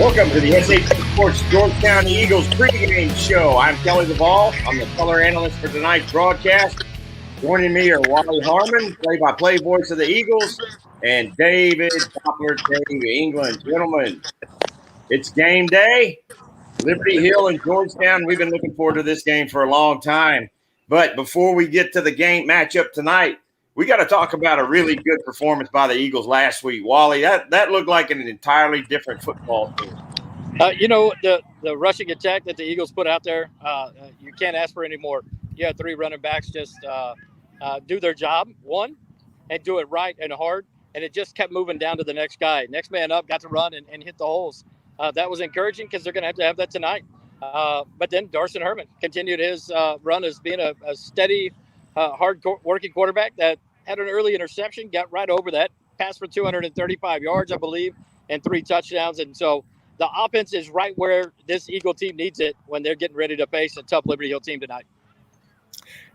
Welcome to the SAT Sports Georgetown Eagles pregame show. I'm Kelly DeVoll. I'm the color analyst for tonight's broadcast. Joining me are Wally Harmon, play-by-play voice of the Eagles, and David Doppler, Dave England. Gentlemen, it's game day. Liberty Hill and Georgetown. We've been looking forward to this game for a long time. But before we get to the game matchup tonight, we got to talk about a really good performance by the Eagles last week. Wally, that looked like an entirely different football team. The rushing attack that the Eagles put out there, you can't ask for any more. You had three running backs just do their job, one, and do it right and hard, and it just kept moving down to the next guy. Next man up got to run and hit the holes. That was encouraging because they're going to have that tonight. But then Darson Herman continued his run as being a steady, hard-working quarterback that had an early interception, got right over that, passed for 235 yards, I believe, and 3 touchdowns. And so the offense is right where this Eagle team needs it when they're getting ready to face a tough Liberty Hill team tonight.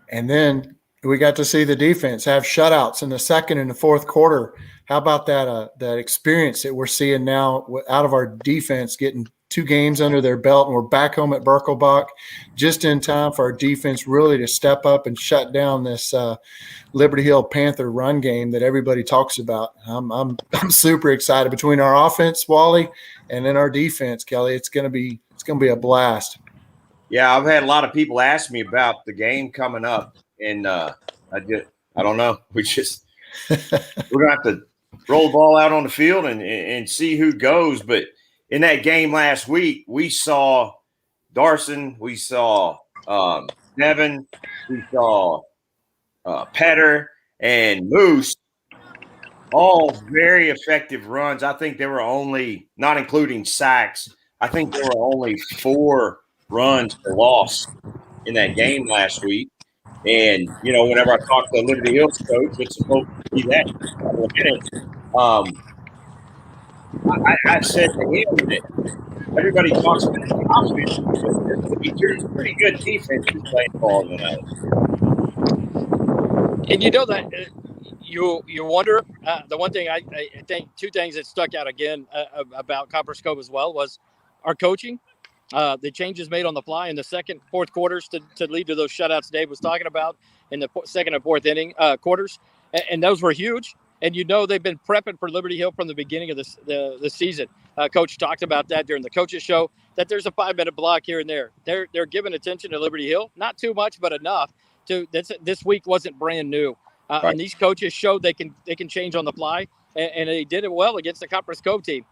And then we got to see the defense have shutouts in the second and the fourth quarter. How about that experience that we're seeing now out of our defense, getting 2 games under their belt, and we're back home at Birkelbach just in time for our defense really to step up and shut down this Liberty Hill Panther run game that everybody talks about. I'm super excited between our offense, Wally, and then our defense, Kelly. It's gonna be a blast. Yeah, I've had a lot of people ask me about the game coming up, and I don't know. We're gonna have to roll the ball out on the field and see who goes, but. In that game last week, we saw Darson, we saw Nevin, we saw Petter, and Moose, all very effective runs. I think there were only, not including sacks, I think there were only 4 runs for loss in that game last week. And, whenever I talk to Liberty Hill's coach, it's supposed to be that in a couple of minutes. I said to him that everybody talks about the offense, but there's pretty good defense is playing ball tonight. And that you wonder. The one thing I think, 2 things that stuck out again about Copper Cove as well was our coaching. The changes made on the fly in the second, fourth quarters to lead to those shutouts Dave was talking about in the second and fourth inning quarters, and those were huge. And they've been prepping for Liberty Hill from the beginning of the season. Coach talked about that during the coaches show, that there's a 5-minute block here and there. They're giving attention to Liberty Hill, not too much, but enough to this week wasn't brand new. Right. And these coaches showed they can change on the fly, and they did it well against the Copper Cove team.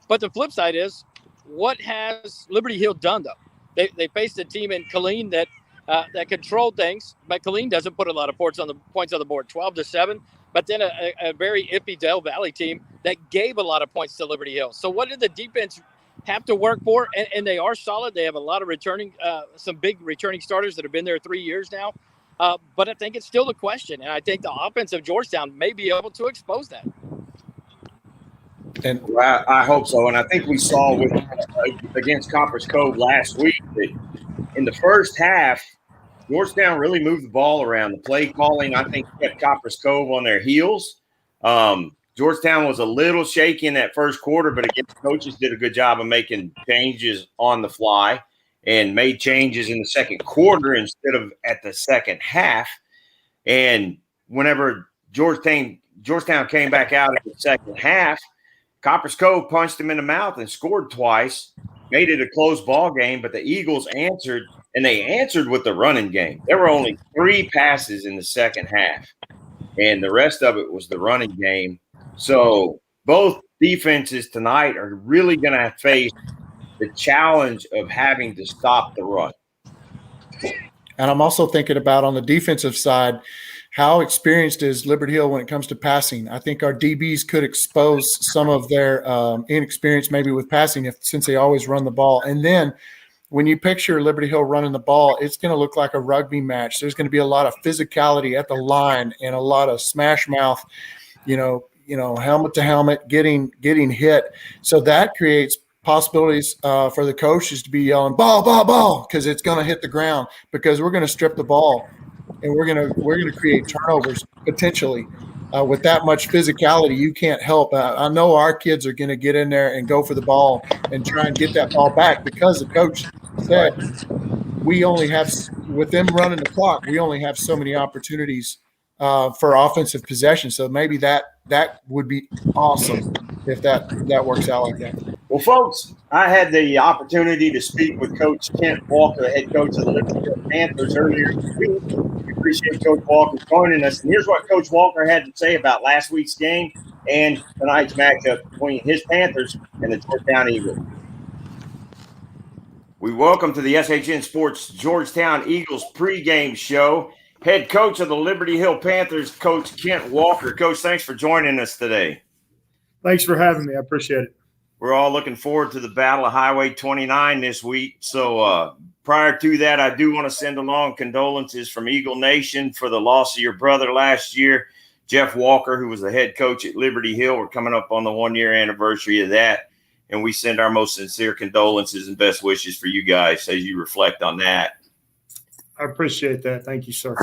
But the flip side is, what has Liberty Hill done though? They faced a team in Killeen that controlled things, but Killeen doesn't put a lot of points on the board, 12-7. But then a very iffy Del Valley team that gave a lot of points to Liberty Hill. So what did the defense have to work for? And they are solid. They have a lot of some big returning starters that have been there 3 years now. But I think it's still a question. And I think the offense of Georgetown may be able to expose that. And I hope so. And I think we saw against Copper Cove last week that in the first half, Georgetown really moved the ball around. The play calling, I think, kept Copper Cove on their heels. Georgetown was a little shaky in that first quarter, but again, the coaches did a good job of making changes on the fly and made changes in the second quarter instead of at the second half. And whenever Georgetown came back out in the second half, Copper Cove punched him in the mouth and scored twice, made it a close ball game, but the Eagles answered. And they answered with the running game. There were only 3 passes in the second half, and the rest of it was the running game. So both defenses tonight are really going to face the challenge of having to stop the run. And I'm also thinking about on the defensive side, how experienced is Liberty Hill when it comes to passing? I think our DBs could expose some of their inexperience maybe with passing since they always run the ball. And then when you picture Liberty Hill running the ball, it's going to look like a rugby match. There's going to be a lot of physicality at the line and a lot of smash mouth, helmet to helmet, getting hit. So that creates possibilities for the coaches to be yelling ball, ball, ball, because it's going to hit the ground, because we're going to strip the ball and we're going to create turnovers potentially. with that much physicality, you can't help. I know our kids are going to get in there and go for the ball and try and get that ball back because the coach said we only have, with them running the clock, we only have so many opportunities for offensive possession. So maybe that would be awesome if that works out like that. Well, folks, I had the opportunity to speak with Coach Kent Walker, head coach of the Liberty Hill Panthers, earlier this week. We appreciate Coach Walker joining us. And here's what Coach Walker had to say about last week's game and tonight's matchup between his Panthers and the Georgetown Eagles. We welcome to the SHN Sports Georgetown Eagles pregame show head coach of the Liberty Hill Panthers, Coach Kent Walker. Coach, thanks for joining us today. Thanks for having me. I appreciate it. We're all looking forward to the Battle of Highway 29 this week. So prior to that, I do want to send along condolences from Eagle Nation for the loss of your brother last year, Jeff Walker, who was the head coach at Liberty Hill. We're coming up on the 1-year anniversary of that, and we send our most sincere condolences and best wishes for you guys as you reflect on that. I appreciate that. Thank you, sir.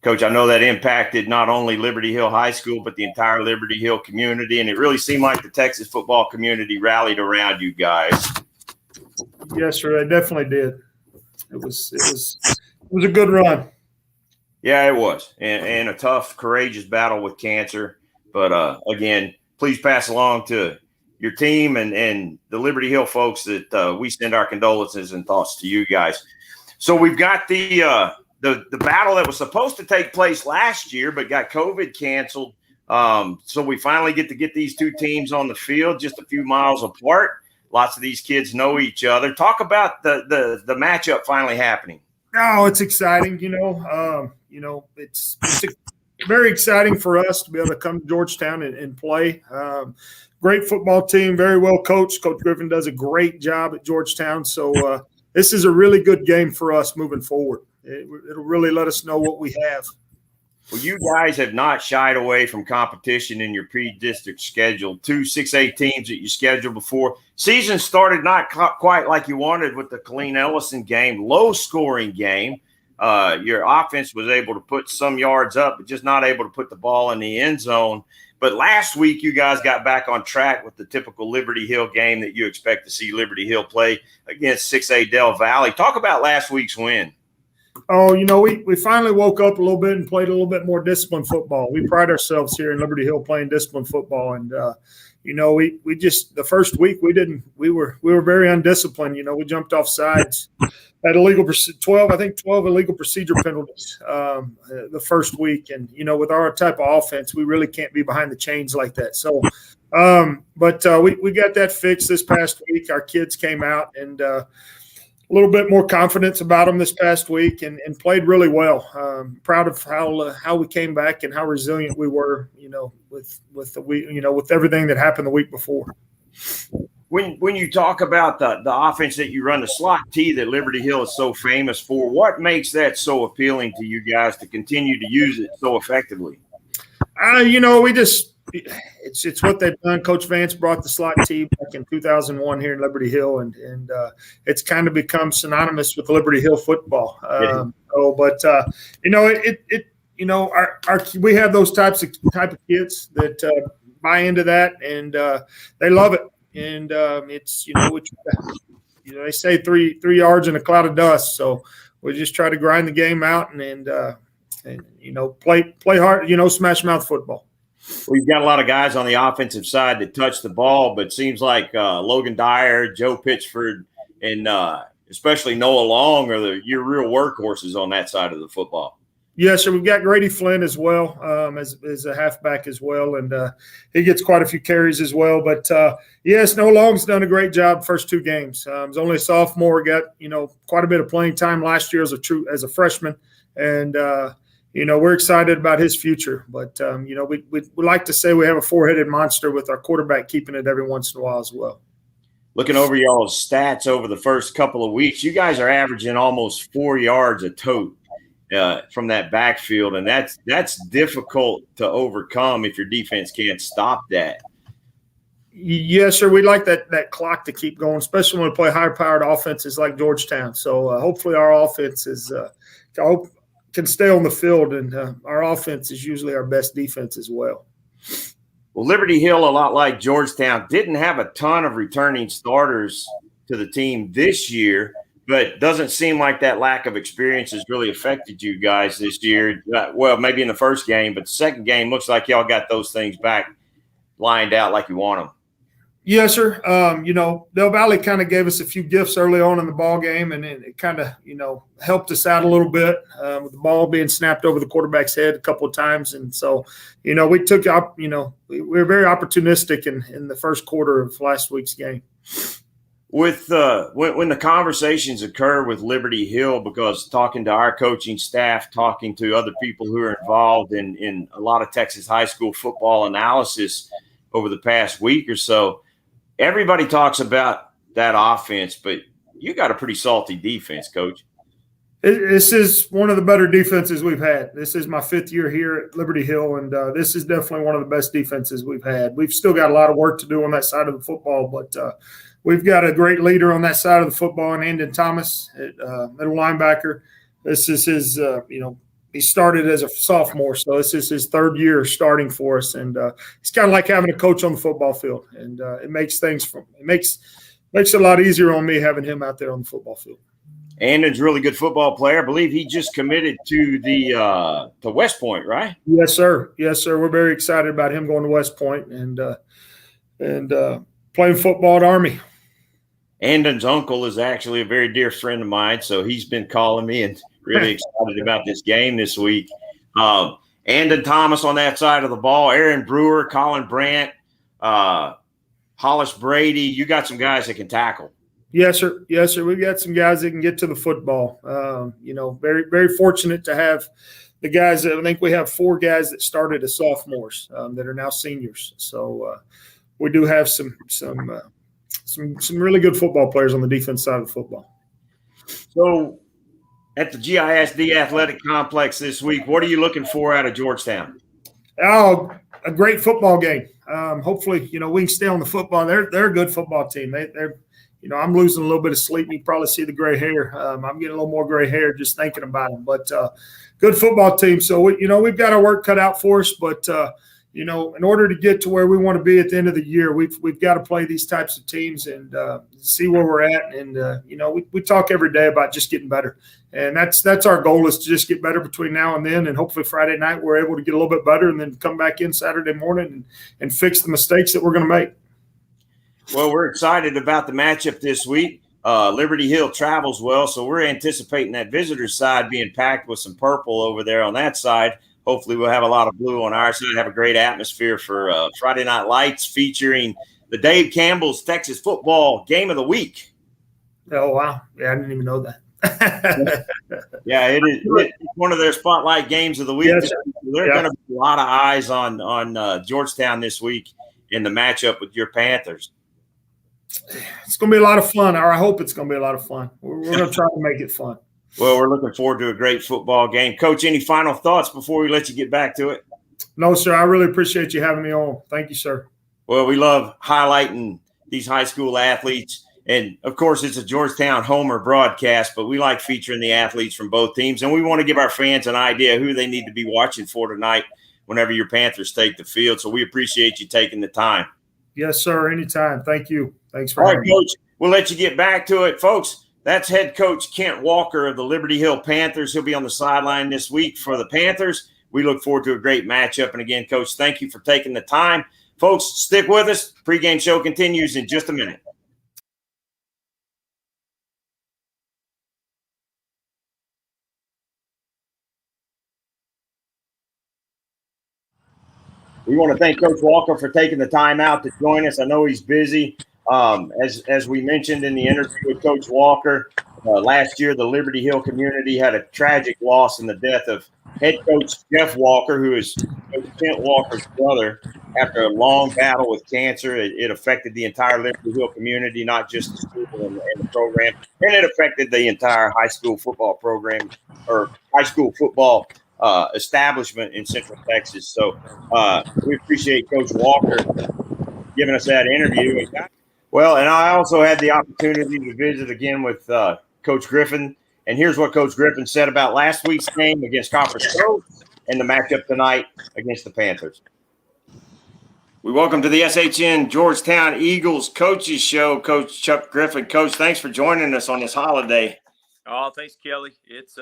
Coach, I know that impacted not only Liberty Hill High School, but the entire Liberty Hill community, and it really seemed like the Texas football community rallied around you guys. Yes, sir. I definitely did. It was a good run. Yeah, it was, and a tough, courageous battle with cancer. But again, please pass along to your team and the Liberty Hill folks that we send our condolences and thoughts to you guys. So we've got the battle that was supposed to take place last year, but got COVID canceled. So we finally get these two teams on the field just a few miles apart. Lots of these kids know each other. Talk about the matchup finally happening. Oh, it's exciting. It's very exciting for us to be able to come to Georgetown and play. Great football team, very well coached. Coach Griffin does a great job at Georgetown. So this is a really good game for us moving forward. It'll really let us know what we have. Well, you guys have not shied away from competition in your pre-district schedule. 2 6A teams that you scheduled before. Season started not quite like you wanted with the Colleen Ellison game, low-scoring game. Your offense was able to put some yards up, but just not able to put the ball in the end zone. But last week, you guys got back on track with the typical Liberty Hill game that you expect to see Liberty Hill play against 6A Del Valley. Talk about last week's win. Oh, we finally woke up a little bit and played a little bit more disciplined football. We pride ourselves here in Liberty Hill playing disciplined football. And, we just the first week we were very undisciplined. We jumped off sides, had 12 illegal procedure penalties the first week. And, with our type of offense, we really can't be behind the chains like that. So, we got that fixed this past week. Our kids came out and, a little bit more confidence about them this past week and played really well. Proud of how we came back and how resilient we were, with everything that happened the week before. When you talk about the offense that you run, the slot T that Liberty Hill is so famous for, what makes that so appealing to you guys to continue to use it so effectively? It's what they've done. Coach Vance brought the slot T back in 2001 here in Liberty Hill, and it's kind of become synonymous with Liberty Hill football. We have those type of kids that buy into that, and they love it. And they say three yards in a cloud of dust. So we just try to grind the game out and play hard. Smash mouth football. Well, you've got a lot of guys on the offensive side that touch the ball, but it seems like Logan Dyer, Joe Pitchford, and especially Noah Long are your real workhorses on that side of the football. Yes, sir. We've got Grady Flynn as well as a halfback as well, and he gets quite a few carries as well. But, yes, Noah Long's done a great job first 2 games. He's only a sophomore, got, quite a bit of playing time last year as a freshman, and we're excited about his future, but we like to say we have a 4-headed monster with our quarterback keeping it every once in a while as well. Looking over y'all's stats over the first couple of weeks, you guys are averaging almost 4 yards a tote from that backfield, and that's difficult to overcome if your defense can't stop that. Yes, sir. We like that clock to keep going, especially when we play high-powered offenses like Georgetown. So hopefully our offense can stay on the field, and our offense is usually our best defense as well. Well, Liberty Hill, a lot like Georgetown, didn't have a ton of returning starters to the team this year, but doesn't seem like that lack of experience has really affected you guys this year. Well, maybe in the first game, but the second game looks like y'all got those things back lined out like you want them. Yes, sir. Del Valle kind of gave us a few gifts early on in the ball game, and it kind of, helped us out a little bit with the ball being snapped over the quarterback's head a couple of times. And so, we took up, we were very opportunistic in the first quarter of last week's game. With when the conversations occur with Liberty Hill, because talking to our coaching staff, talking to other people who are involved in a lot of Texas high school football analysis over the past week or so, everybody talks about that offense, but you got a pretty salty defense, Coach. This is one of the better defenses we've had. This is my 5th year here at Liberty Hill, and this is definitely one of the best defenses we've had. We've still got a lot of work to do on that side of the football, but we've got a great leader on that side of the football in Andon Thomas, middle linebacker. This is his, he started as a sophomore, so this is his 3rd year starting for us, and it's kind of like having a coach on the football field, and it makes it a lot easier on me having him out there on the football field. Andon's a really good football player. I believe he just committed to to West Point, right? Yes, sir. Yes, sir. We're very excited about him going to West Point and playing football at Army. Andon's uncle is actually a very dear friend of mine, so he's been calling me and really excited about this game this week. Andon Thomas on that side of the ball, Aaron Brewer, Colin Brandt, Hollis Brady. You got some guys that can tackle. Yes, sir. Yes, sir. We've got some guys that can get to the football. Very, very fortunate to have the guys. I think we have 4 guys that started as sophomores that are now seniors. So we do have some really good football players on the defense side of the football. So at the GISD Athletic Complex this week, what are you looking for out of Georgetown? Oh, a great football game. Hopefully, we can stay on the football. They're a good football team. They're I'm losing a little bit of sleep. You probably see the gray hair. I'm getting a little more gray hair just thinking about them. But good football team. So, we've got our work cut out for us. But, in order to get to where we want to be at the end of the year, we've got to play these types of teams and see where we're at. And, we talk every day about just getting better. And that's our goal, is to just get better between now and then. And hopefully Friday night we're able to get a little bit better and then come back in Saturday morning and fix the mistakes that we're going to make. Well, we're excited about the matchup this week. Liberty Hill travels well, so we're anticipating that visitor side being packed with some purple over there on that side. Hopefully we'll have a lot of blue on our side, have a great atmosphere for Friday Night Lights featuring the Dave Campbell's Texas Football Game of the Week. Oh, wow. Yeah, I didn't even know that. Yeah, it's one of their spotlight games of the week. Yes, there are going to be a lot of eyes on Georgetown this week in the matchup with your Panthers. It's going to be a lot of fun, or I hope it's going to be a lot of fun. We're going to try to make it fun. Well, we're looking forward to a great football game. Coach, any final thoughts before we let you get back to it? No, sir. I really appreciate you having me on. Thank you, sir. Well, we love highlighting these high school athletes. And, of course, it's a Georgetown Homer broadcast, but we like featuring the athletes from both teams. And we want to give our fans an idea who they need to be watching for tonight whenever your Panthers take the field. So we appreciate you taking the time. Yes, sir. Anytime. Thank you. Thanks for having me. All right, Coach, we'll let you get back to it. Folks, that's head coach Kent Walker of the Liberty Hill Panthers. He'll be on the sideline this week for the Panthers. We look forward to a great matchup. And, again, Coach, thank you for taking the time. Folks, stick with us. Pre-game show continues in just a minute. We want to thank Coach Walker for taking the time out to join us. I know he's busy. As we mentioned in the interview with Coach Walker, last year the Liberty Hill community had a tragic loss in the death of head coach Jeff Walker, who is Coach Kent Walker's brother. After a long battle with cancer, it affected the entire Liberty Hill community, not just the school and the program, and it affected the entire high school football program or high school football establishment in Central Texas. So we appreciate Coach Walker giving us that interview. Well, and I also had the opportunity to visit again with Coach Griffin. And here's what Coach Griffin said about last week's game against Copper Cove and the matchup tonight against the Panthers. We welcome to the SHN Georgetown Eagles Coaches Show, Coach Chuck Griffin. Coach, thanks for joining us on this holiday. Oh, thanks, Kelly. It's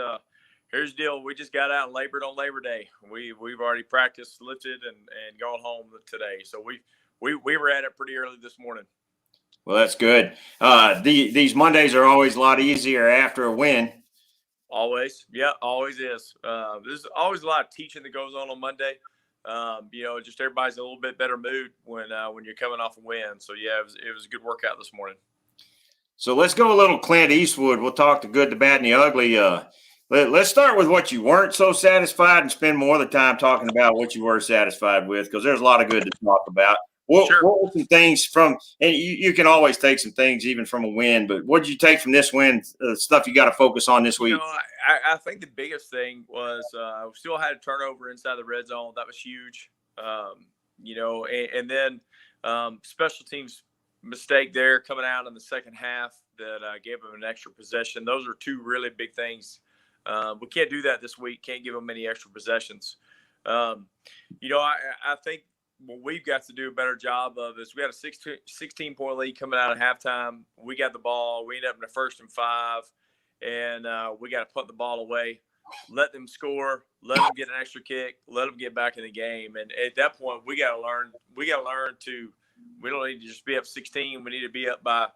here's the deal. We just got out and labored on Labor Day. We've already practiced, lifted, and gone home today. So we were at it pretty early this morning. Well, that's good. These Mondays are always a lot easier after a win. Always, yeah, always is. There's always a lot of teaching that goes on Monday. Just everybody's in a little bit better mood when you're coming off a win. So yeah, it was a good workout this morning. So let's go a little Clint Eastwood. We'll talk the good, the bad, and the ugly. Let's start with what you weren't so satisfied and spend more of the time talking about what you were satisfied with, because there's a lot of good to talk about. What were some things from – and you can always take some things even from a win, but what did you take from this win, stuff you got to focus on this week? I think the biggest thing was we still had a turnover inside the red zone. That was huge. And then special teams mistake there coming out in the second half that gave them an extra possession. Those are two really big things. We can't do that this week. Can't give them any extra possessions. I think what we've got to do a better job of is we had a 16-point lead coming out of halftime. We got the ball. We ended up in the 1st and 5, and we got to put the ball away, let them score, let them get an extra kick, let them get back in the game. And at that point, we got to learn. We got to learn to. We don't need to just be up 16. We need to be up by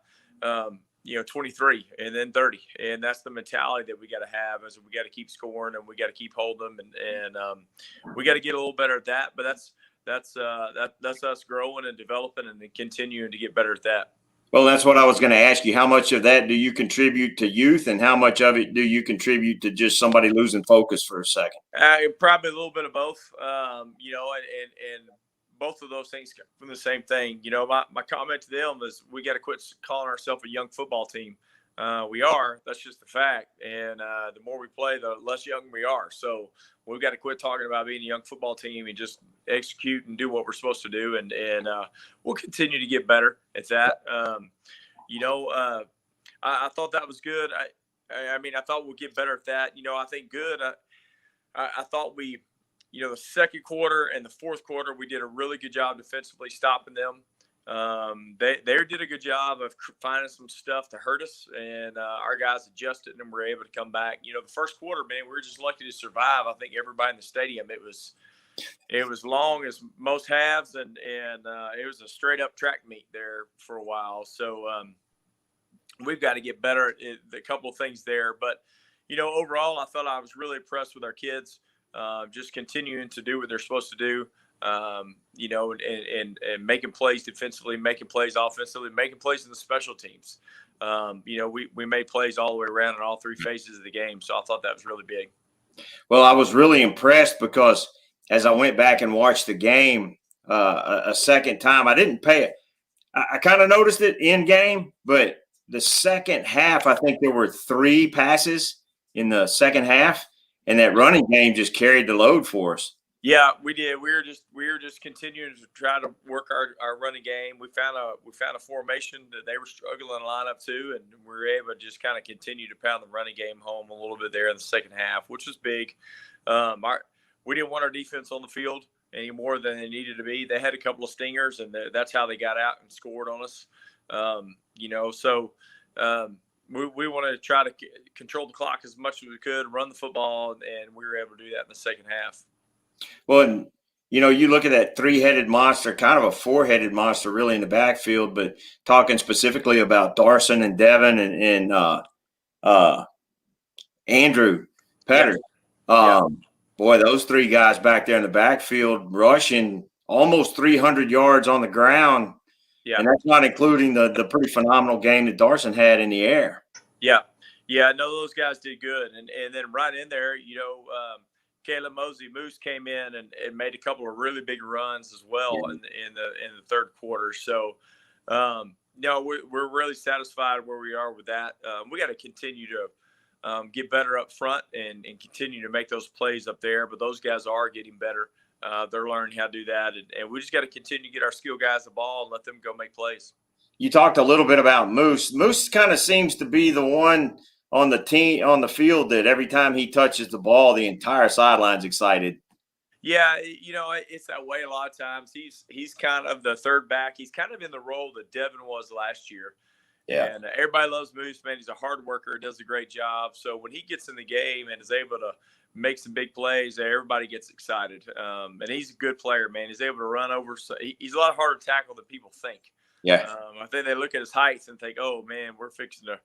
23 and then 30. And that's the mentality that we got to have, is we got to keep scoring and we got to keep holding them, and we got to get a little better at that. But that's us growing and developing and continuing to get better at that. Well, that's what I was going to ask you. How much of that do you contribute to youth, and how much of it do you contribute to just somebody losing focus for a second? Probably a little bit of both, and both of those things come from the same thing. My comment to them is we got to quit calling ourselves a young football team. We are. That's just the fact. And the more we play, the less young we are. So we've got to quit talking about being a young football team and just execute and do what we're supposed to do. And we'll continue to get better at that. I thought that was good. I thought we'll get better at that. I think good. I thought we, the second quarter and the fourth quarter, we did a really good job defensively stopping them. They did a good job of finding some stuff to hurt us, and our guys adjusted and were able to come back. The first quarter, man, we were just lucky to survive. I think everybody in the stadium, it was long as most halves, and it was a straight up track meet there for a while. So we've got to get better at a couple of things there. But overall, I thought I was really impressed with our kids, just continuing to do what they're supposed to do. And making plays defensively, making plays offensively, making plays in the special teams. We made plays all the way around in all three phases of the game. So I thought that was really big. Well, I was really impressed because as I went back and watched the game a second time, I didn't pay it. I kind of noticed it in game, but the second half, I think there were 3 passes in the second half, and that running game just carried the load for us. Yeah, we did. We were just continuing to try to work our running game. We found a formation that they were struggling to line up to, and we were able to just kind of continue to pound the running game home a little bit there in the second half, which was big. We didn't want our defense on the field any more than they needed to be. They had a couple of stingers, and that's how they got out and scored on us. We wanted to try to control the clock as much as we could, run the football, and we were able to do that in the second half. Well, you look at that 3-headed monster, kind of a 4-headed monster really in the backfield, but talking specifically about Darson and Devin and Andrew Petter. Yeah. Boy, those 3 guys back there in the backfield rushing almost 300 yards on the ground. Yeah. And that's not including the pretty phenomenal game that Darson had in the air. Yeah. Yeah, no, those guys did good. And then right in there, Caleb Moose came in and made a couple of really big runs as well in the third quarter. So, we're really satisfied where we are with that. We got to continue to get better up front and continue to make those plays up there. But those guys are getting better. They're learning how to do that. And we just got to continue to get our skill guys the ball and let them go make plays. You talked a little bit about Moose. Moose kind of seems to be the one on the field that every time he touches the ball, the entire sideline's excited. Yeah, it's that way a lot of times. He's kind of the third back. He's kind of in the role that Devin was last year. Yeah. And everybody loves Moose, man. He's a hard worker, does a great job. So when he gets in the game and is able to make some big plays, everybody gets excited. And he's a good player, man. He's able to run over. So he's a lot harder to tackle than people think. Yeah. I think they look at his height and think, oh, man, we're fixing to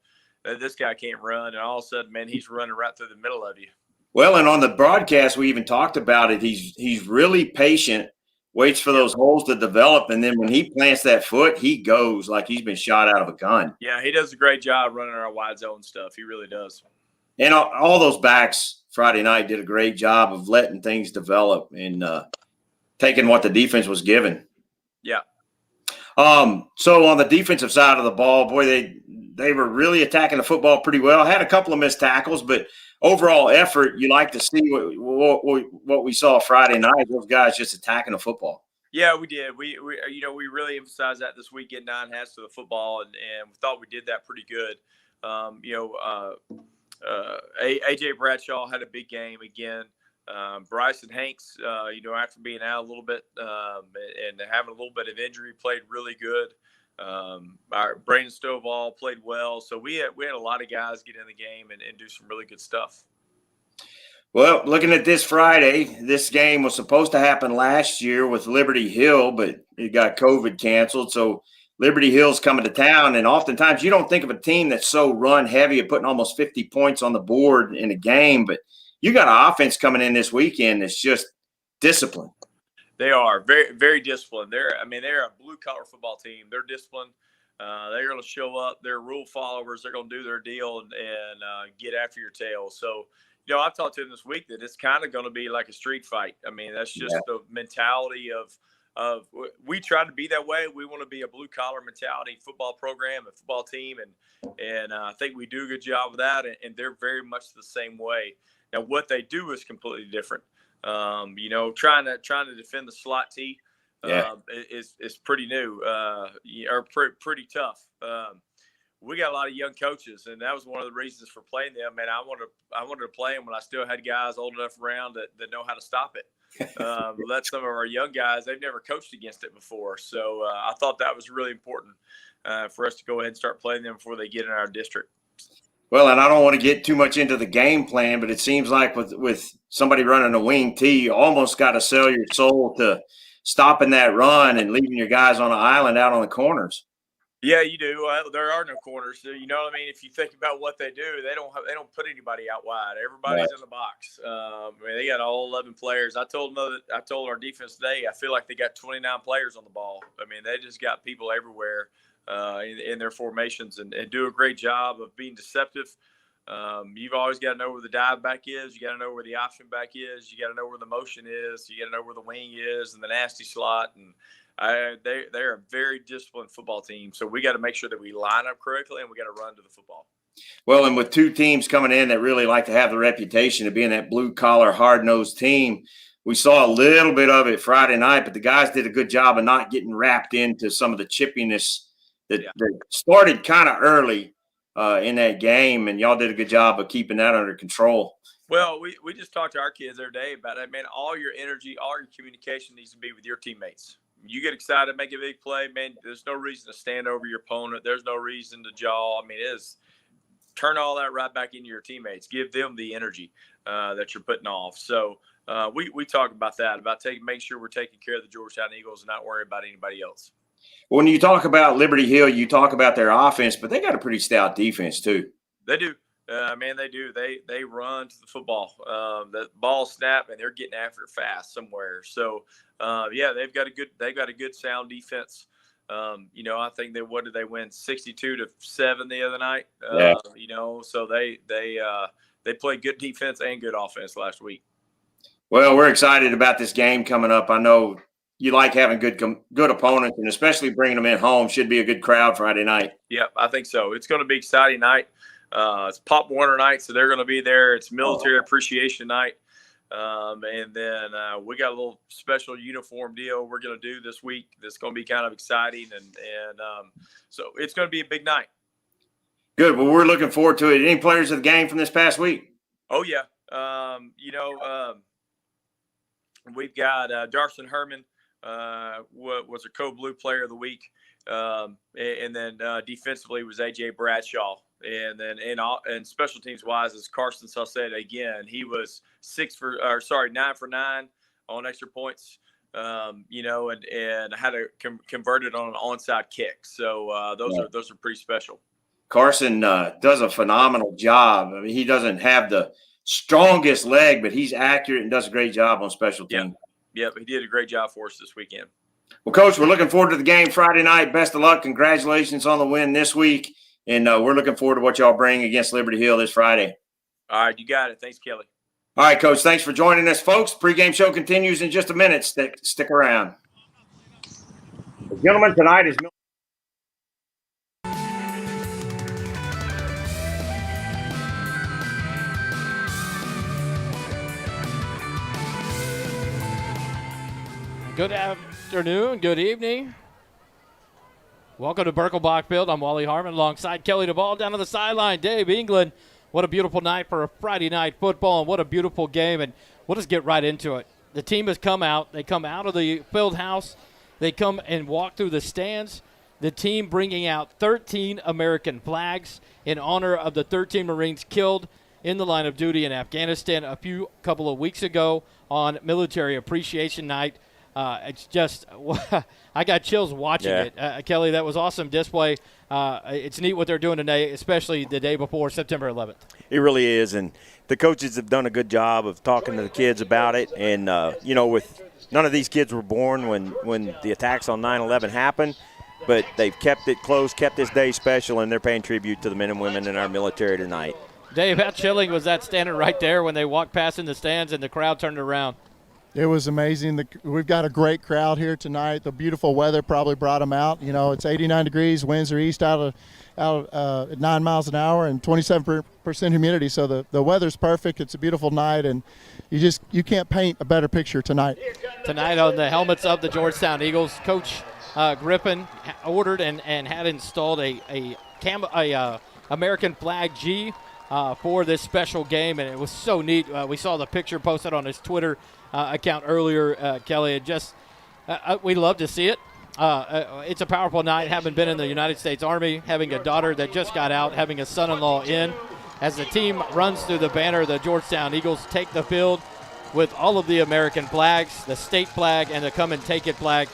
this guy can't run. And all of a sudden, man, he's running right through the middle of you. Well, and on the broadcast, we even talked about it. He's really patient, waits for those holes to develop, and then when he plants that foot, he goes like he's been shot out of a gun. Yeah, he does a great job running our wide zone stuff. He really does. And all those backs Friday night did a great job of letting things develop and taking what the defense was given. Yeah. So on the defensive side of the ball, boy, they were really attacking the football pretty well. Had a couple of missed tackles, but overall effort, you like to see what we saw Friday night. Those guys just attacking the football. Yeah, we did. We really emphasized that this week, getting 9 hats to the football, and we thought we did that pretty good. AJ Bradshaw had a big game again. Bryson Hanks, after being out a little bit and having a little bit of injury, played really good. Our Brandon Stovall played well. So we had a lot of guys get in the game and do some really good stuff. Well, looking at this Friday, this game was supposed to happen last year with Liberty Hill, but it got COVID canceled. So Liberty Hill's coming to town, and oftentimes you don't think of a team that's so run heavy of putting almost 50 points on the board in a game, but you got an offense coming in this weekend that's just disciplined. They are very, very disciplined. They're a blue-collar football team. They're disciplined. They're going to show up. They're rule followers. They're going to do their deal and get after your tail. So, I've talked to them this week that it's kind of going to be like a street fight. I mean, that's just the mentality of we try to be that way. We want to be a blue-collar mentality football program and football team, and I think we do a good job of that, and they're very much the same way. Now, what they do is completely different. Trying to defend the slot T is pretty new or pretty tough. We got a lot of young coaches, and that was one of the reasons for playing them. Man, I wanted to play them when I still had guys old enough around that know how to stop it. Let some of our young guys, they've never coached against it before. So I thought that was really important for us to go ahead and start playing them before they get in our district. Well, and I don't want to get too much into the game plan, but it seems like with somebody running a wing T, you almost got to sell your soul to stopping that run and leaving your guys on an island out on the corners. Yeah, you do. There are no corners. You know what I mean? If you think about what they do, they don't put anybody out wide. Everybody's in the box. They got all 11 players. I told our defense today, I feel like they got 29 players on the ball. I mean, they just got people everywhere in their formations and do a great job of being deceptive. You've always got to know where the dive back is. You got to know where the option back is. You got to know where the motion is. You got to know where the wing is and the nasty slot. And they're a very disciplined football team. So we got to make sure that we line up correctly and we got to run to the football. Well, and with two teams coming in that really like to have the reputation of being that blue-collar, hard-nosed team, we saw a little bit of it Friday night, but the guys did a good job of not getting wrapped into some of the chippiness that started kind of early in that game, and y'all did a good job of keeping that under control. Well, we just talked to our kids the other day about it. Man, all your energy, all your communication needs to be with your teammates. You get excited, make a big play, man, there's no reason to stand over your opponent. There's no reason to jaw. I mean, turn all that right back into your teammates. Give them the energy that you're putting off. So we talk about that, about make sure we're taking care of the Georgetown Eagles and not worry about anybody else. When you talk about Liberty Hill, you talk about their offense, but they got a pretty stout defense too. They do. Man, they do. They run to the football. The ball snap, and they're getting after it fast somewhere. So, they've got a good sound defense. I think what did they win 62-7 the other night? So they played good defense and good offense last week. Well, we're excited about this game coming up. I know you like having good opponents, and especially bringing them in home. Should be a good crowd Friday night. Yeah, I think so. It's going to be an exciting night. It's Pop Warner night, so they're going to be there. It's Military Appreciation night. And then we got a little special uniform deal we're going to do this week that's going to be kind of exciting. And so it's going to be a big night. Good. Well, we're looking forward to it. Any players of the game from this past week? Oh, yeah. we've got Darson Herman was a Code Blue Player of the Week, and then defensively was AJ Bradshaw, and then and special teams wise is Carson Sauceda again. He was 9 for 9 on extra points. And had to convert it on an onside kick. So those are pretty special. Carson does a phenomenal job. I mean, he doesn't have the strongest leg, but he's accurate and does a great job on special teams. Yep, he did a great job for us this weekend. Well, Coach, we're looking forward to the game Friday night. Best of luck. Congratulations on the win this week. And we're looking forward to what y'all bring against Liberty Hill this Friday. All right, you got it. Thanks, Kelly. All right, Coach, thanks for joining us, folks. Pre-game show continues in just a minute. Stick around. Gentlemen, tonight is Good afternoon, good evening. Welcome to Birkelbach Field. I'm Wally Harmon alongside Kelly DeVoll down on the sideline. Dave England. What a beautiful night for a Friday night football, and what a beautiful game. And we'll just get right into it. The team has come out. They come out of the field house. They come and walk through the stands. The team bringing out 13 American flags in honor of the 13 Marines killed in the line of duty in Afghanistan a couple of weeks ago on Military Appreciation Night. It's just, I got chills watching it. Kelly, that was awesome display. It's neat what they're doing today, especially the day before September 11th. It really is, and the coaches have done a good job of talking to the kids about it. And, with none of these kids were born when the attacks on 9/11 happened, but they've kept it close, kept this day special, and they're paying tribute to the men and women in our military tonight. Dave, how chilling was that standing right there when they walked past in the stands and the crowd turned around? It was amazing. We've got a great crowd here tonight. The beautiful weather probably brought them out. It's 89 degrees, winds are east out at 9 miles an hour, and 27% humidity. So the weather's perfect. It's a beautiful night, and you can't paint a better picture tonight. Tonight on the helmets of the Georgetown Eagles, Coach Griffin ordered and had installed a American flag G for this special game, and it was so neat. We saw the picture posted on his Twitter account earlier, Kelly. We love to see it. It's a powerful night, having been in the United States Army, having a daughter that just got out, having a son-in-law in. As the team runs through the banner, the Georgetown Eagles take the field with all of the American flags, the state flag, and the Come and Take It flag.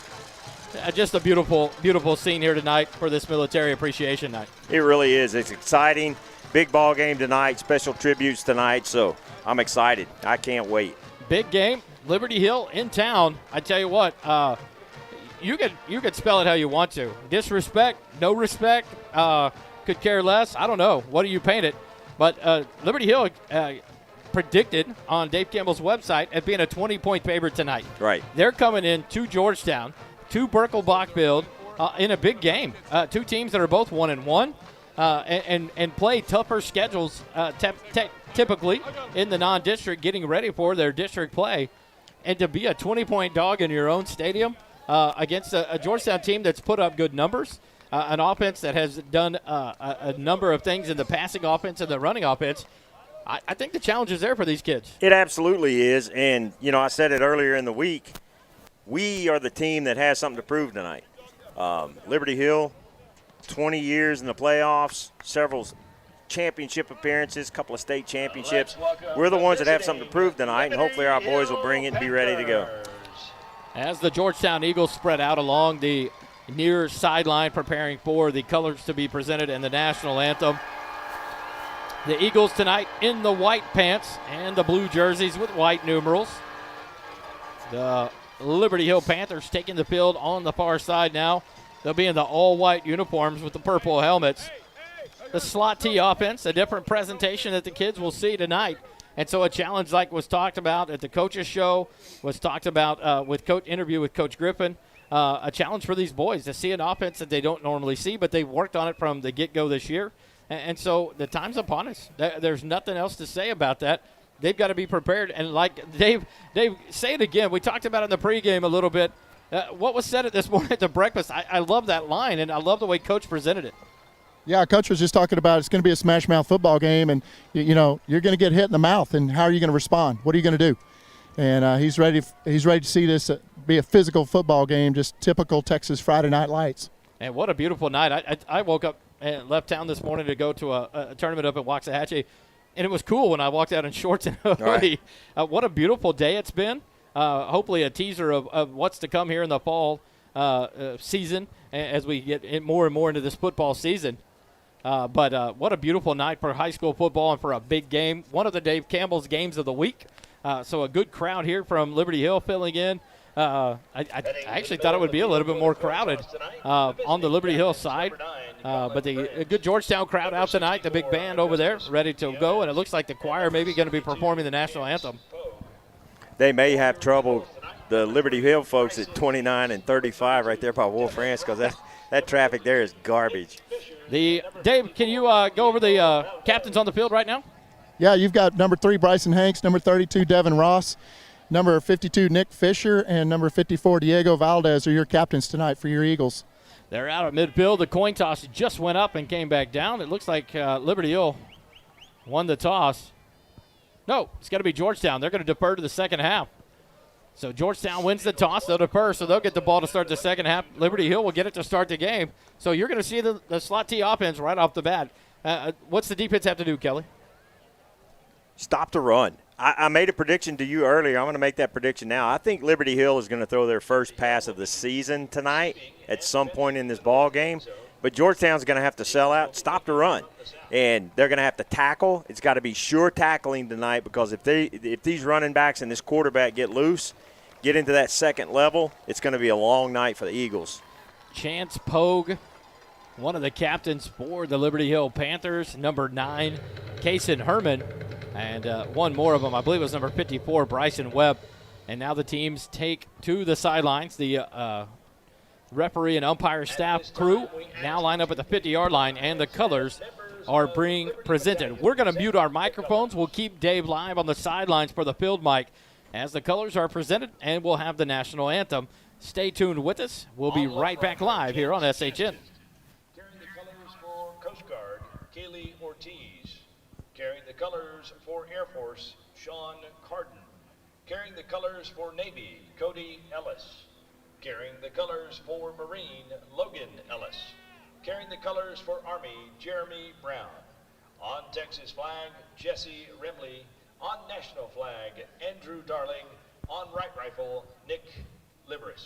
Just a beautiful, beautiful scene here tonight for this Military Appreciation Night. It really is. It's exciting. Big ball game tonight, special tributes tonight, so I'm excited. I can't wait. Big game, Liberty Hill in town. I tell you what, you could spell it how you want to. Disrespect, no respect, could care less. I don't know. What do you paint it? But Liberty Hill predicted on Dave Campbell's website as being a 20-point favorite tonight. Right. They're coming in to Georgetown, to Birkelbach Field in a big game. Two teams that are both 1-1. And play tougher schedules typically in the non-district, getting ready for their district play. And to be a 20-point dog in your own stadium against a Georgetown team that's put up good numbers, an offense that has done a number of things in the passing offense and the running offense, I think the challenge is there for these kids. It absolutely is. And, I said it earlier in the week, we are the team that has something to prove tonight. Liberty Hill, 20 years in the playoffs, several championship appearances, a couple of state championships. We're the ones that have something to prove tonight, and hopefully our boys will bring it and be ready to go. As the Georgetown Eagles spread out along the near sideline, preparing for the colors to be presented in the national anthem. The Eagles tonight in the white pants and the blue jerseys with white numerals. The Liberty Hill Panthers taking the field on the far side now. They'll be in the all-white uniforms with the purple helmets. The slot T offense, a different presentation that the kids will see tonight. And so a challenge like was talked about at the coaches show, was talked about with interview with Coach Griffin, a challenge for these boys to see an offense that they don't normally see, but they've worked on it from the get-go this year. And so the time's upon us. There's nothing else to say about that. They've got to be prepared. And like Dave, say it again. We talked about it in the pregame a little bit. What was said at this morning at the breakfast, I love that line, and I love the way Coach presented it. Yeah, Coach was just talking about it's going to be a smash mouth football game, and, you're going to get hit in the mouth, and how are you going to respond? What are you going to do? and he's ready to see this be a physical football game, just typical Texas Friday Night Lights. And what a beautiful night. I woke up and left town this morning to go to a tournament up at Waxahachie, and it was cool when I walked out in shorts and a hoodie. Right. What a beautiful day it's been. Hopefully a teaser of what's to come here in the fall season as we get more and more into this football season. But what a beautiful night for high school football and for a big game. One of the Dave Campbell's games of the week. So a good crowd here from Liberty Hill filling in. I actually thought it would be a little bit more crowded on the Liberty Hill side. But a good Georgetown crowd out tonight, the big band over there ready to go. And it looks like the choir may be going to be performing the national anthem. They may have trouble, the Liberty Hill folks, at 29 and 35 right there by Wolf Ranch, because that traffic there is garbage. Dave, can you go over the captains on the field right now? Yeah, you've got number 3, Bryson Hanks, number 32, Devin Ross, number 52, Nick Fisher, and number 54, Diego Valdez are your captains tonight for your Eagles. They're out at midfield. The coin toss just went up and came back down. It looks like Liberty Hill won the toss. No, it's got to be Georgetown. They're going to defer to the second half. So Georgetown wins the toss. They'll defer, so they'll get the ball to start the second half. Liberty Hill will get it to start the game. So you're going to see the slot T offense right off the bat. What's the defense have to do, Kelly? Stop the run. I made a prediction to you earlier. I'm going to make that prediction now. I think Liberty Hill is going to throw their first pass of the season tonight at some point in this ball game. But Georgetown's going to have to sell out, stop the run. And they're going to have to tackle. It's got to be sure tackling tonight, because if these running backs and this quarterback get loose, get into that second level, it's going to be a long night for the Eagles. Chance Pogue, one of the captains for the Liberty Hill Panthers, number 9, Kason Herman, and one more of them, I believe it was number 54, Bryson Webb. And now the teams take to the sidelines. The referee and umpire staff crew now line up at the 50-yard line, and the colors are being presented. We're going to mute our microphones. We'll keep Dave live on the sidelines for the field mic as the colors are presented, and we'll have the national anthem. Stay tuned with us. We'll be right back live here on SHN. Carrying the colors for Coast Guard, Kaylee Ortiz. Carrying the colors for Air Force, Sean Carden. Carrying the colors for Navy, Cody Ellis. Carrying the colors for Marine, Logan Ellis. Carrying the colors for Army, Jeremy Brown. On Texas flag, Jesse Remley. On national flag, Andrew Darling. On right rifle, Nick Libris.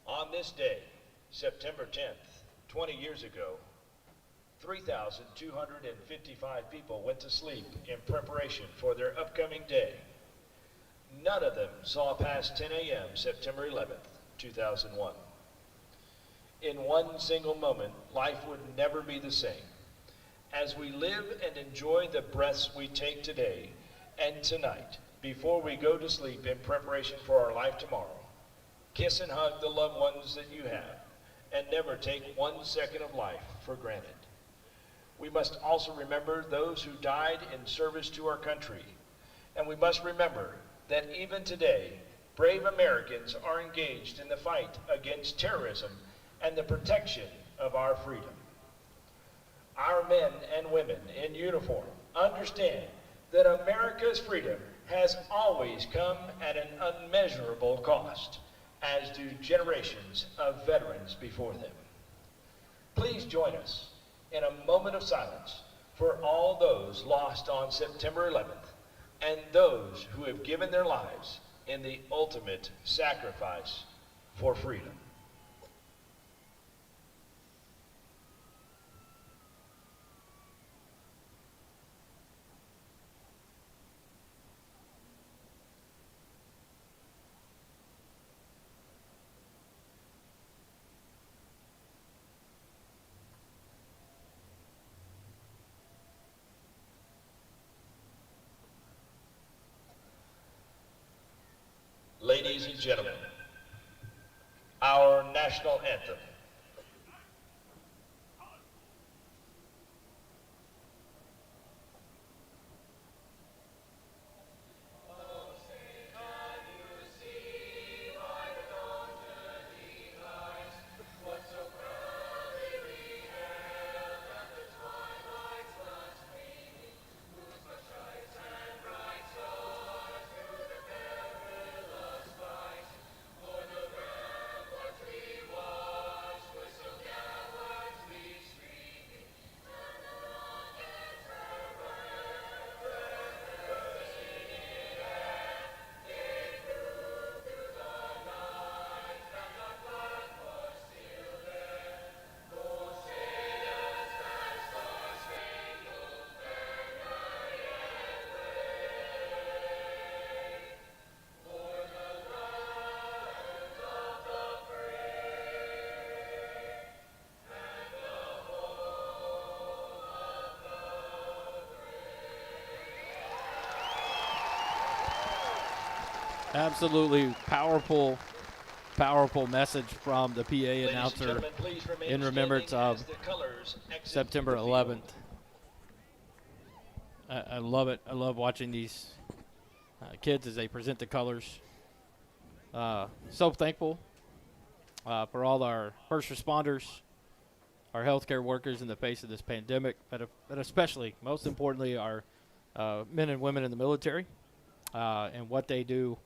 On this day, September 10th, 20 years ago, 3,255 people went to sleep in preparation for their upcoming day. None of them saw past 10 a.m. September 11th, 2001. In one single moment, life would never be the same. As we live and enjoy the breaths we take today and tonight, before we go to sleep in preparation for our life tomorrow, kiss and hug the loved ones that you have, and never take 1 second of life for granted. We must also remember those who died in service to our country, and we must remember that even today, brave Americans are engaged in the fight against terrorism and the protection of our freedom. Our men and women in uniform understand that America's freedom has always come at an unmeasurable cost, as do generations of veterans before them. Please join us in a moment of silence for all those lost on September 11th and those who have given their lives in the ultimate sacrifice for freedom. Ladies and gentlemen, our national anthem. Absolutely powerful message from the PA announcer in remembrance of September 11th. I love it. I love watching these kids as they present the colors. So thankful for all our first responders, our healthcare workers in the face of this pandemic, but especially, most importantly, our men and women in the military and what they do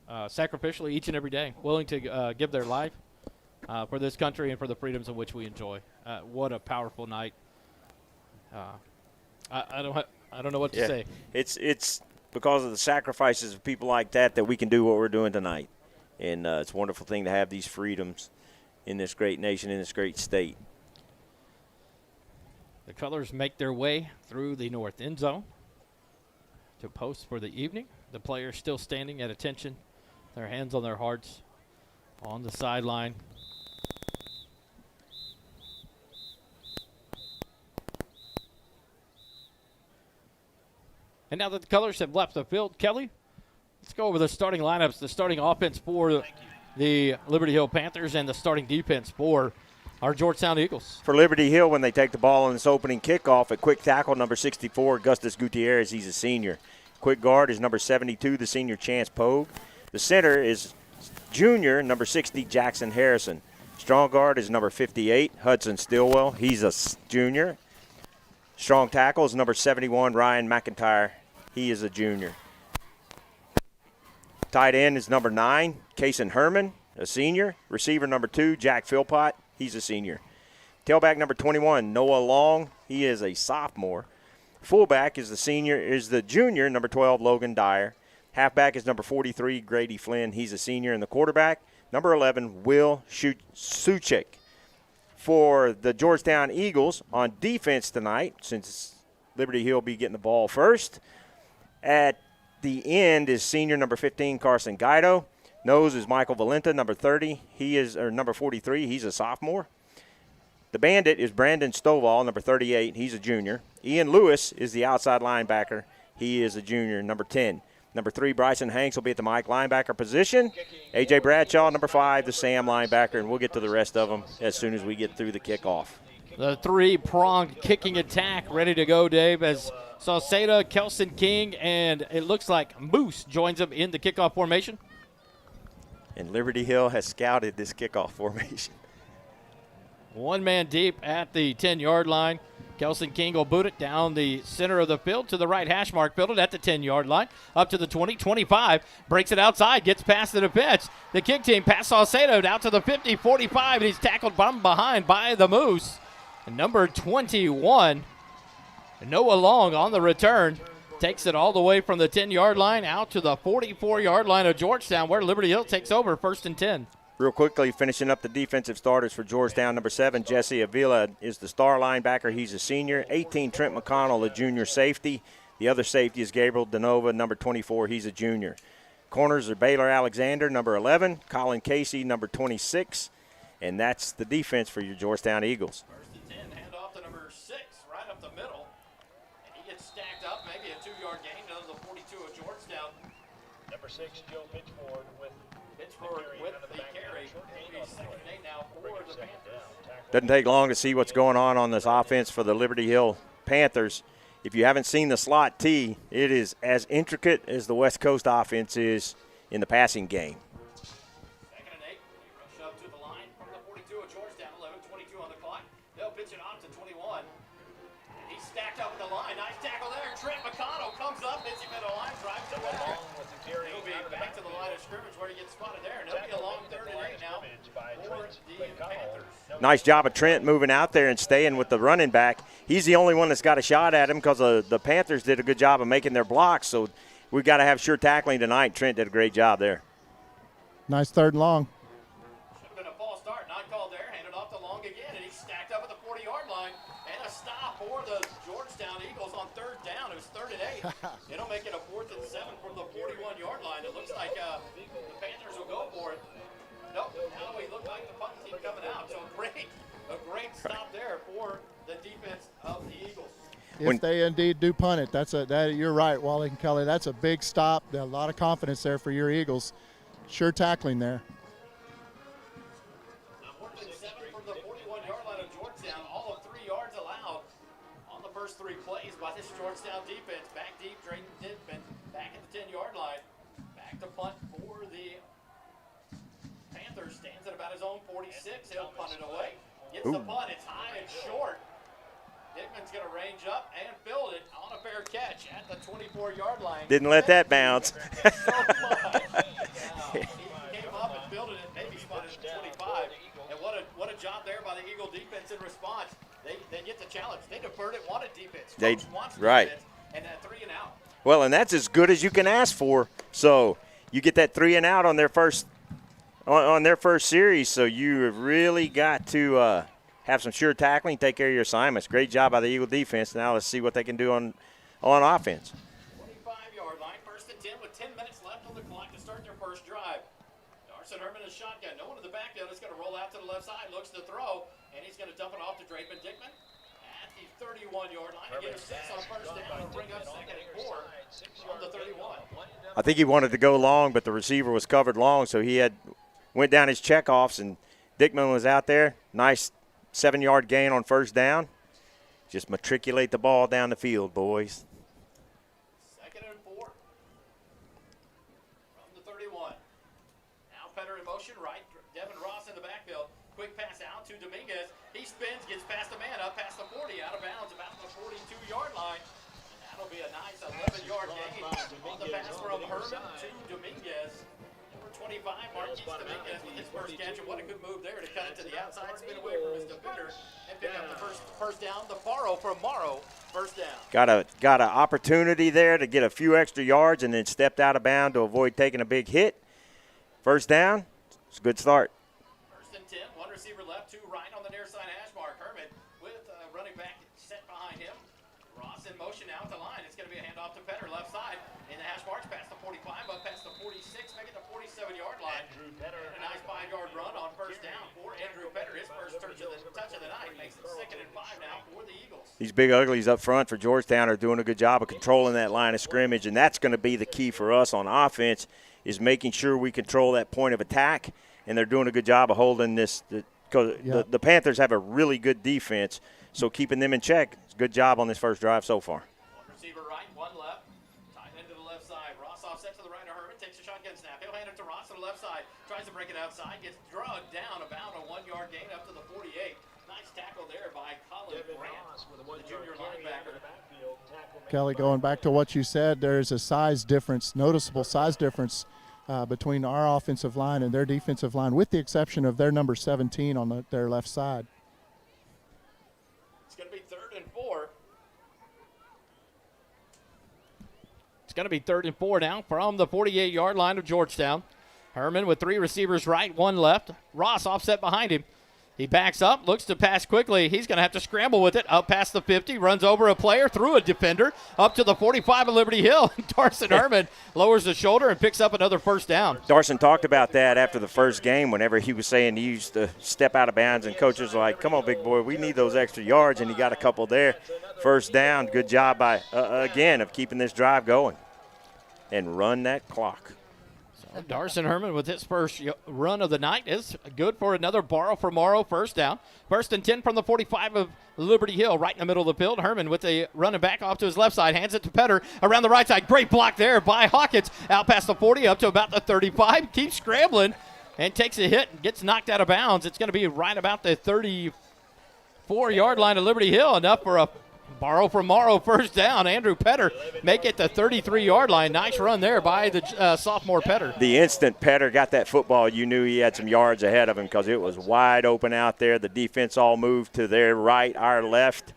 sacrificially each and every day, willing to give their life for this country and for the freedoms in which we enjoy. What a powerful night. I don't know what to say. It's because of the sacrifices of people like that we can do what we're doing tonight. And it's a wonderful thing to have these freedoms in this great nation, in this great state. The colors make their way through the north end zone to post for the evening. The players still standing at attention, their hands on their hearts on the sideline. And now that the colors have left the field, Kelly, let's go over the starting lineups, the starting offense for the Liberty Hill Panthers and the starting defense for our Georgetown Eagles. For Liberty Hill, when they take the ball on this opening kickoff, at quick tackle, number 64, Augustus Gutierrez, he's a senior. Quick guard is number 72, the senior Chance Pogue. The center is junior, number 60, Jackson Harrison. Strong guard is number 58, Hudson Stillwell. He's a junior. Strong tackle is number 71, Ryan McIntyre. He is a junior. Tight end is number 9, Kason Herman, a senior. Receiver number 2, Jack Philpott. He's a senior. Tailback number 21, Noah Long. He is a sophomore. Fullback is the junior, number 12, Logan Dyer. Halfback is number 43, Grady Flynn. He's a senior. And the quarterback, number 11, Will Suchek. For the Georgetown Eagles on defense tonight, since Liberty Hill will be getting the ball first, at the end is senior number 15, Carson Guido. Nose is Michael Valenta, number 30. Number 43. He's a sophomore. The bandit is Brandon Stovall, number 38. He's a junior. Ian Lewis is the outside linebacker. He is a junior, number 10. Number 3, Bryson Hanks will be at the Mike linebacker position. A.J. Bradshaw, number 5, the Sam linebacker, and we'll get to the rest of them as soon as we get through the kickoff. The three-pronged kicking attack ready to go, Dave, as Sauceda, Kelson King, and it looks like Moose joins them in the kickoff formation. And Liberty Hill has scouted this kickoff formation. One man deep at the 10-yard line. Kelson King will boot it down the center of the field to the right hash mark, fielded at the 10-yard line, up to the 20, 25, breaks it outside, gets past the defense. The kick team pass Saucedo out to the 50, 45, and he's tackled from behind by the Moose. And number 21, Noah Long on the return, takes it all the way from the 10-yard line out to the 44-yard line of Georgetown, where Liberty Hill takes over 1st and 10. Real quickly, finishing up the defensive starters for Georgetown, number 7, Jesse Avila is the star linebacker. He's a senior. 18, Trent McConnell, a junior safety. The other safety is Gabriel DeNova, number 24. He's a junior. Corners are Baylor Alexander, number 11, Colin Casey, number 26. And that's the defense for your Georgetown Eagles. 1st and 10, hand off to number 6, right up the middle. And he gets stacked up, maybe a 2-yard gain to the 42 of Georgetown. Number 6, Joe Pitchford with the carry. Second and 8 now for the Panthers. Doesn't take long to see what's going on this offense for the Liberty Hill Panthers. If you haven't seen the slot T, it is as intricate as the West Coast offense is in the passing game. 2nd and 8. They rush up to the line from the 42 of Georgetown. 11:22 on the clock. They'll pitch it off to 21. And he's stacked up at the line. Nice tackle there. Trent McConnell comes up, hits him at a line drive to the back. He'll be back to the line of scrimmage where he gets spotted there. And he'll be a long 3rd and 8 now for the Panthers. Nice job of Trent moving out there and staying with the running back. He's the only one that's got a shot at him because the Panthers did a good job of making their blocks. So we've got to have sure tackling tonight. Trent did a great job there. Nice 3rd and long. Should have been a false start. Not called there. Handed off to Long again. And he's stacked up at the 40-yard line. And a stop for the Georgetown Eagles on 3rd down. It was 3rd and 8. It'll make it a 4th and 7 from the 41-yard line. It looks like the Panthers will go for it. Nope. Now he looked like the punt team coming out. So a great stop there for the defense of the Eagles. If they indeed do punt it, you're right, Wally and Kelly. That's a big stop. A lot of confidence there for your Eagles. Sure tackling there. Seven from the 41-yard line of Georgetown. All of 3 yards allowed on the first 3 plays by this Georgetown defense. Back deep, Drayton Dickman back at the 10-yard line. Back to punt for the Panthers. Stands at about his own 46. He'll punt it away. Gets the punt. It's high and short. Dickman's going to range up and field it on a fair catch at the 24-yard line. Didn't let that bounce. He came up and fielded it, maybe spotted at 25. And what a job there by the Eagle defense in response. They get the challenge. They deferred it, wanted defense. Coach wants defense, and that 3 and out. Well, and that's as good as you can ask for. So you get that 3 and out on their first series. So you have really got to have some sure tackling, take care of your assignments. Great job by the Eagle defense. Now let's see what they can do on offense. 25-yard line, 1st and 10 with 10 minutes left on the clock to start their first drive. Darson Herman is shotgun. No one in the backfield. Is going to roll out to the left side, looks to throw, and he's going to dump it off to Drayton Dickman at the 31-yard line. Again, a 6 on 1st down. He'll bring up 2nd and 4 on the 31. I think he wanted to go long, but the receiver was covered long, so he went down his checkoffs, and Dickman was out there. Nice 7-yard gain on 1st down. Just matriculate the ball down the field, boys. 2nd and 4 from the 31. Now Petter in motion right. Devin Ross in the backfield. Quick pass out to Dominguez. He spins, gets past the man up past the 40, out of bounds about the 42-yard line. And that'll be a nice 11-yard gain on the pass from Herman to Dominguez. Number 25, Marquise Dominguez with his first catch. And what a good move there to cut it to the outside, spin away from his defender, and pick up the first down. The borrow from Morrow, 1st down. Got an opportunity there to get a few extra yards and then stepped out of bounds to avoid taking a big hit. 1st down, it's a good start. 1st and 10, 1 receiver left, 2 right on the near side hash mark. Herman with running back set behind him. Ross in motion now at the line. It's going to be a handoff to Petter, left side. In the hash marks, past the 45, up past the 46, make it the 47-yard line. And a nice 5-yard run on 1st down for Andrew Petter. His first touch of the night makes it 2nd and 5 now for the Eagles. These big uglies up front for Georgetown are doing a good job of controlling that line of scrimmage, and that's going to be the key for us on offense, is making sure we control that point of attack, and they're doing a good job of holding this. Because the Panthers have a really good defense, so keeping them in check is a good job on this first drive so far. 1 receiver right, 1 left. Tight end to the left side. Ross offset to the right of Herman. Takes a shotgun snap. He'll hand it to Ross to the left side. Tries to break it outside. Gets drugged down about a 1-yard gain up to the 48. Nice tackle there by Colin Grant, the junior linebacker. Kelly, going back to what you said, there's a size difference, noticeable size difference between our offensive line and their defensive line, with the exception of their number 17 on their left side. It's going to be 3rd and 4. It's going to be 3rd and 4 now from the 48-yard line of Georgetown. Herman with 3 receivers right, 1 left. Ross offset behind him. He backs up, looks to pass quickly. He's going to have to scramble with it. Up past the 50, runs over a player, through a defender, up to the 45 of Liberty Hill. Darson Herman lowers the shoulder and picks up another 1st down. Darson talked about that after the first game whenever he was saying he used to step out of bounds, and coaches were like, come on, big boy, we need those extra yards, and he got a couple there. 1st down, good job by, again, of keeping this drive going and run that clock. Darson Herman with his first run of the night is good for another borrow for Morrow, 1st down. 1st and 10 from the 45 of Liberty Hill, right in the middle of the field. Herman with a running back off to his left side, hands it to Petter around the right side. Great block there by Hawkins, out past the 40 up to about the 35. Keeps scrambling and takes a hit and gets knocked out of bounds. It's going to be right about the 34-yard line of Liberty Hill, enough for a borrow from Morrow, 1st down. Andrew Petter make it the 33-yard line. Nice run there by the sophomore Petter. The instant Petter got that football, you knew he had some yards ahead of him because it was wide open out there. The defense all moved to their right, our left,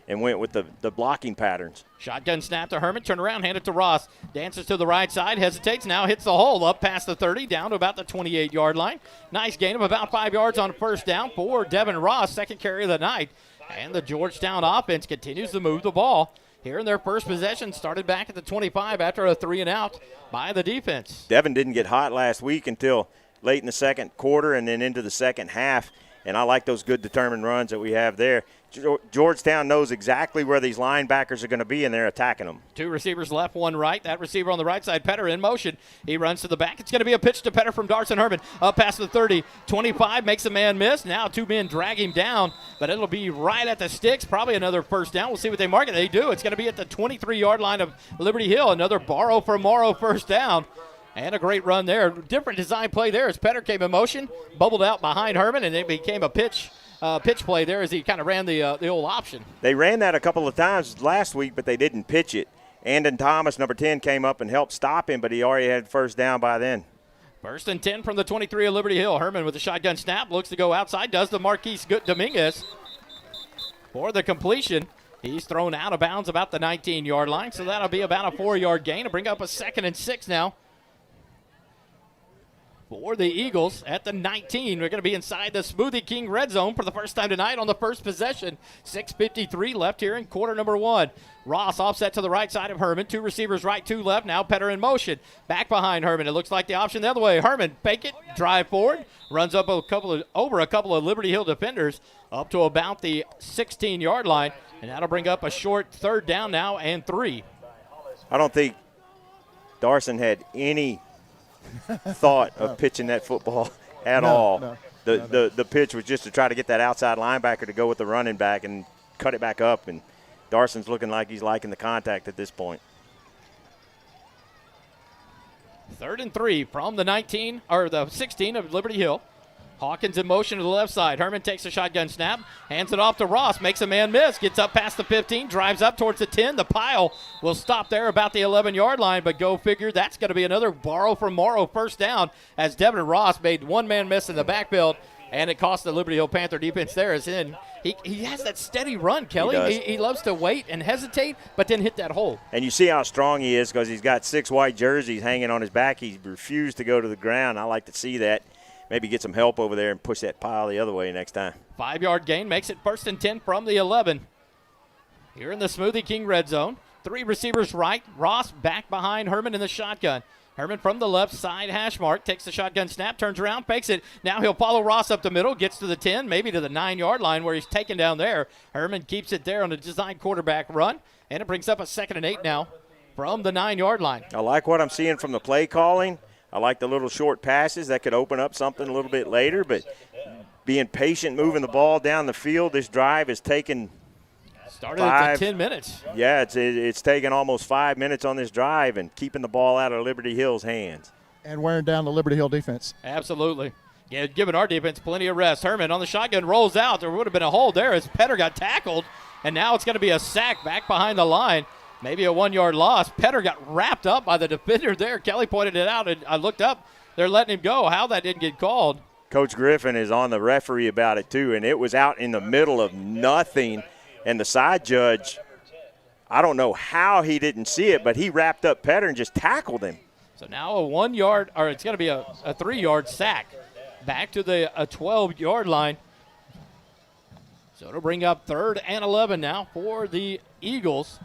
and went with the blocking patterns. Shotgun snap to Herman, turn around, hand it to Ross. Dances to the right side, hesitates, now hits the hole up past the 30, down to about the 28-yard line. Nice gain of about 5 yards on 1st down for Devin Ross, 2nd carry of the night. And the Georgetown offense continues to move the ball. Here in their first possession, started back at the 25 after a 3-and-out by the defense. Devin didn't get hot last week until late in the 2nd quarter and then into the 2nd half. And I like those good determined runs that we have there. Georgetown knows exactly where these linebackers are going to be, and they're attacking them. 2 receivers left, 1 right. That receiver on the right side, Petter in motion. He runs to the back. It's going to be a pitch to Petter from Darson Herman. Up past the 30, 25, makes a man miss. Now 2 men drag him down, but it'll be right at the sticks. Probably another first down. We'll see what they mark it. They do. It's going to be at the 23-yard line of Liberty Hill. Another borrow for Morrow first down. And a great run there. Different design play there as Petter came in motion, bubbled out behind Herman, and it became a pitch play there as he kind of ran the old option. They ran that a couple of times last week, but they didn't pitch it. Andon Thomas, number 10, came up and helped stop him, but he already had first down by then. First and 10 from the 23 of Liberty Hill. Herman with the shotgun snap, looks to go outside, does the Marquise Dominguez for the completion. He's thrown out of bounds about the 19-yard line, so that'll be about a 4-yard gain to bring up a 2nd and 6 now. For the Eagles at the 19. We're going to be inside the Smoothie King red zone for the first time tonight on the first possession. 6:53 left here in quarter number 1. Ross offset to the right side of Herman. 2 receivers right, 2 left. Now Petter in motion. Back behind Herman. It looks like the option the other way. Herman, fake it, drive forward. Runs up over a couple of Liberty Hill defenders up to about the 16-yard line. And that'll bring up a short 3rd down now and 3. I don't think Darson had any thought of pitching that football at all. The pitch was just to try to get that outside linebacker to go with the running back and cut it back up, and Darson's looking like he's liking the contact at this point. 3rd and 3 from the 19 or the 16 of Liberty Hill. Hawkins in motion to the left side. Herman takes a shotgun snap, hands it off to Ross, makes a man miss, gets up past the 15, drives up towards the 10. The pile will stop there about the 11-yard line, but go figure, that's going to be another borrow from Morrow first down as Devin Ross made one man miss in the backfield, and it cost the Liberty Hill Panther defense there. As in, he has that steady run, Kelly. He loves to wait and hesitate, but then hit that hole. And you see how strong he is because he's got 6 white jerseys hanging on his back. He refused to go to the ground. I like to see that. Maybe get some help over there and push that pile the other way next time. 5-yard gain makes it 1st and 10 from the 11. Here in the Smoothie King red zone. 3 receivers right. Ross back behind Herman in the shotgun. Herman from the left side hash mark. Takes the shotgun snap, turns around, fakes it. Now he'll follow Ross up the middle, gets to the 10, maybe to the 9-yard line where he's taken down there. Herman keeps it there on a design quarterback run, and it brings up a 2nd and 8 now from the 9-yard line. I like what I'm seeing from the play calling. I like the little short passes that could open up something a little bit later, but being patient, moving the ball down the field, this drive is taking started at 10 minutes. Yeah, it's taken almost 5 minutes on this drive and keeping the ball out of Liberty Hill's hands. And wearing down the Liberty Hill defense. Absolutely. Yeah, giving our defense plenty of rest. Herman on the shotgun rolls out. There would have been a hold there as Petter got tackled, and now it's going to be a sack back behind the line. Maybe a 1-yard loss. Petter got wrapped up by the defender there. Kelly pointed it out, and I looked up. They're letting him go. How that didn't get called. Coach Griffin is on the referee about it, too, and it was out in the middle of nothing. And the side judge, I don't know how he didn't see it, but he wrapped up Petter and just tackled him. So now a 1-yard, or it's going to be a 3-yard sack. Back to the 12-yard line. So it'll bring up 3rd and 11 now for the Eagles.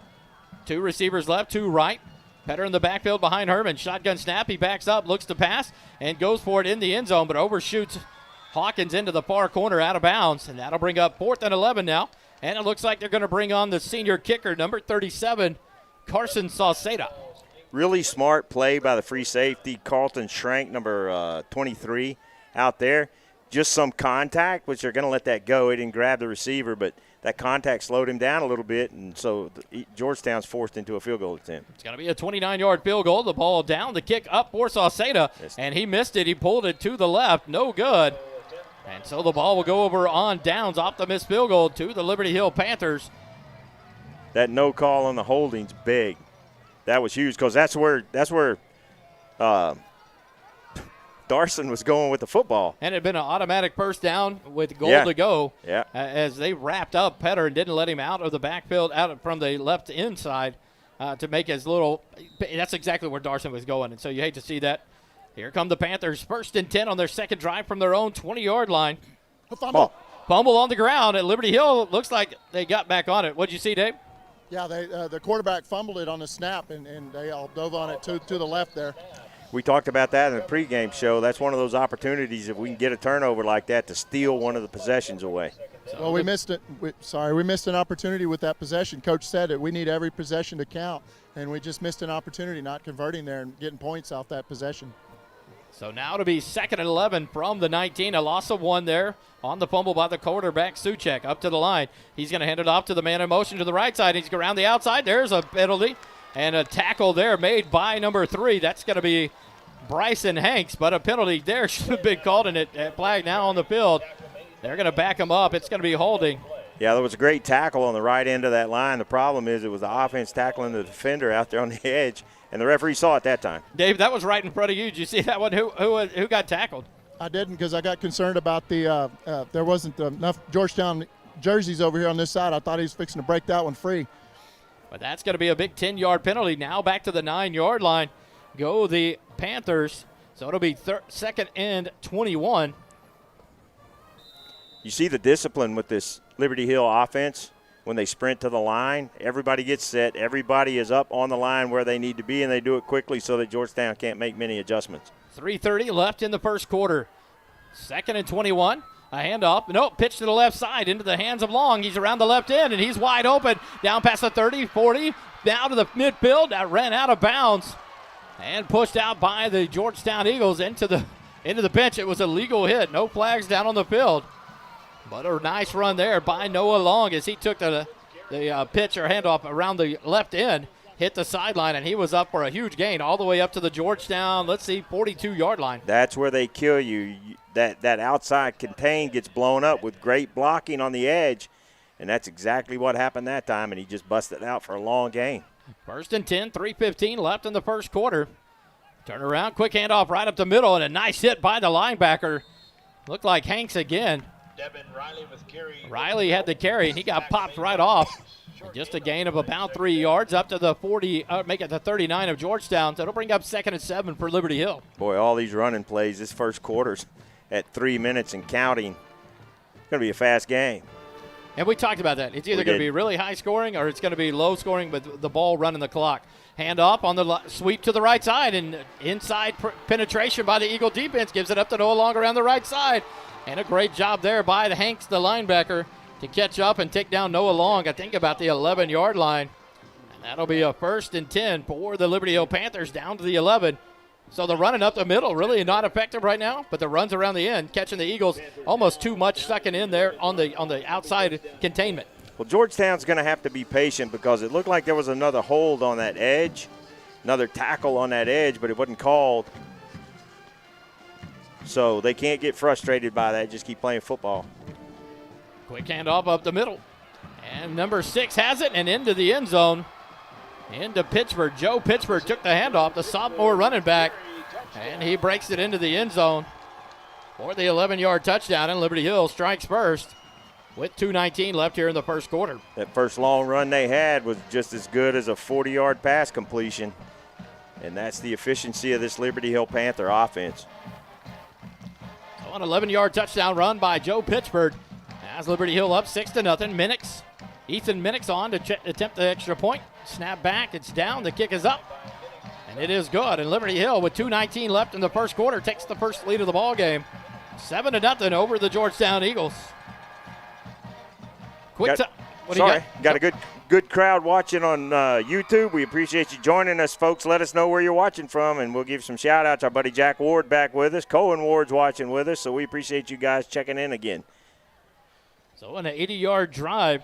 2 receivers left, 2 right. Petter in the backfield behind Herman. Shotgun snap. He backs up, looks to pass, and goes for it in the end zone, but overshoots Hawkins into the far corner out of bounds. And that'll bring up 4th and 11 now. And it looks like they're going to bring on the senior kicker, number 37, Carson Sauceda. Really smart play by the free safety, Carlton Schrank, number 23, out there. Just some contact, which they're going to let that go. He didn't grab the receiver, but that contact slowed him down a little bit, and so Georgetown's forced into a field goal attempt. It's going to be a 29-yard field goal. The ball down, the kick up for Sauceda, and he missed it. He pulled it to the left. No good. And so the ball will go over on downs off the missed field goal to the Liberty Hill Panthers. That no call on the holding's big. That was huge because that's where Darson was going with the football. And it had been an automatic first down with goal to go. Yeah. As they wrapped up Petter and didn't let him out of the backfield, out from the left inside to make his little – that's exactly where Darson was going. And so you hate to see that. Here come the Panthers, 1st and 10 on their second drive from their own 20-yard line. Fumble on the ground at Liberty Hill. Looks like they got back on it. What'd you see, Dave? Yeah, the quarterback fumbled it on the snap, and they all dove on it to the left there. We talked about that in the pregame show. That's one of those opportunities if we can get a turnover like that to steal one of the possessions away. So Well, we missed it. We missed an opportunity with that possession. Coach said it. We need every possession to count, and we just missed an opportunity not converting there and getting points off that possession. So now to be 2nd and 11 from the 19. A loss of 1 there on the fumble by the quarterback, Suchek, up to the line. He's going to hand it off to the man in motion to the right side. He's around the outside. There's a penalty and a tackle there made by number 3. That's going to be Bryson Hanks, but a penalty there should have been called, and it flag now on the field. They're going to back him up. It's going to be holding. Yeah, there was a great tackle on the right end of that line. The problem is it was the offense tackling the defender out there on the edge, and the referee saw it that time. Dave, that was right in front of you. Did you see that one? Who got tackled? I didn't, because I got concerned about there wasn't enough Georgetown jerseys over here on this side. I thought he was fixing to break that one free. But that's going to be a big 10-yard penalty. Now back to the 9-yard line go the Panthers. So it'll be 2nd and 21. You see the discipline with this Liberty Hill offense when they sprint to the line. Everybody gets set. Everybody is up on the line where they need to be, and they do it quickly so that Georgetown can't make many adjustments. 3:30 left in the first quarter. 2nd and 21. A handoff. Nope, pitch to the left side into the hands of Long. He's around the left end, and he's wide open. Down past the 30, 40, down to the midfield. That ran out of bounds and pushed out by the Georgetown Eagles into the bench. It was a legal hit. No flags down on the field. But a nice run there by Noah Long as he took the pitch or handoff around the left end, hit the sideline, and he was up for a huge gain all the way up to the Georgetown, 42-yard line. That's where they kill you. That outside contain gets blown up with great blocking on the edge, and that's exactly what happened that time, and he just busted out for a long gain. 1st and 10, 3:15 left in the first quarter. Turn around, quick handoff right up the middle, and a nice hit by the linebacker. Looked like Hanks again. Riley had the carry, and he got popped right off. Just a gain of about 3 yards up to the 40, make it the 39 of Georgetown. So it'll bring up 2nd and 7 for Liberty Hill. Boy, all these running plays, this first quarter's at 3 minutes and counting. It's going to be a fast game. And we talked about that. It's either going to be really high scoring or it's going to be low scoring with the ball running the clock. Hand off on the sweep to the right side, and inside penetration by the Eagle defense gives it up to Noah Long around the right side. And a great job there by the Hanks, the linebacker, to catch up and take down Noah Long, I think about the 11-yard line. And that'll be a 1st and 10 for the Liberty Hill Panthers down to the 11. So the running up the middle really not effective right now, but the runs around the end, catching the Eagles almost too much sucking in there on the outside containment. Well, Georgetown's going to have to be patient because it looked like there was another hold on that edge, another tackle on that edge, but it wasn't called. So they can't get frustrated by that, just keep playing football. Quick handoff up the middle. And number 6 has it and into the end zone. Into Pittsburgh. Joe Pittsburgh took the handoff, the sophomore running back, and he breaks it into the end zone for the 11-yard touchdown, and Liberty Hill strikes first with 2:19 left here in the first quarter. That first long run they had was just as good as a 40-yard pass completion, and that's the efficiency of this Liberty Hill Panther offense. So an 11-yard touchdown run by Joe Pittsburgh has Liberty Hill up 6-0. Ethan Minix on to attempt the extra point. Snap back, it's down, the kick is up, and it is good. And Liberty Hill, with 2:19 left in the first quarter, takes the first lead of the ball game, 7-0 over the Georgetown Eagles. Got a good crowd watching on YouTube. We appreciate you joining us, folks. Let us know where you're watching from, and we'll give some shout-outs. Our buddy Jack Ward back with us. Cohen Ward's watching with us, so we appreciate you guys checking in again. So an 80-yard drive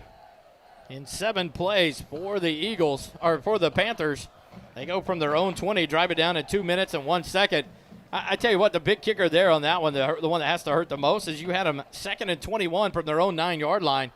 in 7 plays for the Eagles, or for the Panthers. They go from their own 20, drive it down in 2 minutes and 1 second. I tell you what, the big kicker there on that one, the one that has to hurt the most, is you had them 2nd and 21 from their own 9-yard line.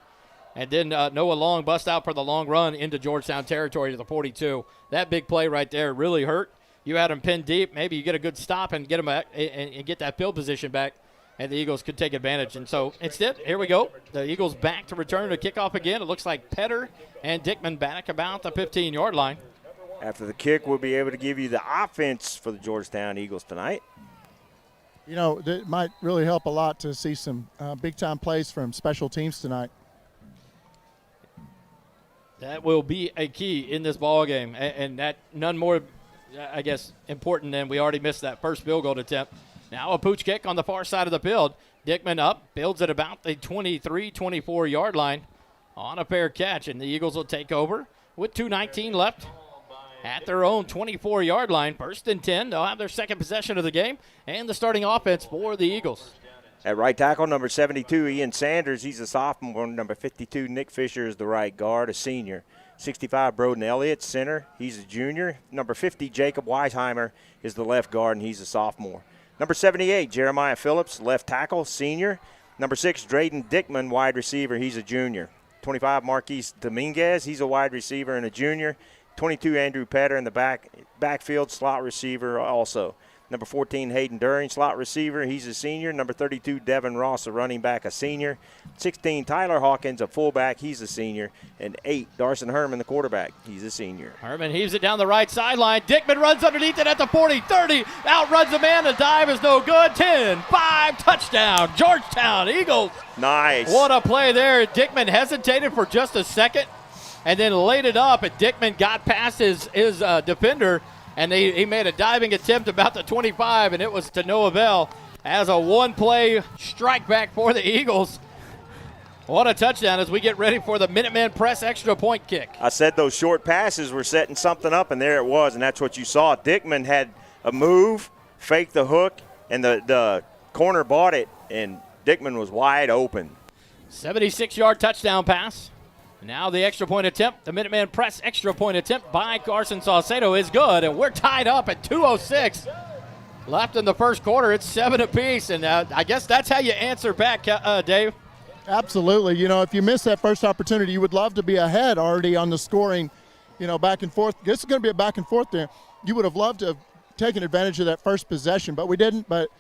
And then Noah Long bust out for the long run into Georgetown territory to the 42. That big play right there really hurt. You had them pinned deep. Maybe you get a good stop and get them back and get that field position back, and the Eagles could take advantage. And so instead, here we go. The Eagles back to return to kickoff again. It looks like Petter and Dickman back about the 15-yard line. After the kick, we'll be able to give you the offense for the Georgetown Eagles tonight. You know, it might really help a lot to see some big-time plays from special teams tonight. That will be a key in this ball game, and that none more, I guess, important than we already missed that first field goal attempt. Now a pooch kick on the far side of the field. Dickman up, builds at about the 23, 24-yard line on a fair catch, and the Eagles will take over with 2:19 left at their own 24-yard line. 1st and 10. They'll have their second possession of the game and the starting offense for the Eagles. At right tackle, number 72, Ian Sanders. He's a sophomore. Number 52, Nick Fisher is the right guard, a senior. 65, Broden Elliott, center. He's a junior. Number 50, Jacob Weisheimer is the left guard, and he's a sophomore. Number 78, Jeremiah Phillips, left tackle, senior. Number 6, Drayden Dickman, wide receiver. He's a junior. 25, Marquise Dominguez. He's a wide receiver and a junior. 22, Andrew Petter in the backfield, slot receiver also. Number 14, Hayden During, slot receiver. He's a senior. Number 32, Devin Ross, a running back, a senior. 16, Tyler Hawkins, a fullback. He's a senior. And 8, Darson Herman, the quarterback. He's a senior. Herman heaves it down the right sideline. Dickman runs underneath it at the 40, 30. Outruns the man. The dive is no good. 10, 5, touchdown. Georgetown Eagles. Nice. What a play there. Dickman hesitated for just a second and then laid it up. And Dickman got past his defender. And he made a diving attempt about the 25, and it was to no avail as a one-play strike back for the Eagles. What a touchdown as we get ready for the Minuteman Press extra point kick. I said those short passes were setting something up, and there it was, and that's what you saw. Dickman had a move, faked the hook, and the corner bought it, and Dickman was wide open. 76-yard touchdown pass. Now the extra point attempt, the Minuteman Press extra point attempt by Carson Saucedo is good, and we're tied up at 2:06 left in the first quarter. It's 7 apiece, and I guess that's how you answer back, Dave. Absolutely. You know, if you miss that first opportunity, you would love to be ahead already on the scoring, back and forth. This is going to be a back and forth there. You would have loved to have taken advantage of that first possession, but we didn't. But,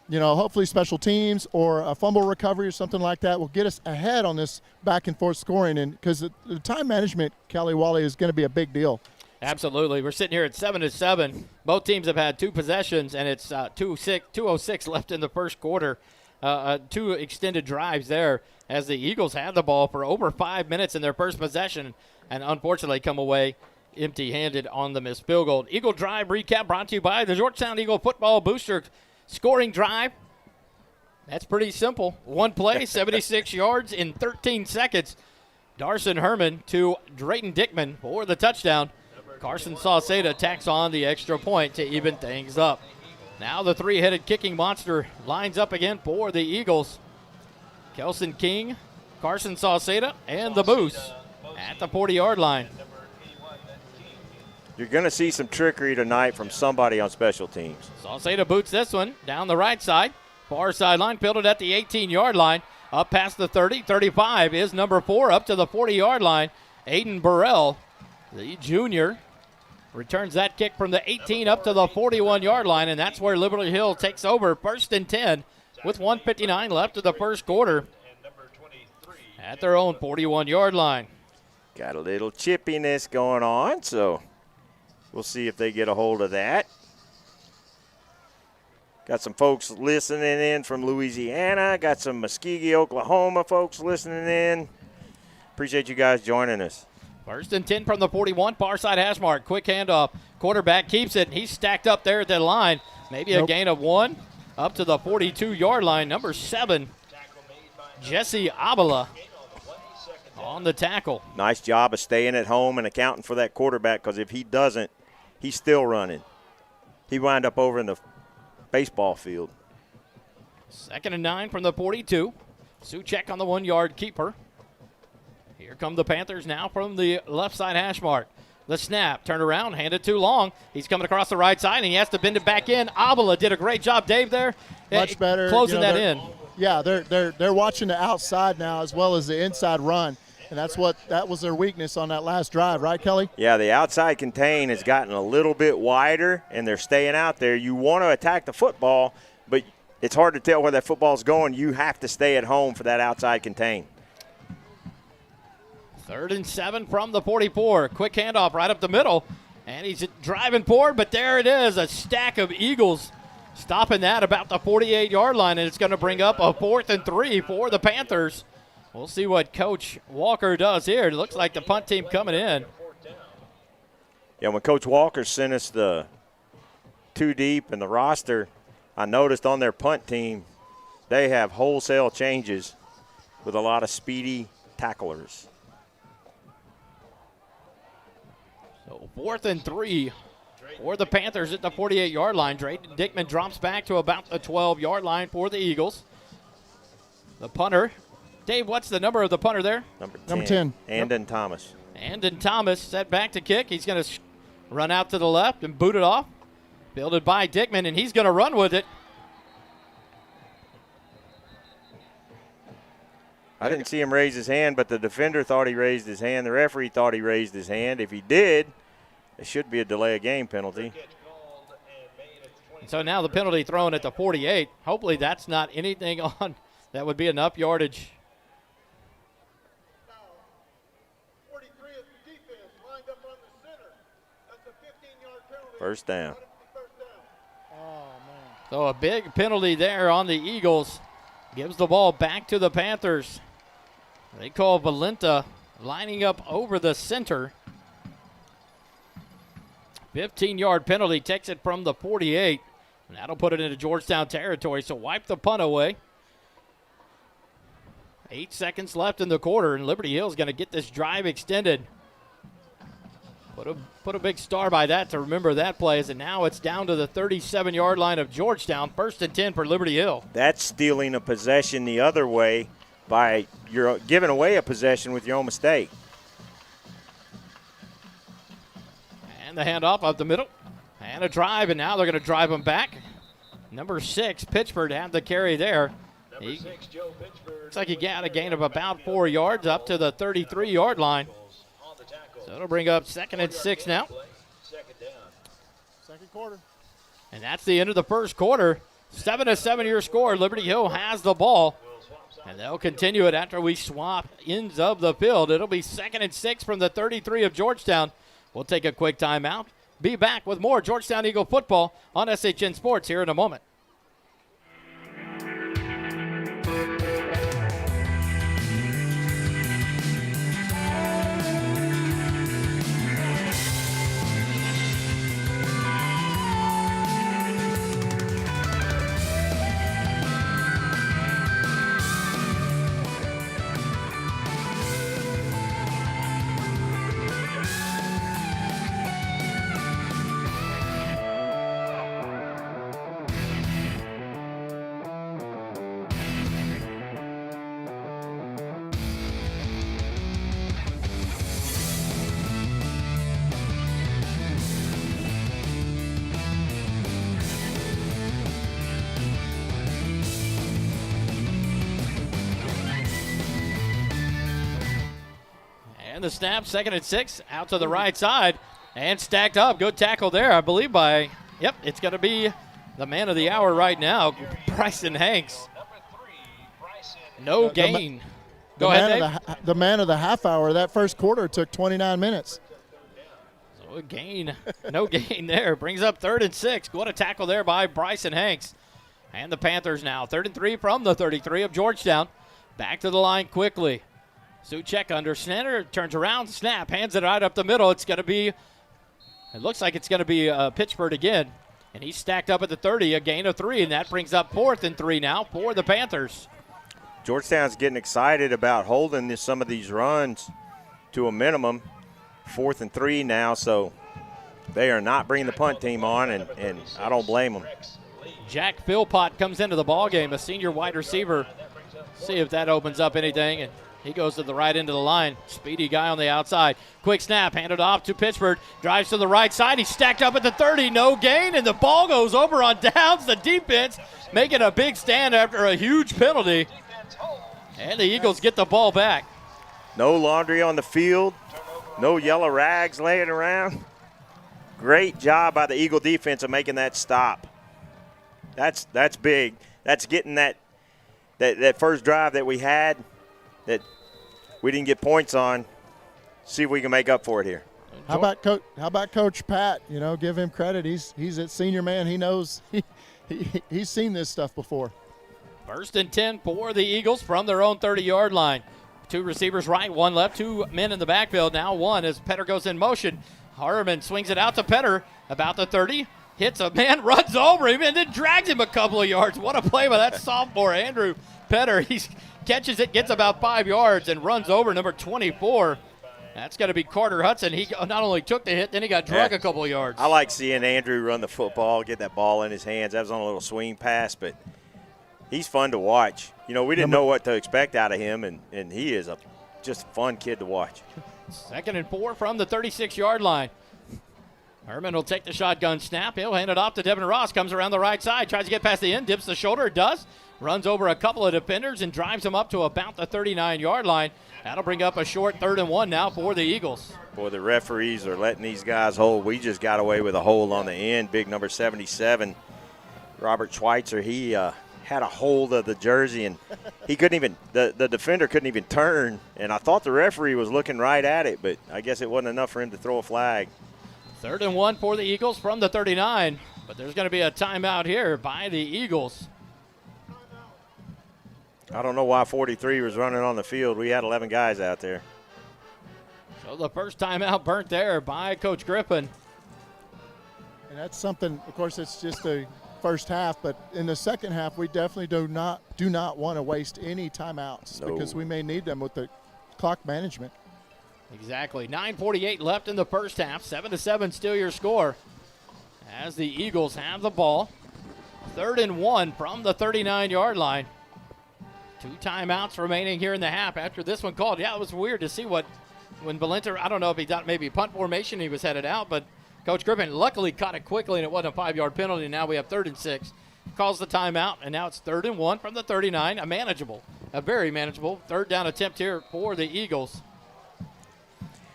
hopefully special teams or a fumble recovery or something like that will get us ahead on this back and forth scoring. And because the time management, Kelly, Wally, is going to be a big deal. Absolutely. We're sitting here at 7-7. Both teams have had 2 possessions, and it's 2:06 left in the first quarter. 2 extended drives there as the Eagles had the ball for over 5 minutes in their first possession and unfortunately come away empty-handed on the missed field goal. Eagle Drive recap brought to you by the Georgetown Eagle Football Booster scoring drive. That's pretty simple. One play, 76 yards in 13 seconds. Darson Herman to Drayden Dickman for the touchdown. Carson Saucedo tacks on the extra point to even things up. Now the 3-headed kicking monster lines up again for the Eagles. Kelson King, Carson Saucedo, and the Moose at the 40-yard line. You're going to see some trickery tonight from somebody on special teams. Saucedo boots this one down the right side. Far sideline, fielded at the 18-yard line. Up past the 30, 35 is number 4 up to the 40-yard line. Aiden Burrell, the junior, returns that kick from the 18 up to the 41-yard line, and that's where Liberty Hill takes over 1st and 10 with 1:59 left of the first quarter at their own 41-yard line. Got a little chippiness going on, so we'll see if they get a hold of that. Got some folks listening in from Louisiana. Got some Muskogee, Oklahoma folks listening in. Appreciate you guys joining us. 1st and 10 from the 41, far side hash mark. Quick handoff. Quarterback keeps it. He's stacked up there at the line. Maybe a gain of 1 up to the 42-yard line. Number 7, Jesse Abela on the tackle. Nice job of staying at home and accounting for that quarterback, because if he doesn't, he's still running. He wound up over in the baseball field. 2nd and 9 from the 42. Suchek on the 1-yard keeper. Here come the Panthers now from the left side hash mark. The snap, turn around, hand it too long. He's coming across the right side, and he has to bend it back in. Abela did a great job, Dave, there. Much better. Closing that in. Yeah, they're watching the outside now as well as the inside run. And that was their weakness on that last drive, right, Kelly? Yeah, the outside contain has gotten a little bit wider, and they're staying out there. You want to attack the football, but it's hard to tell where that football's going. You have to stay at home for that outside contain. 3rd and 7 from the 44. Quick handoff right up the middle, and he's driving forward, but there it is, a stack of Eagles stopping that about the 48-yard line, and it's going to bring up a 4th and 3 for the Panthers. We'll see what Coach Walker does here. It looks like the punt team coming in. Yeah, when Coach Walker sent us the 2 deep and the roster, I noticed on their punt team, they have wholesale changes with a lot of speedy tacklers. So 4th and 3 for the Panthers at the 48-yard line. Drayton Dickman drops back to about the 12-yard line for the Eagles. The punter. Dave, what's the number of the punter there? Number 10. Andon Thomas. Andon Thomas set back to kick. He's going to run out to the left and boot it off. Fielded by Dickman, and he's going to run with it. I didn't see him raise his hand, but the defender thought he raised his hand. The referee thought he raised his hand. If he did, it should be a delay of game penalty. So now the penalty thrown at the 48. Hopefully that's not anything on that would be enough yardage. First down. So a big penalty there on the Eagles. Gives the ball back to the Panthers. They call Valenta lining up over the center. 15-yard penalty takes it from the 48. And that'll put it into Georgetown territory, so wipe the punt away. 8 seconds left in the quarter, and Liberty Hill's going to get this drive extended. Put a big star by that to remember that play, and now it's down to the 37-yard line of Georgetown. 1st and 10 for Liberty Hill. That's stealing a possession the other way by you're giving away a possession with your own mistake. And the handoff up the middle. And a drive, and now they're going to drive them back. Number 6, Pittsburgh had the carry there. Looks like he got a gain of about 4 yards up to the 33-yard line. So it'll bring up 2nd and 6 now. Second quarter. And that's the end of the first quarter. 7-7 your score. Liberty Hill has the ball. And they'll continue it after we swap ends of the field. It'll be 2nd and 6 from the 33 of Georgetown. We'll take a quick timeout. Be back with more Georgetown Eagle football on SHN Sports here in a moment. And the snap, 2nd and 6, out to the right side, and stacked up. Good tackle there, I believe, by, it's going to be the man of the hour right now, Bryson Hanks. No gain. Go ahead, Dave. The man of the half hour, that first quarter took 29 minutes. So a gain, no gain there. Brings up 3rd and 6. What a tackle there by Bryson Hanks. And the Panthers now, 3rd and 3 from the 33 of Georgetown. Back to the line quickly. Suchek under center, turns around, snap, hands it right up the middle. It looks like it's going to be Pittsburgh again. And he's stacked up at the 30, a gain of 3, and that brings up 4th and 3 now for the Panthers. Georgetown's getting excited about holding some of these runs to a minimum. 4th and 3 now, so they are not bringing the punt team on, and I don't blame them. Jack Philpott comes into the ballgame, a senior wide receiver. See if that opens up anything. And he goes to the right end of the line. Speedy guy on the outside. Quick snap, handed off to Pittsburgh. Drives to the right side. He's stacked up at the 30. No gain, and the ball goes over on downs. The defense making a big stand after a huge penalty. And the Eagles get the ball back. No laundry on the field. No yellow rags laying around. Great job by the Eagle defense of making that stop. That's big. That's getting that first drive that we had that we didn't get points on. See if we can make up for it here. How about Coach Pat? Give him credit. He's a senior man. He knows he's seen this stuff before. 1st and 10 for the Eagles from their own 30-yard line. 2 receivers right, 1 left, 2 men in the backfield. Now 1 as Petter goes in motion. Harmon swings it out to Petter about the 30. hits a man, runs over him, and then drags him a couple of yards. What a play by that sophomore, Andrew Petter. He catches it, gets about 5 yards, and runs over number 24. That's got to be Carter Hudson. He not only took the hit, then he got drug a couple of yards. I like seeing Andrew run the football, get that ball in his hands. That was on a little swing pass, but he's fun to watch. You know, we didn't know what to expect out of him, and he is just a fun kid to watch. 2nd and 4 from the 36-yard line. Harmon will take the shotgun snap. He'll hand it off to Devin Ross. Comes around the right side, tries to get past the end, dips the shoulder, does. Runs over a couple of defenders and drives them up to about the 39-yard line. That'll bring up a short 3rd and 1 now for the Eagles. Boy, the referees are letting these guys hold. We just got away with a hold on the end. Big number 77, Robert Schweitzer, he had a hold of the jersey, and he couldn't even, the defender couldn't even turn. And I thought the referee was looking right at it, but I guess it wasn't enough for him to throw a flag. 3rd and 1 for the Eagles from the 39, but there's going to be a timeout here by the Eagles. I don't know why 43 was running on the field. We had 11 guys out there. So the first timeout burnt there by Coach Griffin. And that's something, of course, it's just the first half, but in the second half, we definitely do not want to waste any timeouts because we may need them with the clock management. Exactly. 9:48 left in the first half. 7-7 still your score as the Eagles have the ball. 3rd and 1 from the 39-yard line. 2 timeouts remaining here in the half after this one called. Yeah, it was weird to see when Valenter, I don't know if he got maybe punt formation, he was headed out, but Coach Griffin luckily caught it quickly, and it wasn't a 5-yard penalty. Now we have 3rd and 6. Calls the timeout, and now it's 3rd and 1 from the 39. A very manageable 3rd down attempt here for the Eagles.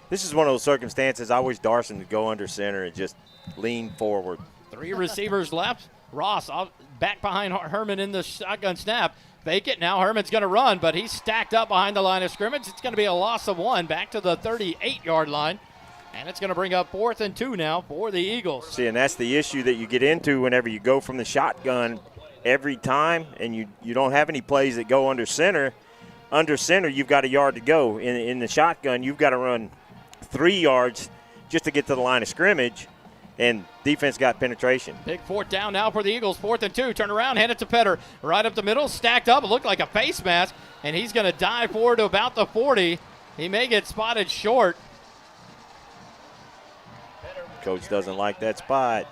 This is one of those circumstances I wish Darson would go under center and just lean forward. 3 receivers left. Ross back behind Harmon in the shotgun snap. Fake it. Now Herman's going to run, but he's stacked up behind the line of scrimmage. It's going to be a loss of 1 back to the 38-yard line. And it's going to bring up 4th and 2 now for the Eagles. See, and that's the issue that you get into whenever you go from the shotgun every time, and you don't have any plays that go under center. Under center, you've got a yard to go. In the shotgun, you've got to run 3 yards just to get to the line of scrimmage, and defense got penetration. Big 4th down now for the Eagles. 4th and 2. Turn around, hand it to Petter. Right up the middle, stacked up. It looked like a face mask, and he's going to dive forward to about the 40. He may get spotted short. Coach doesn't like that spot.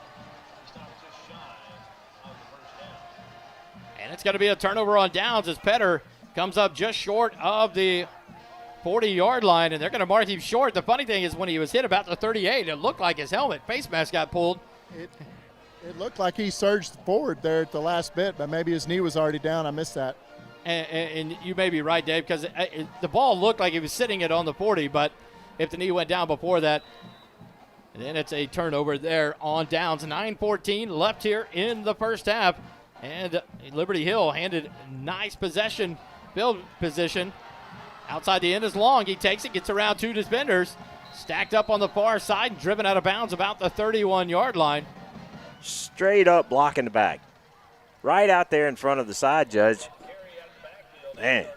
And it's going to be a turnover on downs as Petter comes up just short of the 40-yard line, and they're going to mark him short. The funny thing is when he was hit about the 38, it looked like his helmet face mask got pulled. It looked like he surged forward there at the last bit, but maybe his knee was already down. I missed that. And you may be right, Dave, because the ball looked like he was sitting it on the 40, but if the knee went down before that, then it's a turnover there on downs. 9:14 left here in the first half. And Liberty Hill handed nice possession, field position. Outside the end is Long. He takes it, gets around 2 defenders. Stacked up on the far side, driven out of bounds about the 31-yard line. Straight up blocking the back. Right out there in front of the side judge. Man.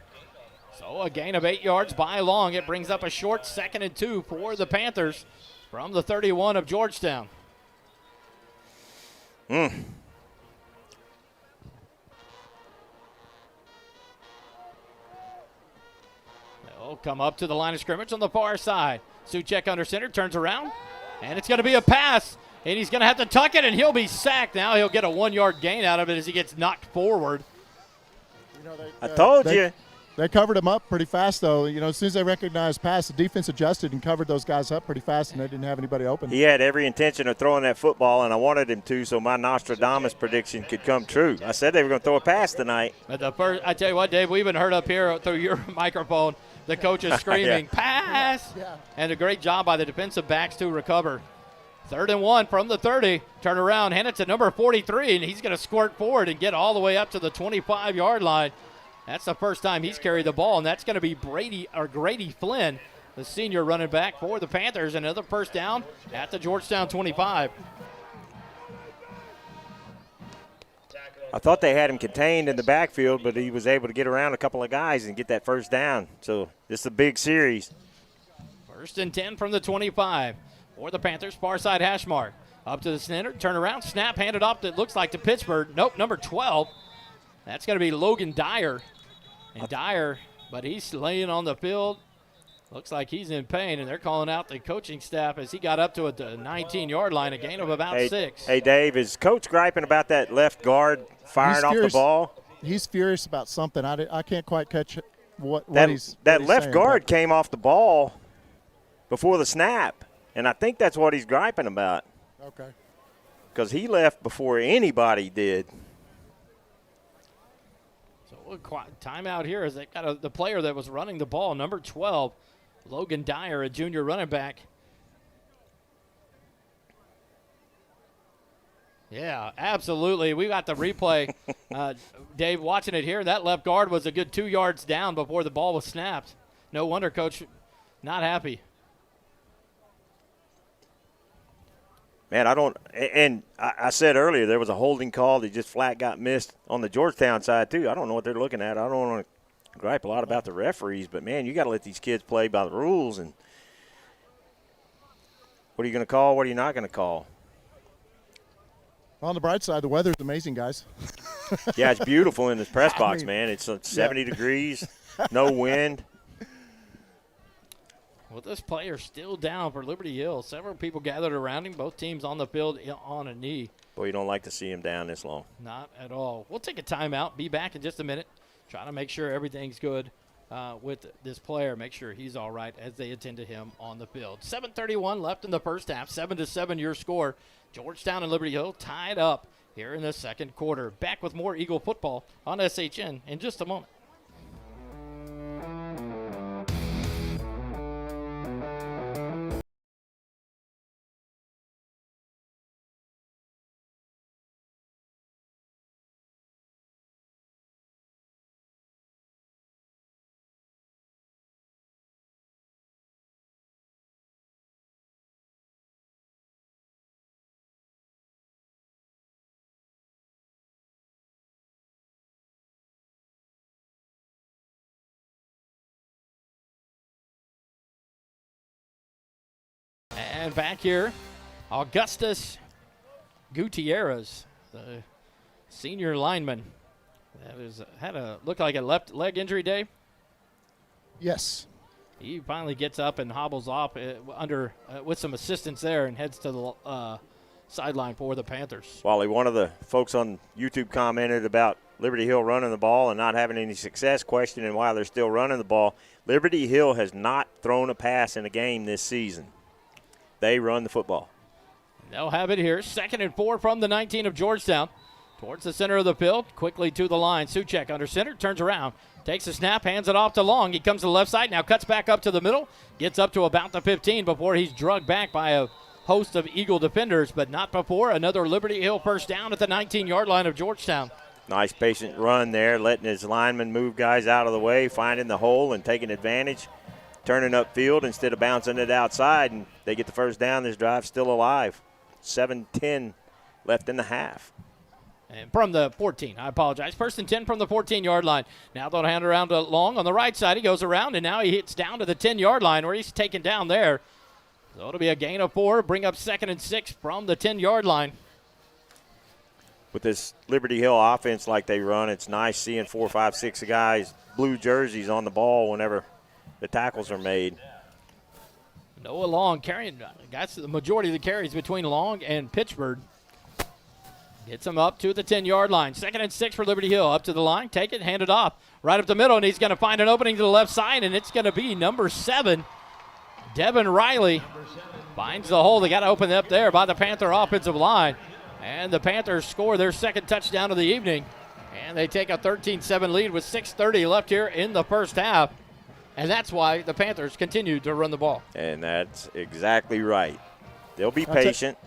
So a gain of 8 yards by Long. It brings up a short 2nd and 2 for the Panthers from the 31 of Georgetown. They'll come up to the line of scrimmage on the far side. Suchek under center, turns around, and it's going to be a pass. And he's going to have to tuck it, and he'll be sacked now. He'll get a 1-yard gain out of it as he gets knocked forward. You know, I told you. They covered him up pretty fast, though. You know, as soon as they recognized pass, the defense adjusted and covered those guys up pretty fast, and they didn't have anybody open. He had every intention of throwing that football, and I wanted him to, so my Nostradamus prediction could come true. I said they were going to throw a pass tonight. But the first, I tell you what, Dave, we even heard up here through your microphone, the coach is screaming, pass! Yeah. And a great job by the defensive backs to recover. 3rd and 1 from the 30. Turn around, hand it to number 43, and he's going to squirt forward and get all the way up to the 25-yard line. That's the first time he's carried the ball, and that's going to be Grady Flynn, the senior running back for the Panthers. Another first down at the Georgetown 25. I thought they had him contained in the backfield, but he was able to get around a couple of guys and get that first down. So this is a big series. 1st and 10 from the 25 for the Panthers. Far side hash mark. Up to the center, turn around, snap, handed off. That looks like to Pittsburgh. Nope, number 12. That's going to be Logan Dyer. And Dyer, but he's laying on the field. Looks like he's in pain, and they're calling out the coaching staff as he got up to a 19-yard line, a gain of about 6. Hey, Dave, is Coach griping about that left guard firing off the ball? He's furious about something. I can't quite catch what he's That what he's left saying, guard came off the ball before the snap, and I think that's what he's griping about. Okay. Because he left before anybody did. So timeout here as they got the player that was running the ball, number 12, Logan Dyer, a junior running back. Yeah, absolutely. We got the replay. Dave, watching it here, that left guard was a good 2 yards down before the ball was snapped. No wonder Coach not happy. Man, I said earlier there was a holding call that just flat got missed on the Georgetown side, too. I don't know what they're looking at. I don't want to gripe a lot about the referees, but, man, you got to let these kids play by the rules. And what are you going to call? What are you not going to call? On the bright side, the weather's amazing, guys. Yeah, it's beautiful in this press box, man. It's 70 degrees, no wind. Well, this player still down for Liberty Hill. Several people gathered around him, both teams on the field on a knee. Boy, you don't like to see him down this long. Not at all. We'll take a timeout, be back in just a minute, trying to make sure everything's good with this player, make sure he's all right as they attend to him on the field. 7:31 left in the first half, 7-7 your score. Georgetown and Liberty Hill tied up here in the second quarter. Back with more Eagle football on SHN in just a moment. And back here, Augustus Gutierrez, the senior lineman. That looked like a left leg injury, Dave. Yes. He finally gets up and hobbles off with some assistance there and heads to the sideline for the Panthers. Wally, one of the folks on YouTube commented about Liberty Hill running the ball and not having any success, questioning why they're still running the ball. Liberty Hill has not thrown a pass in a game this season. They run the football. They'll have it here. 2nd and 4 from the 19 of Georgetown. Towards the center of the field, quickly to the line. Suchek under center, turns around, takes a snap, hands it off to Long. He comes to the left side, now cuts back up to the middle, gets up to about the 15 before he's drugged back by a host of Eagle defenders, but not before another Liberty Hill first down at the 19-yard line of Georgetown. Nice patient run there, letting his linemen move guys out of the way, finding the hole and taking advantage. Turning upfield instead of bouncing it outside, and they get the first down. This drive's still alive. 7:10 left in the half. And from the 14, I apologize. 1st and 10 from the 14-yard line. Now they'll hand around to Long on the right side. He goes around, and now he hits down to the 10-yard line where he's taken down there. So it'll be a gain of 4, bring up 2nd and 6 from the 10-yard line. With this Liberty Hill offense like they run, it's nice seeing 4, 5, 6 guys, blue jerseys on the ball whenever the tackles are made. Noah Long carrying, that's the majority of the carries between Long and Pittsburgh. Gets him up to the 10-yard line. 2nd and 6 for Liberty Hill. Up to the line, take it, hand it off. Right up the middle, and he's going to find an opening to the left side, and it's going to be number 7. Devin Riley finds the hole. They got to open it up there by the Panther offensive line. And the Panthers score their second touchdown of the evening. And they take a 13-7 lead with 6:30 left here in the first half. And that's why the Panthers continue to run the ball. And that's exactly right. They'll be patient.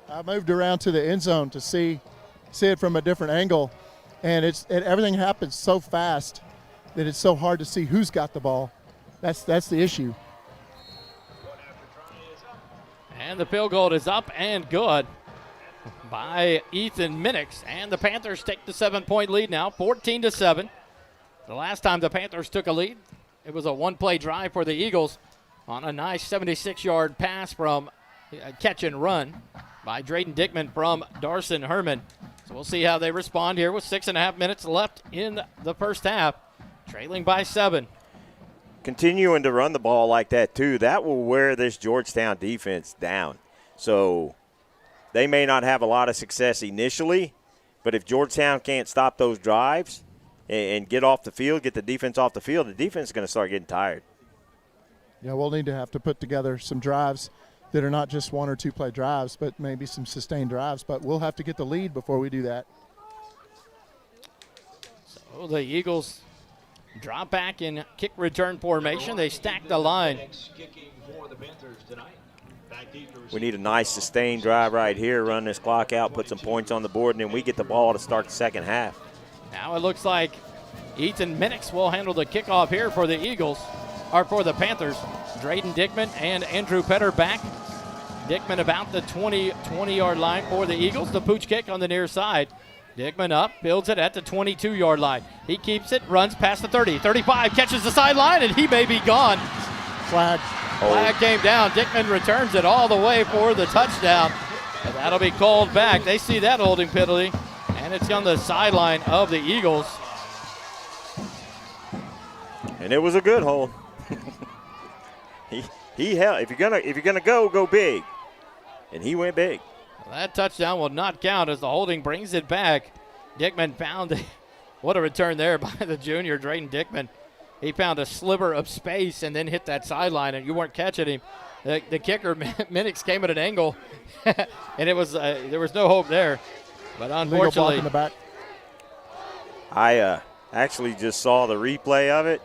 I moved around to the end zone to see it from a different angle, and everything happens so fast that it's so hard to see who's got the ball. That's the issue. And the field goal is up and good by Ethan Minix. And the Panthers take the 7-point lead now, 14-7. The last time the Panthers took a lead, it was a one-play drive for the Eagles on a nice 76-yard pass from catch and run by Drayden Dickman from Darson Herman. So we'll see how they respond here with 6.5 minutes left in the first half, trailing by 7. Continuing to run the ball like that, too, that will wear this Georgetown defense down. So they may not have a lot of success initially, but if Georgetown can't stop those drives and get off the field, get the defense off the field, the defense is going to start getting tired. Yeah, we'll need to have to put together some drives that are not just 1 or 2 play drives, but maybe some sustained drives. But we'll have to get the lead before we do that. So the Eagles drop back in kick return formation. They stack the line. We need a nice sustained drive right here, run this clock out, put some points on the board, and then we get the ball to start the second half. Now it looks like Ethan Minix will handle the kickoff here for the Eagles, or for the Panthers. Drayden Dickman and Andrew Petter back. Dickman about the 20-yard line for the Eagles. The pooch kick on the near side. Dickman up, builds it at the 22-yard line. He keeps it, runs past the 30, 35, catches the sideline, and he may be gone. Flag. Flag came down. Dickman returns it all the way for the touchdown. And that'll be called back. They see that holding penalty, and it's on the sideline of the Eagles. And it was a good hold. he held. If you're gonna go big, and he went big. Well, that touchdown will not count as the holding brings it back. Dickman found what a return there by the junior Drayden Dickman. He found a sliver of space and then hit that sideline, and you weren't catching him. The kicker Minix came at an angle, and it was there was no hope there. But unfortunately, block in the back. I actually just saw the replay of it.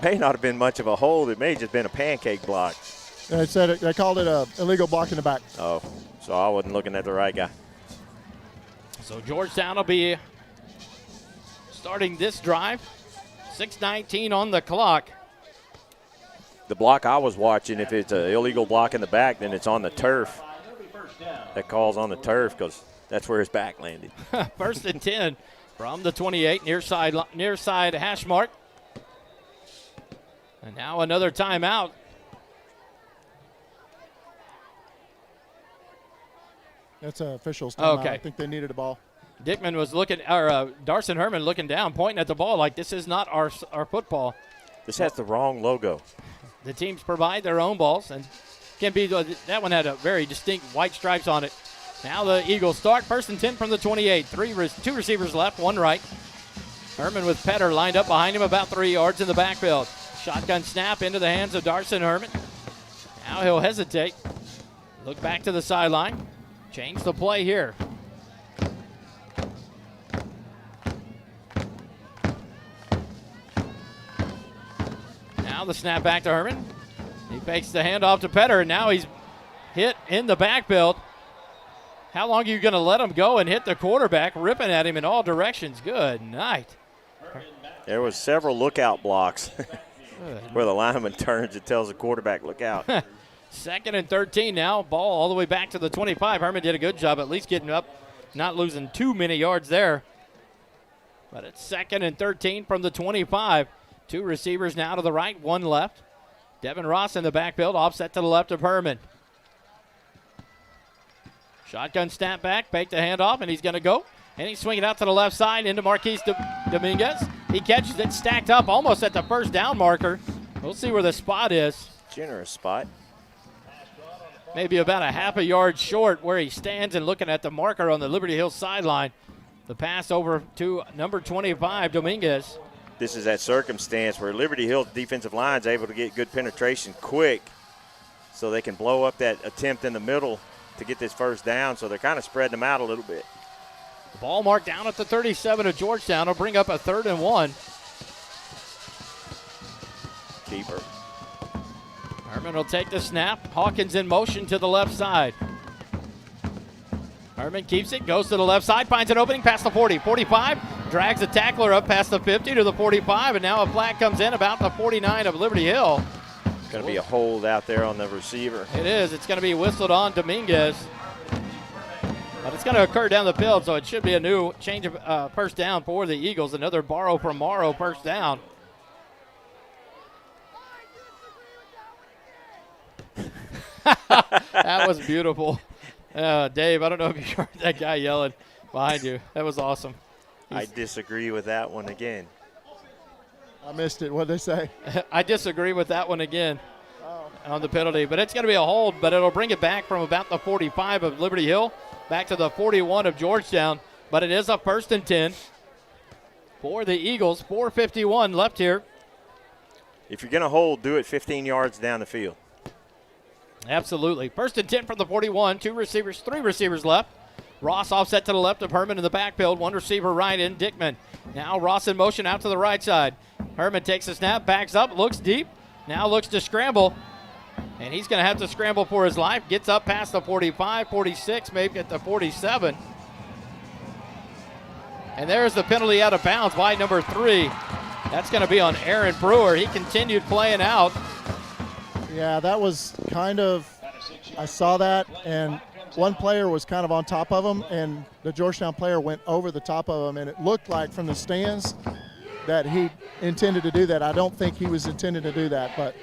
May not have been much of a hold. It may have just been a pancake block. They said they called it a illegal block in the back. Oh, so I wasn't looking at the right guy. So Georgetown will be starting this drive. 6:19 on the clock. The block I was watching, if it's an illegal block in the back, then it's on the turf. That call's on the turf because that's where his back landed. 1st and 10 from the 28, near side hash mark. And now another timeout. That's an official's timeout. Okay. I think they needed a ball. Dickman was looking, or Darson Herman looking down, pointing at the ball like this is not our football. This has the wrong logo. The teams provide their own balls, and can be that one had a very distinct white stripes on it. Now the Eagles start 1st and 10 from the 28. 2 receivers left, 1 right. Herman with Petter lined up behind him about 3 yards in the backfield. Shotgun snap into the hands of Darson Herman. Now he'll hesitate. Look back to the sideline. Change the play here. Now the snap back to Herman. He fakes the handoff to Petter, and now he's hit in the backfield. How long are you going to let him go and hit the quarterback, ripping at him in all directions? Good night. There was several lookout blocks where the lineman turns and tells the quarterback, look out. 2nd and 13 now. Ball all the way back to the 25. Herman did a good job at least getting up, not losing too many yards there. But it's 2nd and 13 from the 25. 2 receivers now to the right, 1 left. Devin Ross in the backfield, offset to the left of Herman. Shotgun snap back, fake the handoff, and he's going to go. And he's swinging out to the left side into Marquise Dominguez. He catches it, stacked up almost at the first down marker. We'll see where the spot is. Generous spot. Maybe about a half a yard short where he stands and looking at the marker on the Liberty Hill sideline. The pass over to number 25, Dominguez. This is that circumstance where Liberty Hill's defensive line is able to get good penetration quick so they can blow up that attempt in the middle to get this first down, so they're kind of spreading them out a little bit. The ball marked down at the 37 of Georgetown will bring up a 3rd and 1. Keeper. Herman will take the snap. Hawkins in motion to the left side. Herman keeps it, goes to the left side, finds an opening past the 40, 45, drags the tackler up past the 50 to the 45, and now a flag comes in about the 49 of Liberty Hill. Going to be a hold out there on the receiver. It is. It's going to be whistled on Dominguez. But it's going to occur down the field, so it should be a new change of first down for the Eagles. Another borrow from Morrow first down. That was beautiful. Dave, I don't know if you heard that guy yelling behind you. That was awesome. I disagree with that one again. I missed it. What did they say? I disagree with that one again on the penalty. But it's going to be a hold, but it'll bring it back from about the 45 of Liberty Hill back to the 41 of Georgetown. But it is a 1st and 10 for the Eagles. 4:51 left here. If you're going to hold, do it 15 yards down the field. Absolutely. 1st and 10 from the 41. 3 receivers left. Ross offset to the left of Herman in the backfield. 1 receiver right in Dickman. Now Ross in motion out to the right side. Herman takes a snap, backs up, looks deep. Now looks to scramble. And he's going to have to scramble for his life. Gets up past the 45, 46, maybe at the 47. And there's the penalty out of bounds by number 3. That's going to be on Aaron Brewer. He continued playing out. Yeah, that was kind of, I saw that, and one player was kind of on top of him, and the Georgetown player went over the top of him, and it looked like from the stands that he intended to do that. I don't think he was intended to do that, but.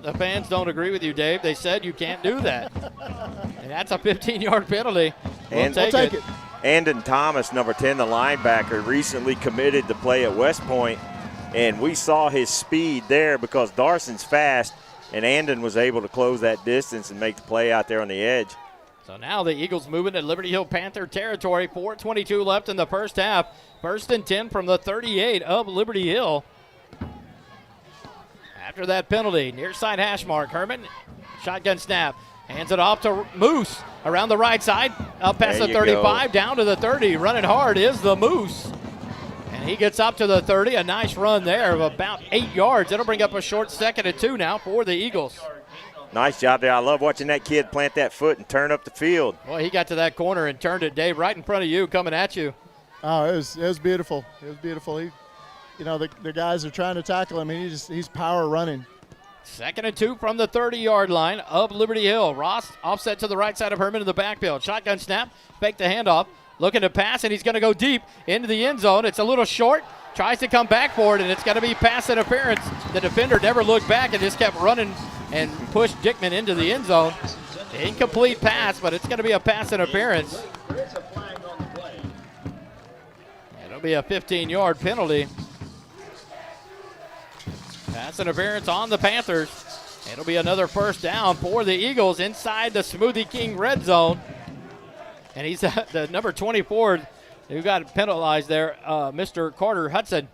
The fans don't agree with you, Dave. They said you can't do that. And that's a 15-yard penalty. We'll take it. Andon Thomas, number 10, the linebacker, recently committed to play at West Point, and we saw his speed there because Darson's fast, and Andon was able to close that distance and make the play out there on the edge. So now the Eagles moving to Liberty Hill Panther territory. 4:22 left in the first half. 1st and 10 from the 38 of Liberty Hill. After that penalty, near side hash mark, Herman, shotgun snap, hands it off to Moose around the right side, up past the 35, down to the 30. Running hard is the Moose. And he gets up to the 30, a nice run there of about 8 yards. It'll bring up a short 2nd and 2 now for the Eagles. Nice job there. I love watching that kid plant that foot and turn up the field. Boy, he got to that corner and turned it, Dave, right in front of you, coming at you. Oh, it was beautiful. It was beautiful. The guys are trying to tackle him, and he's power running. 2nd and 2 from the 30-yard line of Liberty Hill. Ross offset to the right side of Herman in the backfield. Shotgun snap, fake the handoff, looking to pass, and he's going to go deep into the end zone. It's a little short, tries to come back for it, and it's going to be pass interference. The defender never looked back and just kept running and pushed Dickman into the end zone. Incomplete pass, but it's going to be a pass interference. It'll be a 15-yard penalty. Pass interference on the Panthers. It'll be another 1st down for the Eagles inside the Smoothie King red zone. And he's the number 24 who got penalized there, Mr. Carter Hudson.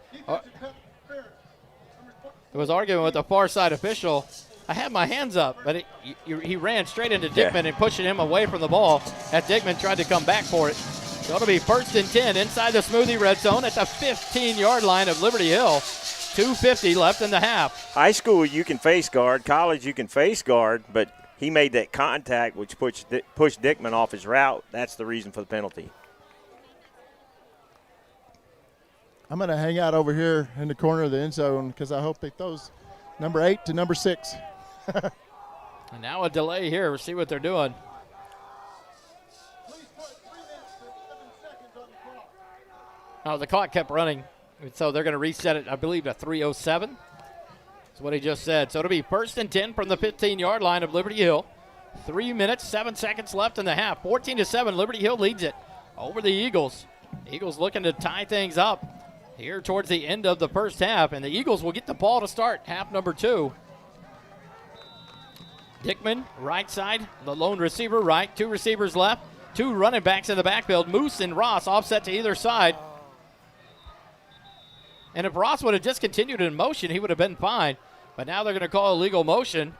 Was arguing with the far side official. I had my hands up, but he ran straight into Dickman and pushing him away from the ball as Dickman tried to come back for it. So it'll be 1st and 10 inside the Smoothie red zone at the 15-yard line of Liberty Hill. 2:50 left in the half. High school, you can face guard. College, you can face guard, but he made that contact, which pushed Dickman off his route. That's the reason for the penalty. I'm going to hang out over here in the corner of the end zone because I hope he throws number 8 to number 6. And now a delay here. We'll see what they're doing. Oh, the clock kept running. So they're going to reset it, I believe, to 3:07. That's what he just said. So it'll be 1st and 10 from the 15-yard line of Liberty Hill. 3 minutes, 7 seconds left in the half. 14-7, Liberty Hill leads it over the Eagles. Eagles looking to tie things up here towards the end of the first half. And the Eagles will get the ball to start half number 2. Dickman, right side, the lone receiver right. 2 receivers left. 2 running backs in the backfield. Moose and Ross offset to either side. And if Ross would have just continued in motion, he would have been fine. But now they're going to call illegal motion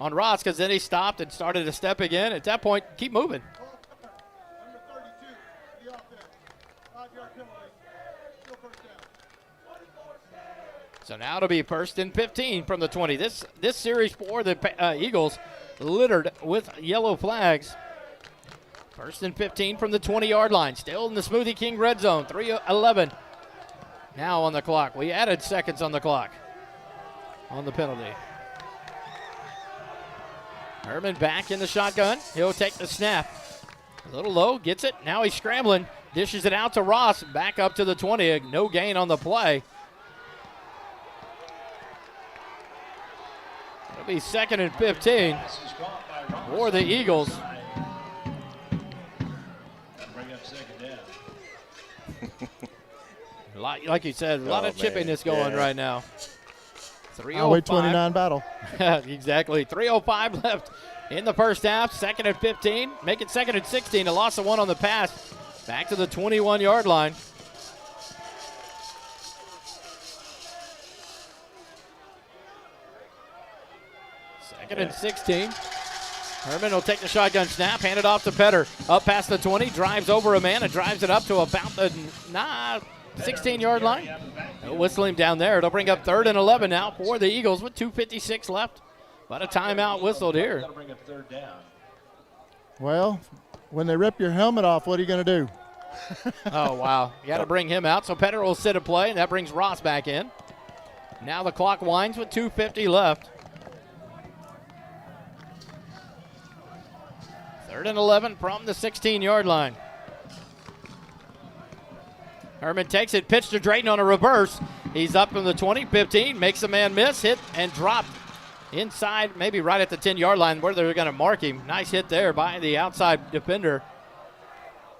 on Ross because then he stopped and started to step again. At that point, keep moving. So now it'll be 1st and 15 from the 20. This series for the Eagles littered with yellow flags. 1st and 15 from the 20-yard line. Still in the Smoothie King red zone. 3:11. Now on the clock. We added seconds on the clock on the penalty. Herman back in the shotgun. He'll take the snap. A little low, gets it. Now he's scrambling. Dishes it out to Ross. Back up to the 20. No gain on the play. It'll be 2nd and 15 for the Eagles. Like you said, a lot of chippiness going right now. 3:05. Highway 29 battle. Exactly. 3:05 left in the first half. 2nd and 15. Make it 2nd and 16. A loss of 1 on the pass. Back to the 21-yard line. Second and 16. Herman will take the shotgun snap, hand it off to Petter. Up past the 20, drives over a man and drives it up to about the 16-yard line. They'll whistle him down there. It'll bring up 3rd and 11 now for the Eagles with 2:56 left. But a timeout whistled here. Well, when they rip your helmet off, what are you going to do? Oh, wow. You got to bring him out. So Petter will sit a play, and that brings Ross back in. Now the clock winds with 2:50 left. 3rd and 11 from the 16-yard line. Herman takes it, pitch to Drayton on a reverse. He's up from the 20, 15, makes a man miss, hit, and dropped inside, maybe right at the 10-yard line where they're going to mark him. Nice hit there by the outside defender.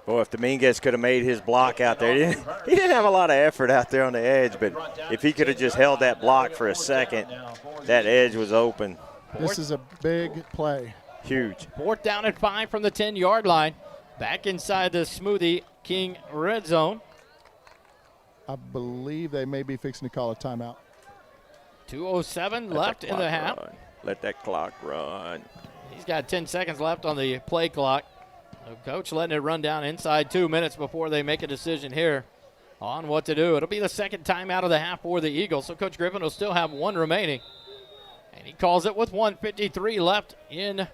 Boy, if Dominguez could have made his block out there. He didn't have a lot of effort out there on the edge, but if he could have just held that block for a second, that edge was open. This is a big play. Huge. 4th down and 5 from the 10-yard line. Back inside the Smoothie King red zone. I believe they may be fixing to call a timeout. 2:07 left in the half. Let that clock run. He's got 10 seconds left on the play clock. So coach letting it run down inside 2 minutes before they make a decision here on what to do. It'll be the 2nd timeout of the half for the Eagles. So Coach Griffin will still have 1 remaining. And he calls it with 1:53 left in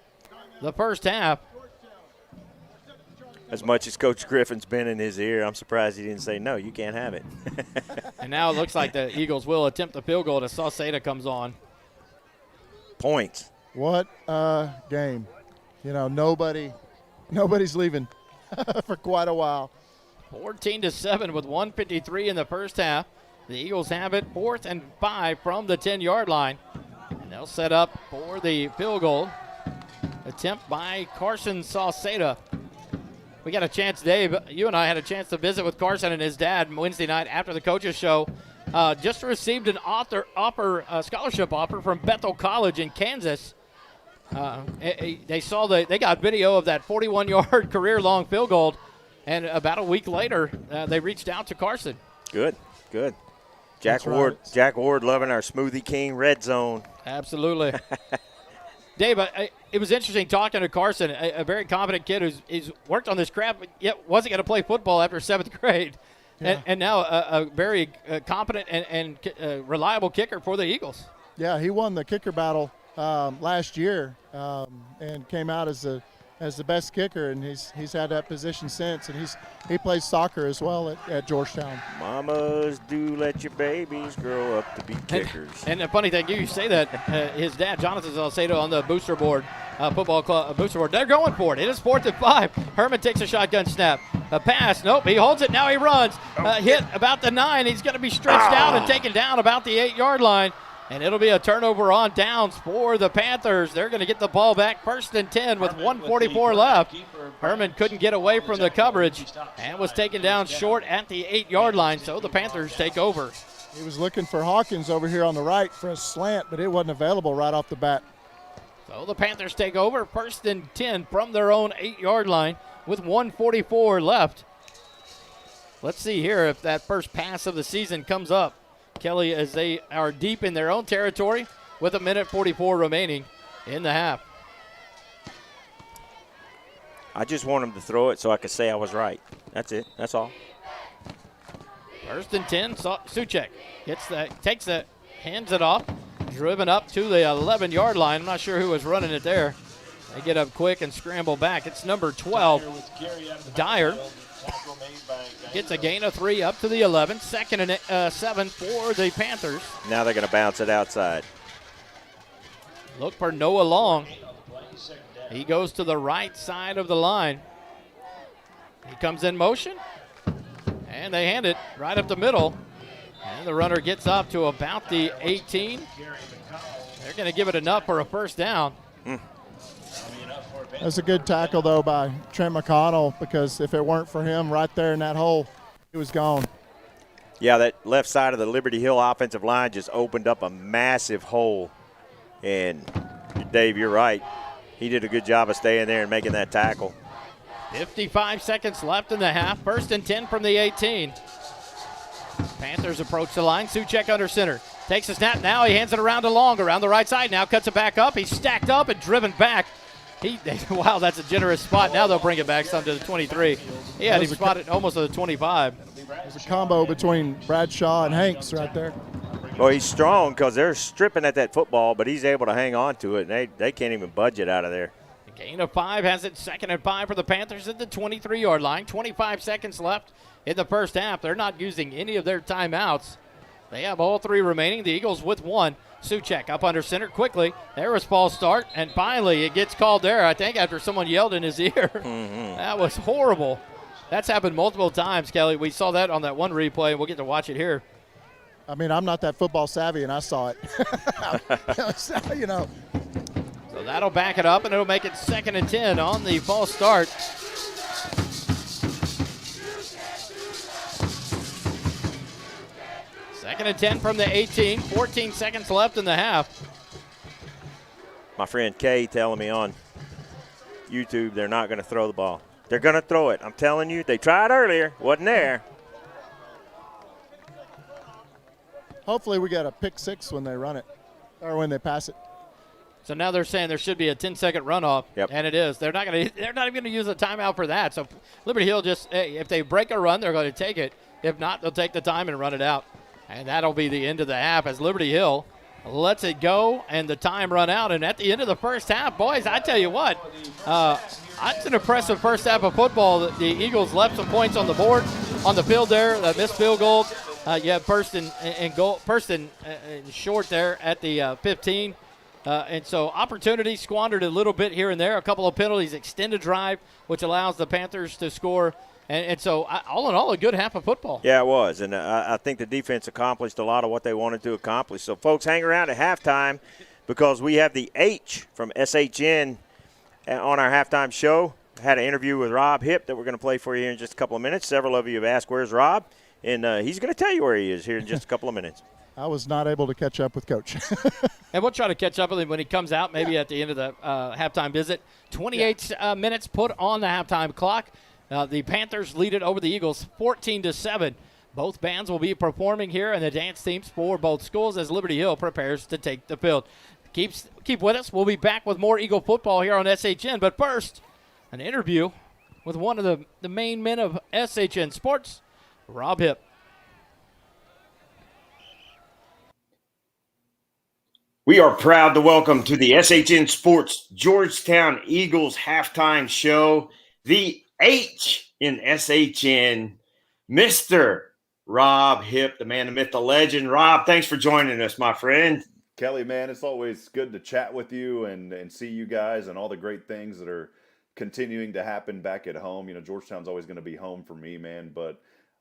the first half. As much as Coach Griffin's been in his ear, I'm surprised he didn't say, no, you can't have it. And now it looks like the Eagles will attempt the field goal as Sauceda comes on. Points. What a game. You know, nobody's leaving for quite a while. 14-7 with 1:53 in the first half. The Eagles have it 4th and 5 from the 10-yard line. And they'll set up for the field goal attempt by Carson Sauceda. We got a chance, Dave, you and I had a chance to visit with Carson and his dad Wednesday night after the coaches show. Just received an scholarship offer from Bethel College in Kansas. They got video of that 41-yard career-long field goal, and about a week later, they reached out to Carson. Good. Jack Ward loving our Smoothie King red zone. Absolutely. Dave, it was interesting talking to Carson, a very confident kid who's worked on this craft, but yet wasn't going to play football after 7th grade. Yeah. And now a very competent and reliable kicker for the Eagles. Yeah, he won the kicker battle last year and came out as the best kicker, and he's had that position since, and he plays soccer as well at Georgetown. Mamas, do let your babies grow up to be kickers. And the funny thing, you say that his dad, Jonathan Salcedo, on the booster board, football club booster board, they're going for it. It is 4th and 5. Herman takes a shotgun snap. A pass. Nope, he holds it. Now he runs. Hit about the 9. He's going to be stretched out and taken down about the 8-yard line. And it'll be a turnover on downs for the Panthers. They're going to get the ball back 1st and 10 with 1:44 left. Herman couldn't get away from the coverage and was taken down short at the 8-yard line, so the Panthers take over. He was looking for Hawkins over here on the right for a slant, but it wasn't available right off the bat. So the Panthers take over 1st and 10 from their own 8-yard line with 1:44 left. Let's see here if that first pass of the season comes up. Kelly, as they are deep in their own territory with 1:44 remaining in the half. I just want him to throw it so I could say I was right. That's it. That's all. 1st and 10. Suchek takes that, hands it off, driven up to the 11-yard line. I'm not sure who was running it there. They get up quick and scramble back. It's number 12, Dyer. Gets a gain of 3 up to the 11. 2nd and 7 for the Panthers. Now they're going to bounce it outside. Look for Noah Long. He goes to the right side of the line. He comes in motion. And they hand it right up the middle. And the runner gets up to about the 18. They're going to give it enough for a first down. That's a good tackle, though, by Trent McConnell, because if it weren't for him right there in that hole, He was gone. Yeah, that left side of the Liberty Hill offensive line just opened up a massive hole. And, Dave, you're right. He did a good job of staying there and making that tackle. 55 seconds left in the half. First and 10 from the 18. Panthers approach the line. Suchek under center. Takes a snap now. He hands it around to Long around the right side. Now cuts it back up. He's stacked up and driven back. Wow, that's a generous spot. Now they'll bring it back some to the 23. He had him spotted almost at the 25. There's a combo between Bradshaw and Hanks right there. Well, he's strong because they're stripping at that football, but he's able to hang on to it, and they can't even budge it out of there. A gain of 5 has it 2nd and 5 for the Panthers at the 23-yard line. 25 seconds left in the first half. They're not using any of their timeouts. They have all 3 remaining. The Eagles with 1. Suchek up under center quickly. There was false start, and finally it gets called there, I think, after someone yelled in his ear. Mm-hmm. That was horrible. That's happened multiple times, Kelly. We saw that on that one replay, and we'll get to watch it here. I mean, I'm not that football savvy, and I saw it. You know. So that'll back it up, and it'll make it 2nd and 10 on the false start. Second and 10 from the 18. 14 seconds left in the half. My friend Kay telling me on YouTube they're not going to throw the ball. They're going to throw it. I'm telling you, they tried earlier. Wasn't there. Hopefully we got a pick 6 when they run it or when they pass it. So now they're saying there should be a 10-second runoff, and it is. They're not even going to use a timeout for that. So Liberty Hill if they break a run, they're going to take it. If not, they'll take the time and run it out. And that'll be the end of the half as Liberty Hill lets it go and the time run out. And at the end of the first half, boys, I tell you what, it's an impressive first half of football. The Eagles left some points on the board, on the field there, missed field goal. You have Person short there at the 15. And so opportunity squandered a little bit here and there. A couple of penalties, extended drive, which allows the Panthers to score. And so all in all, a good half of football. Yeah, it was. And I think the defense accomplished a lot of what they wanted to accomplish. So, folks, hang around at halftime because we have the H from SHN on our halftime show. I had an interview with Rob Hipp that we're going to play for you here in just a couple of minutes. Several of you have asked, where's Rob? And he's going to tell you where he is here in just a couple of minutes. I was not able to catch up with Coach. And we'll try to catch up with him when he comes out, maybe at the end of the halftime visit. 28 minutes put on the halftime clock. The Panthers lead it over the Eagles 14-7. Both bands will be performing here, and the dance teams for both schools as Liberty Hill prepares to take the field. Keep with us. We'll be back with more Eagle football here on SHN. But first, an interview with one of the main men of SHN Sports, Rob Hipp. We are proud to welcome to the SHN Sports Georgetown Eagles halftime show, the H in SHN, Mr. Rob Hipp, the man, the myth, the legend. Rob, thanks for joining us, my friend. Kelly, man, it's always good to chat with you and see you guys and all the great things that are continuing to happen back at home. You know, Georgetown's always going to be home for me, man, but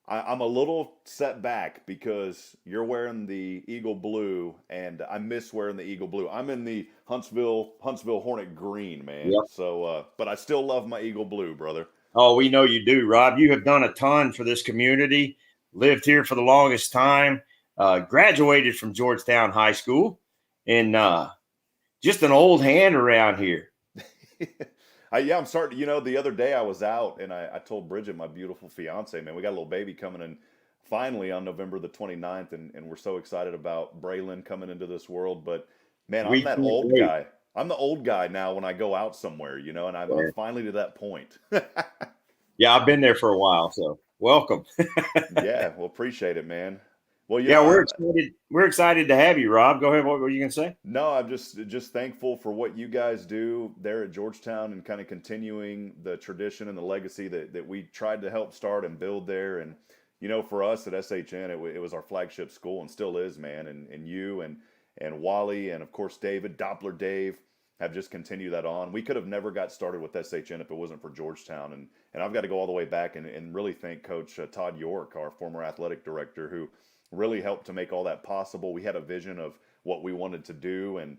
I'm a little set back because you're wearing the Eagle blue, and I miss wearing the Eagle blue. I'm in the Huntsville Hornet green, man. Yep. So, but I still love my Eagle blue, brother. Oh, we know you do, Rob. You have done a ton for this community, lived here for the longest time, graduated from Georgetown High School, and just an old hand around here. Yeah, I'm starting. You know, the other day I was out and I told Bridget, my beautiful fiance, man, we got a little baby coming in finally on November the 29th, and we're so excited about Braylon coming into this world. But man, I'm that old guy. I'm the old guy now when I go out somewhere, you know, and I'm finally to that point. Yeah, I've been there for a while, so welcome. Yeah, well, appreciate it, man. Well, yeah, we're excited. We're excited to have you, Rob. Go ahead. What were you going to say? No, I'm just thankful for what you guys do there at Georgetown and kind of continuing the tradition and the legacy that we tried to help start and build there. And, you know, for us at SHN, it was our flagship school and still is, man. And you and Wally and, of course, Doppler Dave have just continued that on. We could have never got started with SHN if it wasn't for Georgetown. And I've got to go all the way back and really thank Coach Todd York, our former athletic director, who really helped to make all that possible. We had a vision of what we wanted to do, and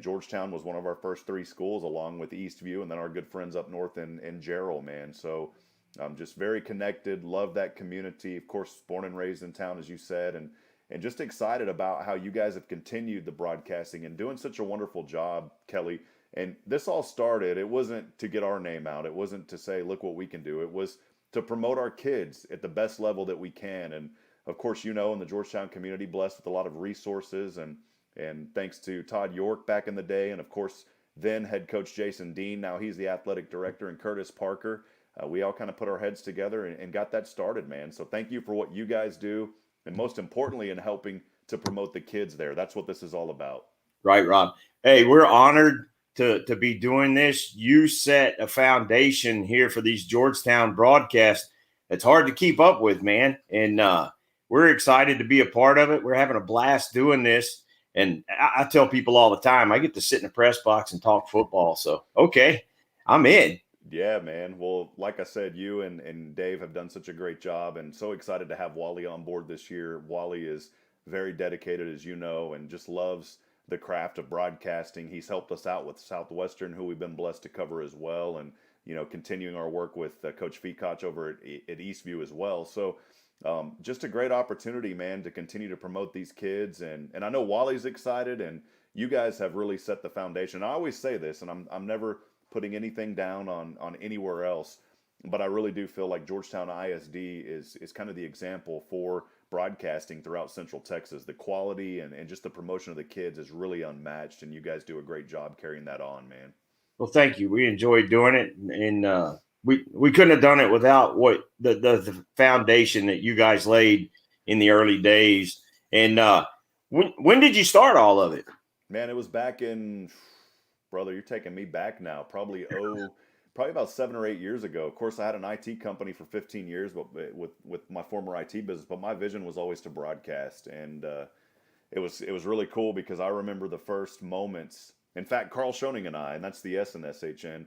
Georgetown was one of our first 3 schools, along with Eastview and then our good friends up north in Jarrell, man. So Just very connected, love that community. Of course, born and raised in town, as you said, and just excited about how you guys have continued the broadcasting and doing such a wonderful job, Kelly. And this all started, it wasn't to get our name out. It wasn't to say, look what we can do. It was to promote our kids at the best level that we can. And of course, in the Georgetown community, blessed with a lot of resources, and thanks to Todd York back in the day, and of course, then head coach Jason Dean. Now he's the athletic director, and Curtis Parker. We all kind of put our heads together and got that started, man. So thank you for what you guys do, and most importantly, in helping to promote the kids there. That's what this is all about. Right, Rob. Hey, we're honored to be doing this. You set a foundation here for these Georgetown broadcasts. It's hard to keep up with, man. And we're excited to be a part of it. We're having a blast doing this. And I tell people all the time, I get to sit in the press box and talk football. So, okay, I'm in. Yeah, man. Well, like I said, you and Dave have done such a great job, and so excited to have Wally on board this year. Wally is very dedicated, as you know, and just loves the craft of broadcasting. He's helped us out with Southwestern, who we've been blessed to cover as well, and continuing our work with Coach Feacock over at Eastview as well. So just a great opportunity, man, to continue to promote these kids. And I know Wally's excited, and you guys have really set the foundation. I always say this, and I'm never putting anything down on anywhere else, but I really do feel like Georgetown ISD is kind of the example for broadcasting throughout Central Texas. The quality and just the promotion of the kids is really unmatched, and you guys do a great job carrying that on, man. Well, thank you. We enjoyed doing it, and we couldn't have done it without what the foundation that you guys laid in the early days. And when did you start all of it? Man, it was back in, brother, you're taking me back now, probably about 7 or 8 years ago. Of course, I had an IT company for 15 years, but with my former IT business. But my vision was always to broadcast, and it was really cool because I remember the first moments. In fact, Carl Schoening and I, and that's the S in SHN,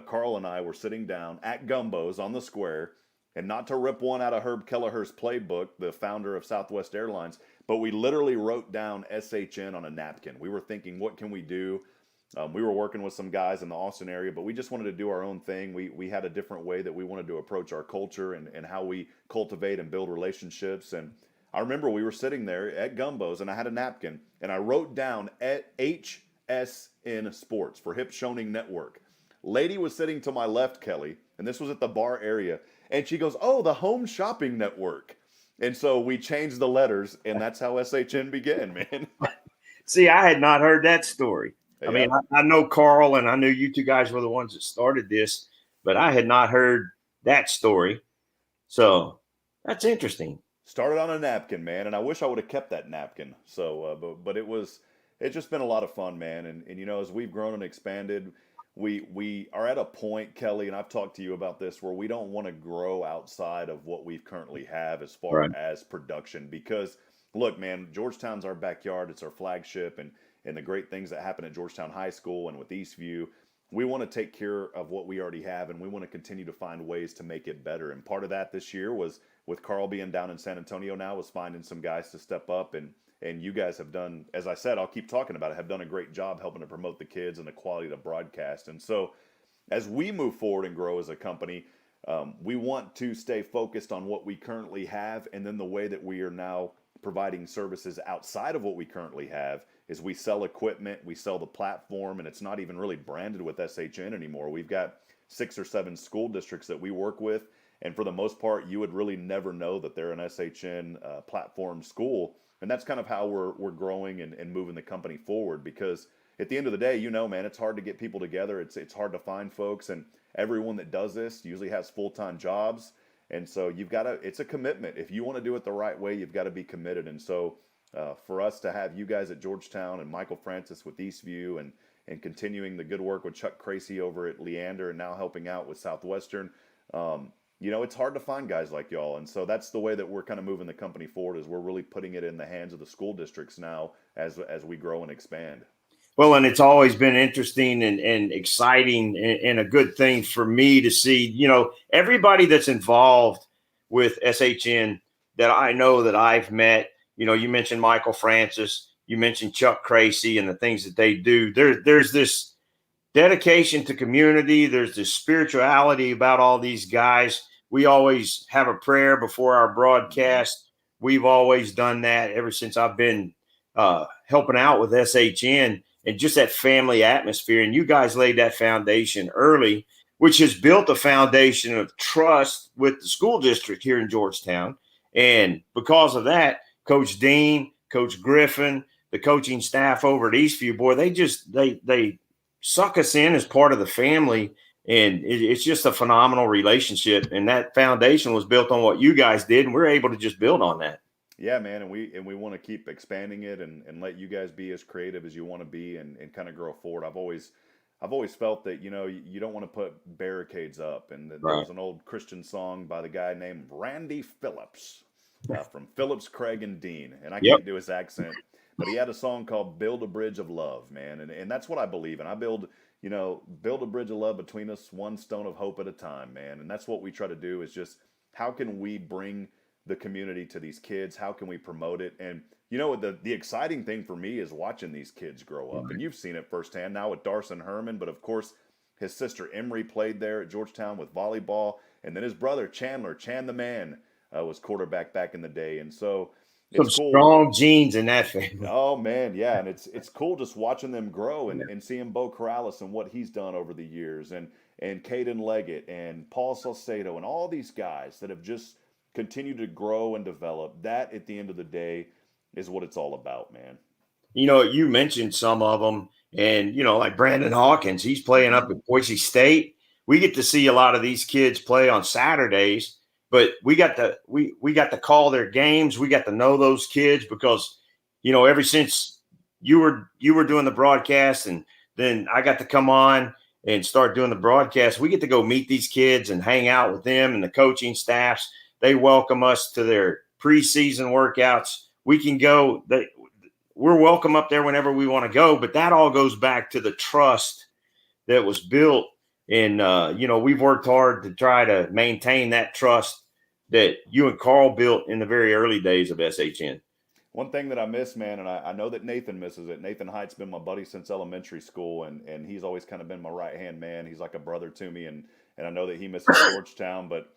Carl and I were sitting down at Gumbo's on the square, and not to rip one out of Herb Kelleher's playbook, the founder of Southwest Airlines, but we literally wrote down SHN on a napkin. We were thinking, what can we do? We were working with some guys in the Austin area, but we just wanted to do our own thing. We had a different way that we wanted to approach our culture and how we cultivate and build relationships. And I remember we were sitting there at Gumbo's, and I had a napkin, and I wrote down at HSN Sports for Hip Schoening Network. Lady was sitting to my left, Kelly, and this was at the bar area, and she goes, "Oh, the Home Shopping Network." And so we changed the letters, and that's how SHN began, man. See, I had not heard that story. Yeah. I mean, I know Carl, and I knew you two guys were the ones that started this, but I had not heard that story. So that's interesting. Started on a napkin, man, and I wish I would have kept that napkin. So, but it's just been a lot of fun, man. And as we've grown and expanded, we are at a point, Kelly, and I've talked to you about this, where we don't want to grow outside of what we currently have as far as production. Because, look, man, Georgetown's our backyard. It's our flagship, and the great things that happen at Georgetown High School and with Eastview, we want to take care of what we already have, and we want to continue to find ways to make it better. And part of that this year was, with Carl being down in San Antonio now, was finding some guys to step up, and you guys have done, as I said, I'll keep talking about it, have done a great job helping to promote the kids and the quality of the broadcast. And so as we move forward and grow as a company, we want to stay focused on what we currently have, and then the way that we are now providing services outside of what we currently have is we sell equipment, we sell the platform, and it's not even really branded with SHN anymore. We've got 6 or 7 school districts that we work with, and for the most part, you would really never know that they're an SHN platform school. And that's kind of how we're growing and moving the company forward, because at the end of the day, man, it's hard to get people together. It's hard to find folks, and everyone that does this usually has full-time jobs. And so it's a commitment. If you want to do it the right way, you've got to be committed. And so for us to have you guys at Georgetown and Michael Francis with Eastview and continuing the good work with Chuck Cracy over at Leander and now helping out with Southwestern, it's hard to find guys like y'all. And so that's the way that we're kind of moving the company forward, is we're really putting it in the hands of the school districts now as we grow and expand. Well, and it's always been interesting and exciting and a good thing for me to see, everybody that's involved with SHN that I know that I've met. You mentioned Michael Francis, you mentioned Chuck Cracy and the things that they do. There's this dedication to community. There's this spirituality about all these guys. we always have a prayer before our broadcast. We've always done that ever since I've been helping out with SHN, and just that family atmosphere. And you guys laid that foundation early, which has built a foundation of trust with the school district here in Georgetown. And because of that, Coach Dean, Coach Griffin, the coaching staff over at Eastview, boy, they suck us in as part of the family. And it's just a phenomenal relationship. And that foundation was built on what you guys did, and we're able to just build on that. Yeah, man, and we want to keep expanding it and let you guys be as creative as you want to be and kind of grow forward. I've always felt that, you know, you don't want to put barricades up. And there was an old Christian song by the guy named Randy Phillips from Phillips, Craig, and Dean. And I can't do his accent, but he had a song called Build a Bridge of Love, man. And that's what I believe in. I build a bridge of love between us, one stone of hope at a time, man. And that's what we try to do, is just how can we bring the community to these kids? How can we promote it? And you know, the exciting thing for me is watching these kids grow up. And you've seen it firsthand now with Darson Herman, but of course his sister Emery played there at Georgetown with volleyball, and then his brother Chan the Man was quarterback back in the day. And so some cool, strong genes in that family. Oh man, yeah, and it's cool just watching them grow and seeing Bo Corrales and what he's done over the years, and Caden Leggett and Paul Salcedo and all these guys that have just continue to grow and develop. That at the end of the day is what it's all about, man. You know, you mentioned some of them, and you know, like Brandon Hawkins, he's playing up at Boise State. We get to see a lot of these kids play on Saturdays, but we got to call their games. We got to know those kids because, you know, ever since you were doing the broadcast, and then I got to come on and start doing the broadcast, we get to go meet these kids and hang out with them and the coaching staffs. They welcome us to their preseason workouts. We can go. We're welcome up there whenever we want to go. But that all goes back to the trust that was built. And, you know, we've worked hard to try to maintain that trust that you and Carl built in the very early days of SHN. One thing that I miss, man, and I know that Nathan misses it. Nathan Height's been my buddy since elementary school, and he's always kind of been my right-hand man. He's like a brother to me, and I know that he misses Georgetown, but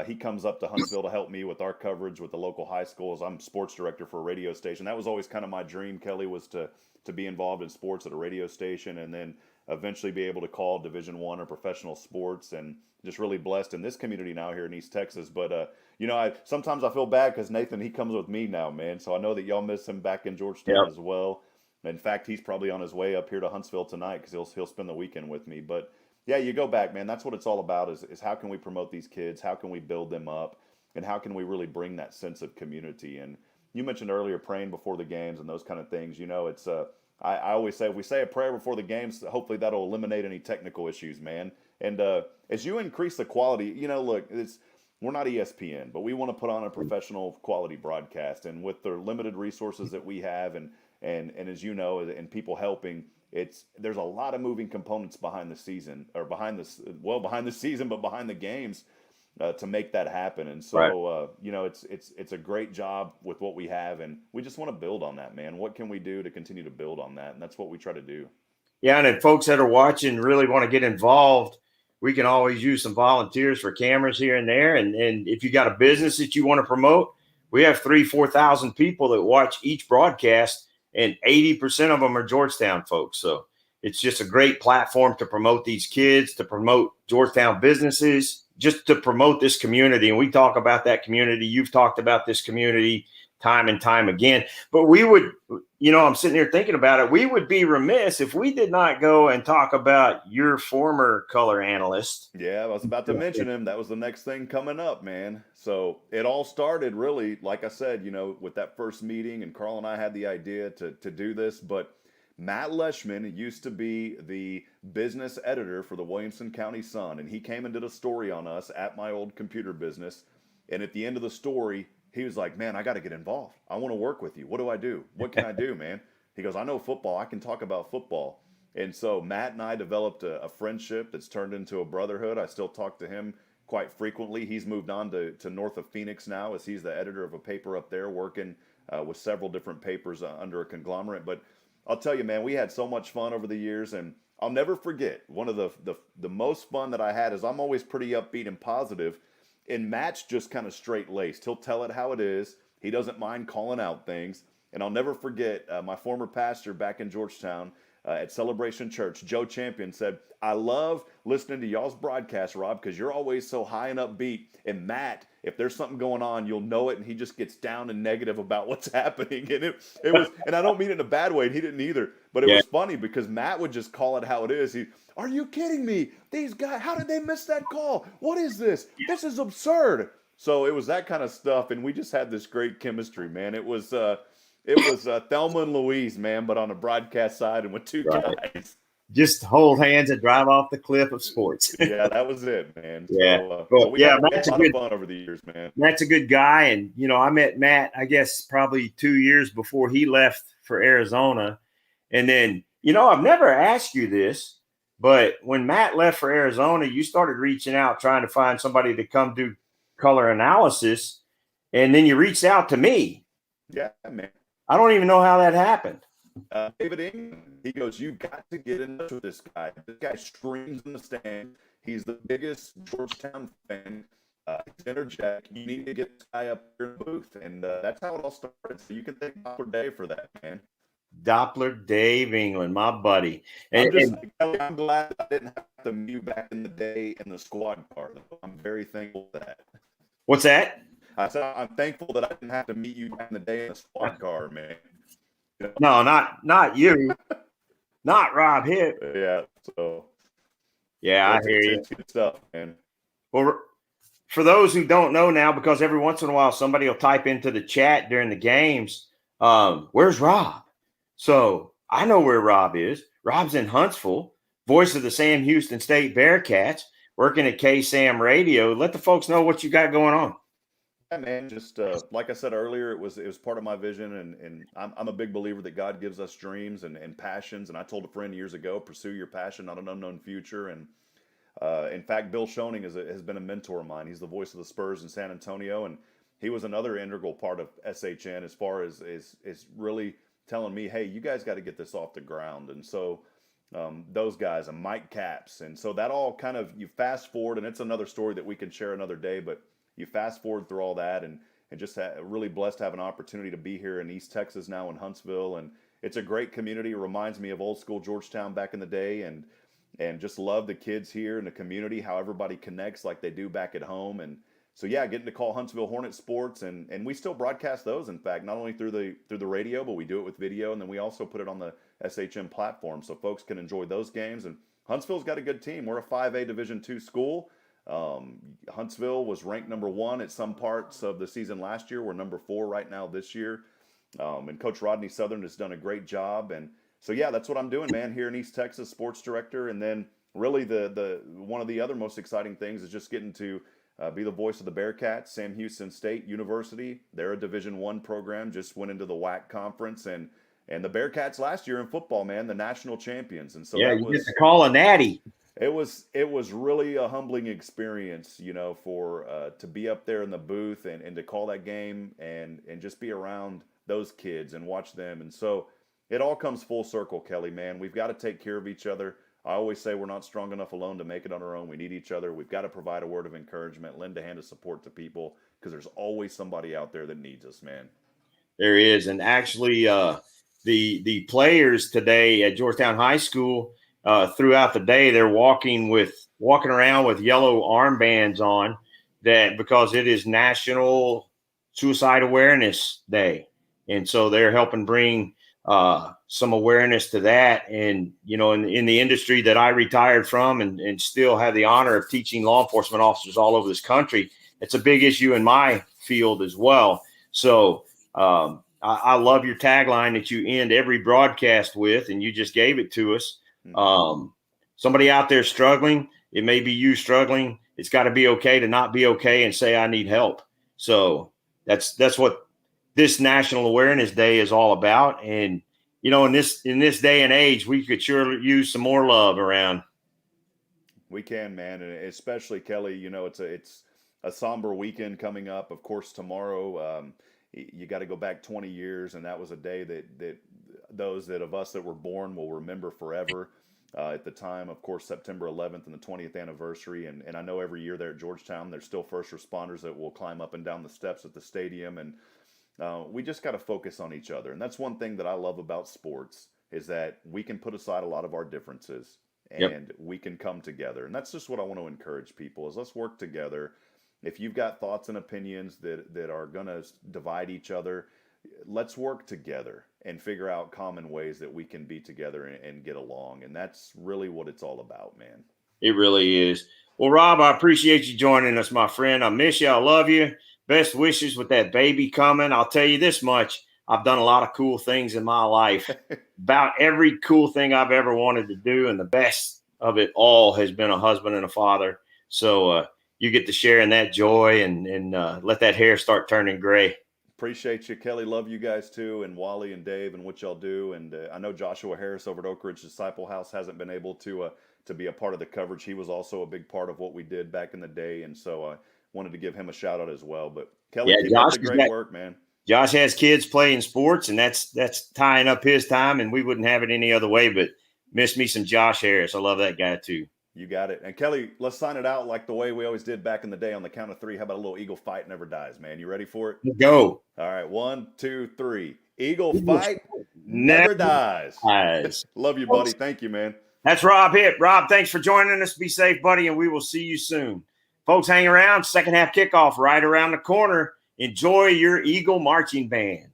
he comes up to Huntsville to help me with our coverage with the local high schools. I'm sports director for a radio station. That was always kind of my dream, Kelly, was to be involved in sports at a radio station and then eventually be able to call Division I or professional sports, and just really blessed in this community now here in East Texas. But, you know, sometimes I feel bad because Nathan, he comes with me now, man. So I know that y'all miss him back in Georgetown as well. In fact, he's probably on his way up here to Huntsville tonight because he'll spend the weekend with me. But yeah, you go back, man. That's what it's all about is how can we promote these kids? How can we build them up? And how can we really bring that sense of community? And you mentioned earlier praying before the games and those kind of things. You know, it's I always say if we say a prayer before the games, hopefully that'll eliminate any technical issues, man. And as you increase the quality, you know, look, we're not ESPN, but we want to put on a professional quality broadcast. And with the limited resources that we have and as you know, and people helping, there's a lot of moving components behind the season, or behind the season, but behind the games to make that happen. And so, you know, it's a great job with what we have, and we just want to build on that, man. What can we do to continue to build on that? And that's what we try to do. Yeah, and if folks that are watching really want to get involved, we can always use some volunteers for cameras here and there. And if you got a business that you want to promote, we have 4,000 people that watch each broadcast, and 80% of them are Georgetown folks. So it's just a great platform to promote these kids, to promote Georgetown businesses, just to promote this community. And we talk about that community. You've talked about this community time and time again. But we would, you know, I'm sitting here thinking about it. We would be remiss if we did not go and talk about your former color analyst. Yeah, I was about to mention him. That was the next thing coming up, man. So it all started really, like I said, you know, with that first meeting, and Carl and I had the idea to do this, but Matt Leishman used to be the business editor for the Williamson County Sun, and he came and did a story on us at my old computer business. And at the end of the story, he was like, man, I got to get involved. I want to work with you. What do I do? What can I do, man? He goes, I know football. I can talk about football. And so Matt and I developed a friendship that's turned into a brotherhood. I still talk to him quite frequently. He's moved on to north of Phoenix now, as he's the editor of a paper up there, working with several different papers under a conglomerate. But I'll tell you, man, we had so much fun over the years, and I'll never forget one of the most fun that I had is I'm always pretty upbeat and positive. And Matt's just kind of straight laced. He'll tell it how it is. He doesn't mind calling out things. And I'll never forget my former pastor back in Georgetown at Celebration Church, Joe Champion, said, I love listening to y'all's broadcast, Rob, because you're always so high and upbeat. And Matt, if there's something going on, you'll know it. And he just gets down and negative about what's happening. And it was, and I don't mean it in a bad way. And he didn't either. But it was funny because Matt would just call it how it is. Are you kidding me? These guys, how did they miss that call? What is this? This is absurd. So it was that kind of stuff. And we just had this great chemistry, man. It was Thelma and Louise, man, but on the broadcast side and with two guys. Just hold hands and drive off the cliff of sports. Yeah, that was it, man. Yeah, so we had a lot of fun over the years, man. Matt's a good guy, and I met Matt, I guess, probably 2 years before he left for Arizona, and then I've never asked you this, but when Matt left for Arizona, you started reaching out trying to find somebody to come do color analysis, and then you reached out to me. Yeah, man. I don't even know how that happened. David England, he goes, you've got to get in touch with this guy. This guy streams in the stand. He's the biggest Georgetown fan. He's energetic. You need to get this guy up here in the booth. And that's how it all started. So you can thank Doppler Dave for that, man. Doppler Dave England, my buddy. I'm glad I didn't have to meet you back in the day in the squad car. I'm very thankful for that. What's that? I said I'm thankful that I didn't have to meet you back in the day in the squad car, man. No, not you. Not Rob Hitt. Yeah, so. Yeah, I hear you. It's good stuff, man. Well, for those who don't know now, because every once in a while somebody will type into the chat during the games, where's Rob? So I know where Rob is. Rob's in Huntsville, voice of the Sam Houston State Bearcats, working at KSAM Radio. Let the folks know what you got going on. Yeah, man, just like I said earlier, it was part of my vision, and I'm a big believer that God gives us dreams and passions. And I told a friend years ago, pursue your passion, not an unknown future. And in fact, Bill Schoening has been a mentor of mine. He's the voice of the Spurs in San Antonio, and he was another integral part of SHN as far as really telling me, hey, you guys got to get this off the ground. And so those guys, and Mike Capps, and so that all kind of, you fast forward, and it's another story that we can share another day, but you fast forward through all that, and just really blessed to have an opportunity to be here in East Texas now in Huntsville. And it's a great community. It reminds me of old school Georgetown back in the day, and just love the kids here in the community, how everybody connects like they do back at home. And so, yeah, getting to call Huntsville Hornet Sports, and we still broadcast those, in fact, not only through the radio, but we do it with video, and then we also put it on the SHM platform so folks can enjoy those games. And Huntsville's got a good team. We're a 5A Division II school. Huntsville was ranked number 1 at some parts of the season last year. We're number 4 right now this year. And Coach Rodney Southern has done a great job. And so, yeah, that's what I'm doing, man, here in East Texas, sports director. And then really the one of the other most exciting things is just getting to be the voice of the Bearcats. Sam Houston State University, they're a Division I program, just went into the WAC conference. And the Bearcats last year in football, man, the national champions. And so yeah, you get to call a natty. It was really a humbling experience, for to be up there in the booth and to call that game and just be around those kids and watch them. And so it all comes full circle, Kelly, man. We've got to take care of each other. I always say we're not strong enough alone to make it on our own. We need each other. We've got to provide a word of encouragement, lend a hand of support to people, because there's always somebody out there that needs us, man. There is. And actually the players today at Georgetown High School, throughout the day, they're walking around with yellow armbands on, that because it is National Suicide Awareness Day. And so they're helping bring some awareness to that. And, in the industry that I retired from and still have the honor of teaching law enforcement officers all over this country, it's a big issue in my field as well. So I love your tagline that you end every broadcast with, and you just gave it to us. Somebody out there struggling, it may be you struggling. It's got to be okay to not be okay and say, I need help. So that's what this National Awareness Day is all about. And, in this day and age, we could sure use some more love around. We can, man. And especially, Kelly, it's a somber weekend coming up. Of course, tomorrow, you got to go back 20 years. And that was a day that those of us that were born will remember forever. At the time, of course, September 11th and the 20th anniversary. And I know every year there at Georgetown, there's still first responders that will climb up and down the steps at the stadium. And we just got to focus on each other. And that's one thing that I love about sports is that we can put aside a lot of our differences and we can come together. And that's just what I want to encourage people is let's work together. If you've got thoughts and opinions that are going to divide each other, let's work together and figure out common ways that we can be together and get along. And that's really what it's all about, man. It really is. Well, Rob, I appreciate you joining us, my friend. I miss you. I love you. Best wishes with that baby coming. I'll tell you this much. I've done a lot of cool things in my life. About every cool thing I've ever wanted to do, and the best of it all has been a husband and a father. So you get to share in that joy and let that hair start turning gray. Appreciate you, Kelly. Love you guys too, and Wally and Dave and what y'all do. And I know Joshua Harris over at Oak Ridge Disciple House hasn't been able to be a part of the coverage. He was also a big part of what we did back in the day, and so I wanted to give him a shout out as well. But Kelly, keep up the great work, man. Josh has kids playing sports, and that's tying up his time, and we wouldn't have it any other way. But miss me some Josh Harris. I love that guy too. You got it. And Kelly, let's sign it out like the way we always did back in the day on the count of three. How about a little Eagle fight never dies, man? You ready for it? Go. All right. 1, 2, 3. Eagle fight never dies. Love you, buddy. Thank you, man. That's Rob Hitt. Rob, thanks for joining us. Be safe, buddy, and we will see you soon. Folks, hang around. Second half kickoff right around the corner. Enjoy your Eagle marching band.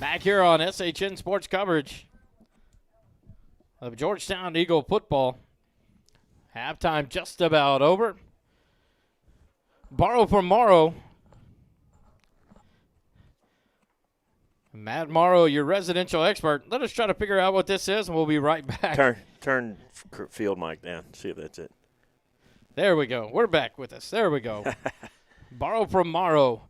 Back here on SHN Sports coverage of Georgetown Eagle football. Halftime just about over. Borrow from Morrow. Matt Morrow, your residential expert. Let us try to figure out what this is, and we'll be right back. Turn field mic down. See if that's it. There we go. We're back with us. There we go. Borrow from Morrow,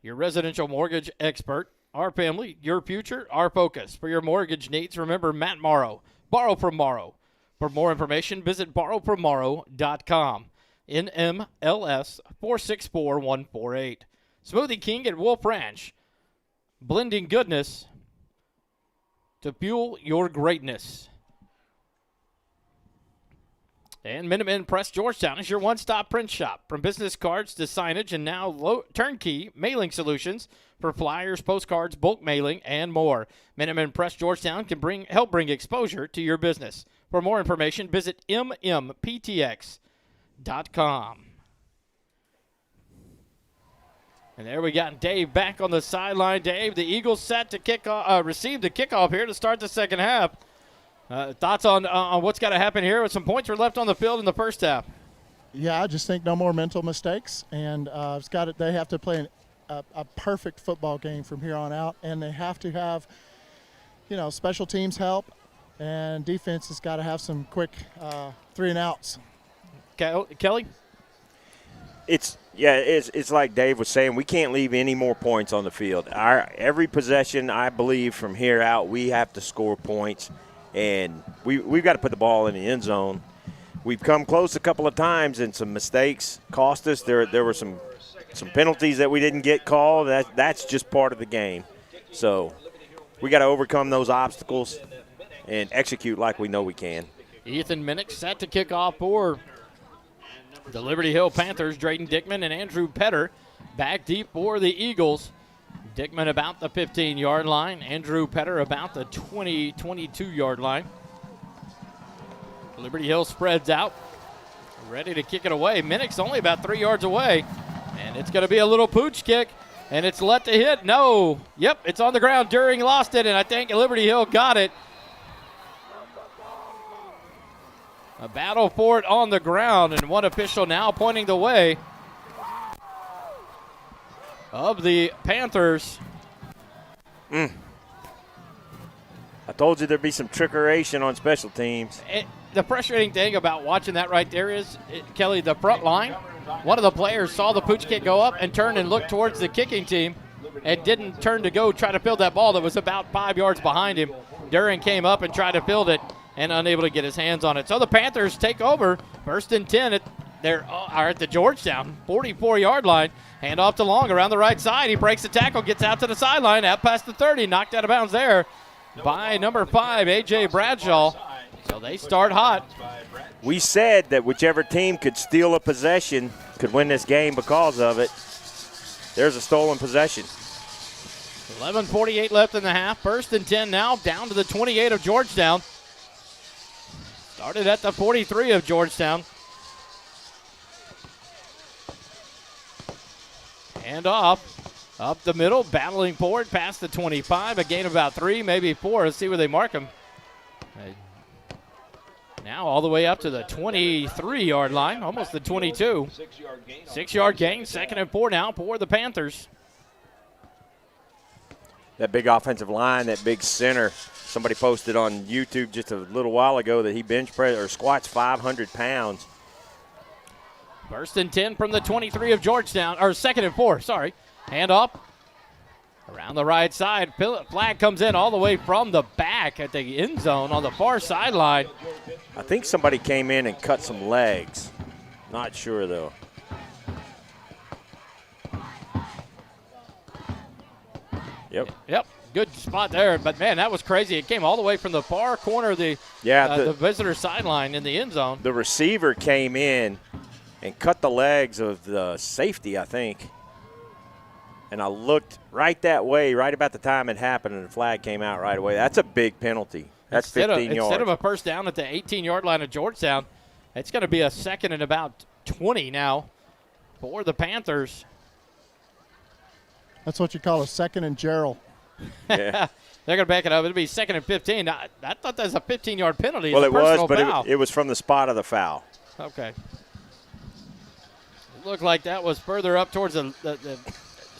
your residential mortgage expert. Our family, your future, our focus. For your mortgage needs, remember Matt Morrow. Borrow from Morrow. For more information, visit borrowfrommorrow.com. NMLS 464148. Smoothie King at Wolf Ranch. Blending goodness to fuel your greatness. And Minutemen Press Georgetown is your one-stop print shop. From business cards to signage and now turnkey mailing solutions for flyers, postcards, bulk mailing, and more. Minutemen Press Georgetown can help bring exposure to your business. For more information, visit mmptx.com. And there we got Dave back on the sideline. Dave, the Eagles set to receive the kickoff here to start the second half. Thoughts on what's got to happen here with some points were left on the field in the first half? Yeah, I just think no more mental mistakes, and they have to play a perfect football game from here on out, and they have to have, special teams help, and defense has got to have some quick 3-and-outs. Kelly? It's like Dave was saying, we can't leave any more points on the field. Every possession, I believe, from here out, we have to score points, and we've got to put the ball in the end zone. We've come close a couple of times, and some mistakes cost us. There were some penalties that we didn't get called. That's just part of the game. So we got to overcome those obstacles and execute like we know we can. Ethan Minnick set to kick off for the Liberty Hill Panthers. Drayden Dickman and Andrew Petter back deep for the Eagles. Dickman about the 15-yard line. Andrew Petter about the 22-yard line. Liberty Hill spreads out, ready to kick it away. Minnick's only about 3 yards away, and it's going to be a little pooch kick, and it's let to hit. No. Yep, it's on the ground. During lost it, and I think Liberty Hill got it. A battle for it on the ground, and one official now pointing the way of the Panthers. I told you there'd be some trickeration on special teams. The frustrating thing about watching that right there is, Kelly, the front line, one of the players saw the pooch kick go up and turned and looked towards the kicking team and didn't turn to go try to field that ball that was about 5 yards behind him. Duran came up and tried to field it and unable to get his hands on it. So the Panthers take over. 1st and 10 at the Georgetown 44-yard line. Hand off to Long around the right side. He breaks the tackle, gets out to the sideline, out past the 30, knocked out of bounds there by number 5, A.J. Bradshaw. So they start hot. We said that whichever team could steal a possession could win this game because of it. There's a stolen possession. 11:48 left in the half. 1st and 10 now, down to the 28 of Georgetown. Started at the 43 of Georgetown. Hand off, up the middle, battling forward past the 25. A gain of about 3, maybe 4. Let's see where they mark him. Now all the way up to the 23-yard line, almost the 22. 6-yard gain, 2nd and 4 now for the Panthers. That big offensive line, that big center. Somebody posted on YouTube just a little while ago that he bench press or squats 500 pounds. 1st and 10 from the 23 of Georgetown, or 2nd and 4, sorry. Hand off around the right side. Flag comes in all the way from the back at the end zone on the far sideline. I think somebody came in and cut some legs. Not sure, though. Yep. Good spot there. But, man, that was crazy. It came all the way from the far corner of the visitor sideline in the end zone. The receiver came in and cut the legs of the safety, I think. And I looked right that way right about the time it happened, and the flag came out right away. That's a big penalty. That's 15 yards. Instead of a first down at the 18-yard line of Georgetown, it's going to be a 2nd and about 20 now for the Panthers. That's what you call a 2nd and Gerald. Yeah. They're going to back it up. It'll be 2nd and 15. I thought that was a 15-yard penalty. Well, It's a it was, personal but foul. it was from the spot of the foul. Okay. It looked like that was further up towards the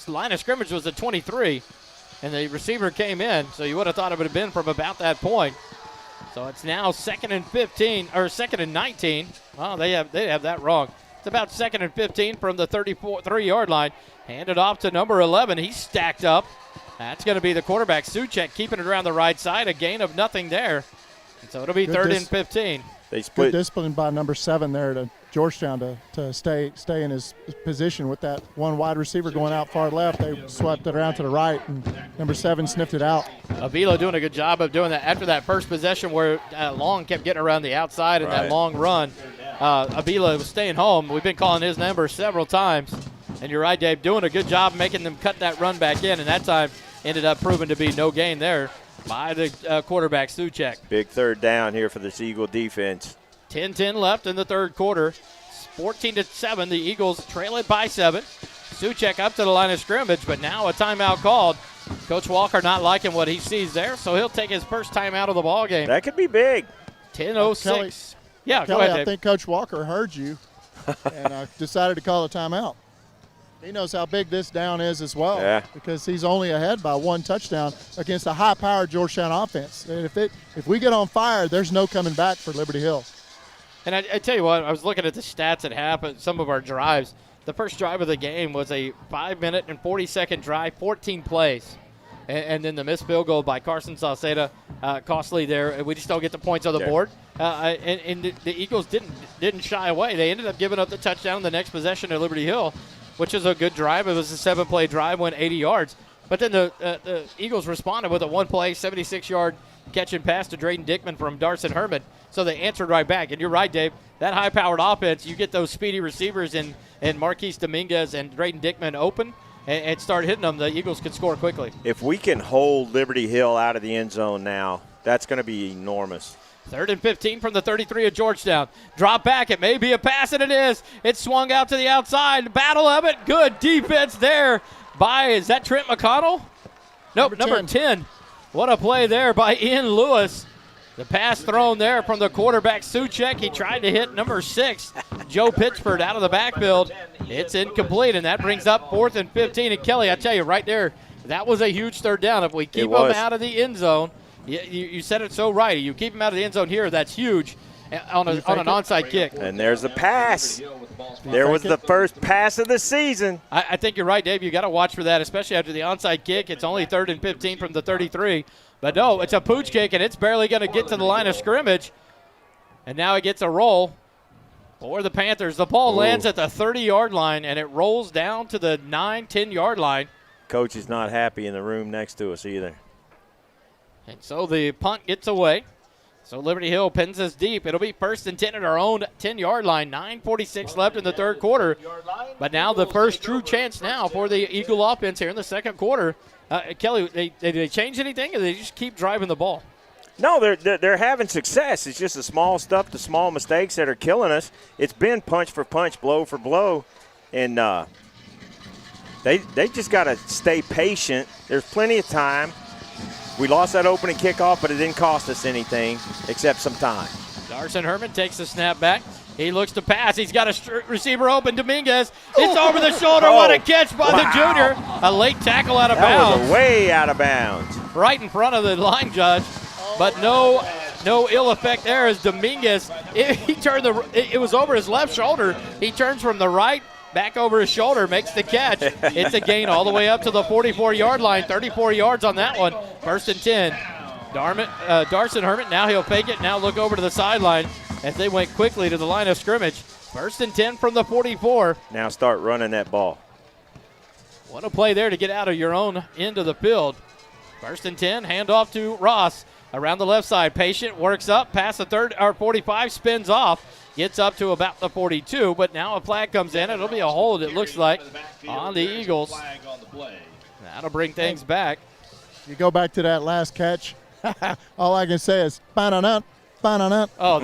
line of scrimmage was the 23, and the receiver came in, so you would have thought it would have been from about that point. So it's now 2nd and 15, or 2nd and 19. Well, they have that wrong. It's about 2nd and 15 from the 33-yard line. Handed off to number 11. He's stacked up. That's going to be the quarterback, Suchek, keeping it around the right side. A gain of nothing there. And so it'll be 3rd and 15. They split. Good discipline by number 7 there to Georgetown to stay in his position with that one wide receiver going out far left. They swept it around to the right, and number 7 sniffed it out. Avila doing a good job of doing that after that first possession where Long kept getting around the outside and that long run. Avila was staying home. We've been calling his number several times. And you're right, Dave, doing a good job making them cut that run back in, and that time ended up proving to be no gain there by the quarterback, Suchek. Big 3rd down here for this Eagle defense. 10-10 left in the 3rd quarter. 14-7, the Eagles trail it by 7. Suchek up to the line of scrimmage, but now a timeout called. Coach Walker not liking what he sees there, so he'll take his first timeout of the ball game. That could be big. 10:06. Yeah, Kelly, go ahead, Dave. I think Coach Walker heard you and decided to call a timeout. He knows how big this down is as well, because he's only ahead by 1 touchdown against a high-powered Georgetown offense. And if we get on fire, there's no coming back for Liberty Hill. And I tell you what, I was looking at the stats at half of some of our drives. The first drive of the game was a 5-minute and 40-second drive, 14 plays. And then the missed field goal by Carson Sauceda, costly there. We just don't get the points on the board. And the Eagles didn't shy away. They ended up giving up the touchdown in the next possession at Liberty Hill, which is a good drive. It was a 7-play drive, went 80 yards. But then the Eagles responded with a 1-play, 76-yard catch and pass to Drayden Dickman from Darson Herman. So they answered right back. And you're right, Dave. That high-powered offense, you get those speedy receivers in Marquise Dominguez and Drayden Dickman open and start hitting them, the Eagles can score quickly. If we can hold Liberty Hill out of the end zone now, that's going to be enormous. 3rd and 15 from the 33 of Georgetown. Drop back. It may be a pass, and it is. It's swung out to the outside. Battle of it. Good defense there by, is that Trent McConnell? Nope, number 10. What a play there by Ian Lewis. The pass thrown there from the quarterback, Suchek. He tried to hit number 6, Joe Pittsford, out of the backfield. It's incomplete, and that brings up 4th and 15. And, Kelly, I tell you, right there, that was a huge 3rd down. If we keep them out of the end zone, you said it so right. You keep them out of the end zone here, that's huge on an onside kick. And there's the pass. There was the first pass of the season. I think you're right, Dave. You got to watch for that, especially after the onside kick. It's only 3rd and 15 from the 33. But no, it's a pooch kick, and it's barely going to get to the line of scrimmage. And now it gets a roll for the Panthers. The ball lands at the 30-yard line, and it rolls down to the 9, 10-yard line. Coach is not happy in the room next to us either. And so the punt gets away. So Liberty Hill pins us deep. It'll be 1st and 10 at our own 10-yard line. 9:46 left in the 3rd quarter. But now the first true chance now for the Eagle offense here in the 2nd quarter. Kelly, did they change anything, or they just keep driving the ball? No, they're having success. It's just the small stuff, the small mistakes that are killing us. It's been punch for punch, blow for blow, and they just got to stay patient. There's plenty of time. We lost that opening kickoff, but it didn't cost us anything except some time. Darson Herman takes the snap back. He looks to pass. He's got a receiver open. Dominguez. It's over the shoulder. What a catch by the junior. A late tackle out of bounds. That was way out of bounds. Right in front of the line judge. But no ill effect there as Dominguez. It was over his left shoulder. He turns from the right back over his shoulder, makes the catch. It's a gain all the way up to the 44-yard line. 34 yards on that one. 1st and 10. Darson Herman, now he'll fake it. Now look over to the sideline as they went quickly to the line of scrimmage. 1st and 10 from the 44. Now start running that ball. What a play there to get out of your own end of the field. 1st and 10, handoff to Ross. Around the left side, patient, works up, past the 45, spins off, gets up to about the 42, but now a flag comes in. It'll be a hold, it looks like, on the Eagles. That'll bring things back. You go back to that last catch, all I can say is, ba-na-na, ba-na-na. Oh,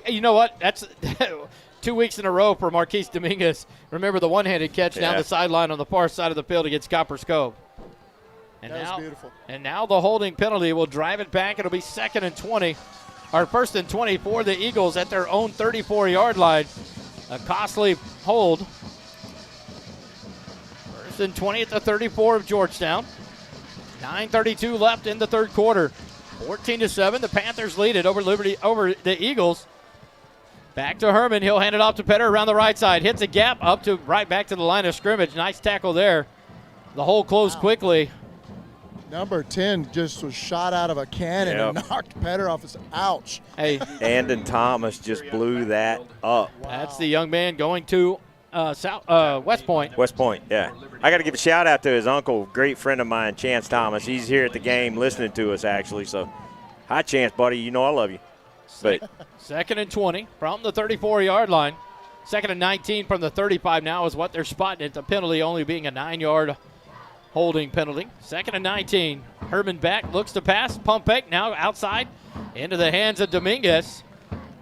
you know what? That's 2 weeks in a row for Marquise Dominguez. Remember the one-handed catch down the sideline on the far side of the field against Copper's Cove. And That now, was beautiful. And now the holding penalty will drive it back. It'll be 2nd and 20, or 1st and 20 for the Eagles at their own 34-yard line. A costly hold. 1st and 20 at the 34 of Georgetown. 9:32 left in the third quarter. 14-7. The Panthers lead it over the Eagles. Back to Herman. He'll hand it off to Petter around the right side. Hits a gap up to right back to the line of scrimmage. Nice tackle there. The hole closed quickly. Number 10 just was shot out of a cannon and knocked Petter off his ouch. Hey, Andon Thomas just blew that up. That's the young man going to West Point. West Point, yeah. I got to give a shout out to his uncle, great friend of mine, Chance Thomas. He's here at the game listening to us, actually. So, hi, Chance, buddy. You know I love you. But 2nd and 20 from the 34-yard line. 2nd and 19 from the 35 now is what they're spotting it. The penalty only being a 9-yard holding penalty. 2nd and 19. Herman back, looks to pass. Pump fake now outside into the hands of Dominguez.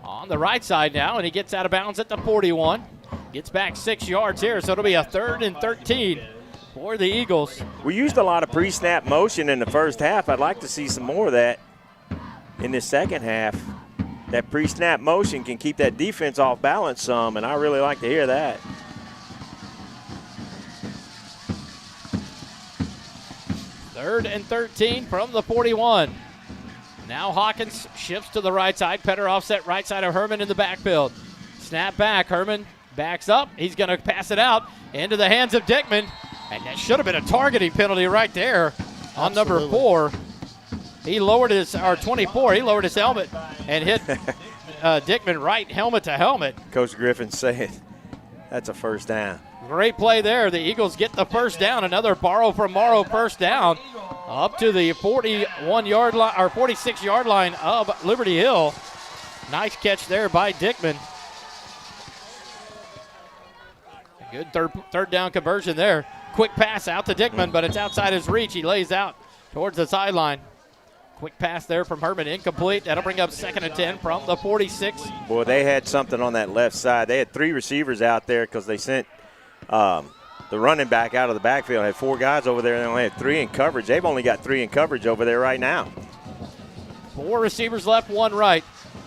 On the right side now, and he gets out of bounds at the 41. Gets back 6 yards here, so it'll be a 3rd and 13 for the Eagles. We used a lot of pre-snap motion in the first half. I'd like to see some more of that in the second half. That pre-snap motion can keep that defense off balance some, and I really like to hear that. Third and 13 from the 41. Now Hawkins shifts to the right side. Petter offset right side of Herman in the backfield. Snap back. Herman backs up. He's going to pass it out into the hands of Dickman. And that should have been a targeting penalty right there on number 4. He lowered his, or 24, he lowered his helmet and hit Dickman right helmet to helmet. Coach Griffin said that's a first down. Great play there. The Eagles get the first down. Another borrow from Morrow first down up to the 41-yard line or 46-yard line of Liberty Hill. Nice catch there by Dickman. Good third down conversion there. Quick pass out to Dickman, but it's outside his reach. He lays out towards the sideline. Quick pass there from Herman, incomplete. That'll bring up 2nd and 10 from the 46. Boy, they had something on that left side. They had 3 receivers out there because they sent the running back out of the backfield. Had 4 guys over there, and they only had 3 in coverage. They've only got 3 in coverage over there right now. 4 receivers left, 1 right.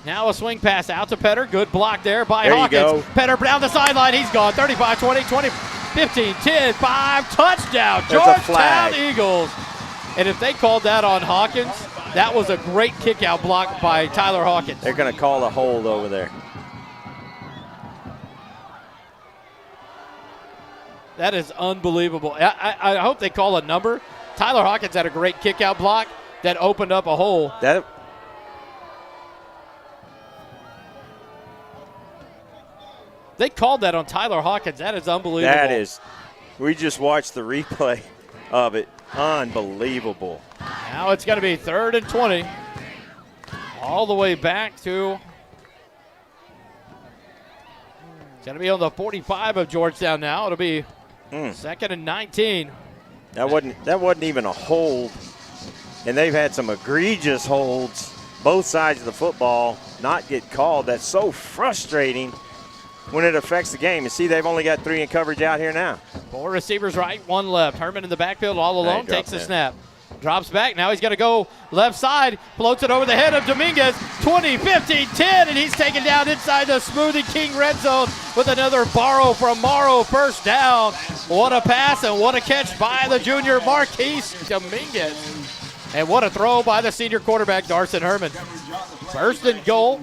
Now a swing pass out to Petter. Good block there by There Hawkins. you go. Petter down the sideline. He's gone. 35, 20, 20, 15, 10, 5. Touchdown. That's a Georgetown flag. Eagles. And if they called that on Hawkins, that was a great kick-out block by Tyler Hawkins. They're going to call a hold over there. That is unbelievable. I hope they call a number. Tyler Hawkins had a great kick-out block that opened up a hole. They called that on Tyler Hawkins. That is unbelievable. That is. We just watched the replay of it. Unbelievable. Now it's going to be 3rd and 20. All the way back to. It's going to be on the 45 of Georgetown now. It'll be 2nd and 19. That wasn't even a hold. And they've had some egregious holds, both sides of the football, not get called. That's so frustrating when it affects the game. You see, they've only got 3 in coverage out here now. 4 receivers right, 1 left. Herman in the backfield all alone, takes the snap. Drops back. Now he's going to go left side. Floats it over the head of Dominguez. 20, 15, 10, and he's taken down inside the Smoothie King red zone with another borrow from Morrow. First down. What a pass and what a catch by the junior Marquise Dominguez. And what a throw by the senior quarterback, Darson Herman. 1st and goal.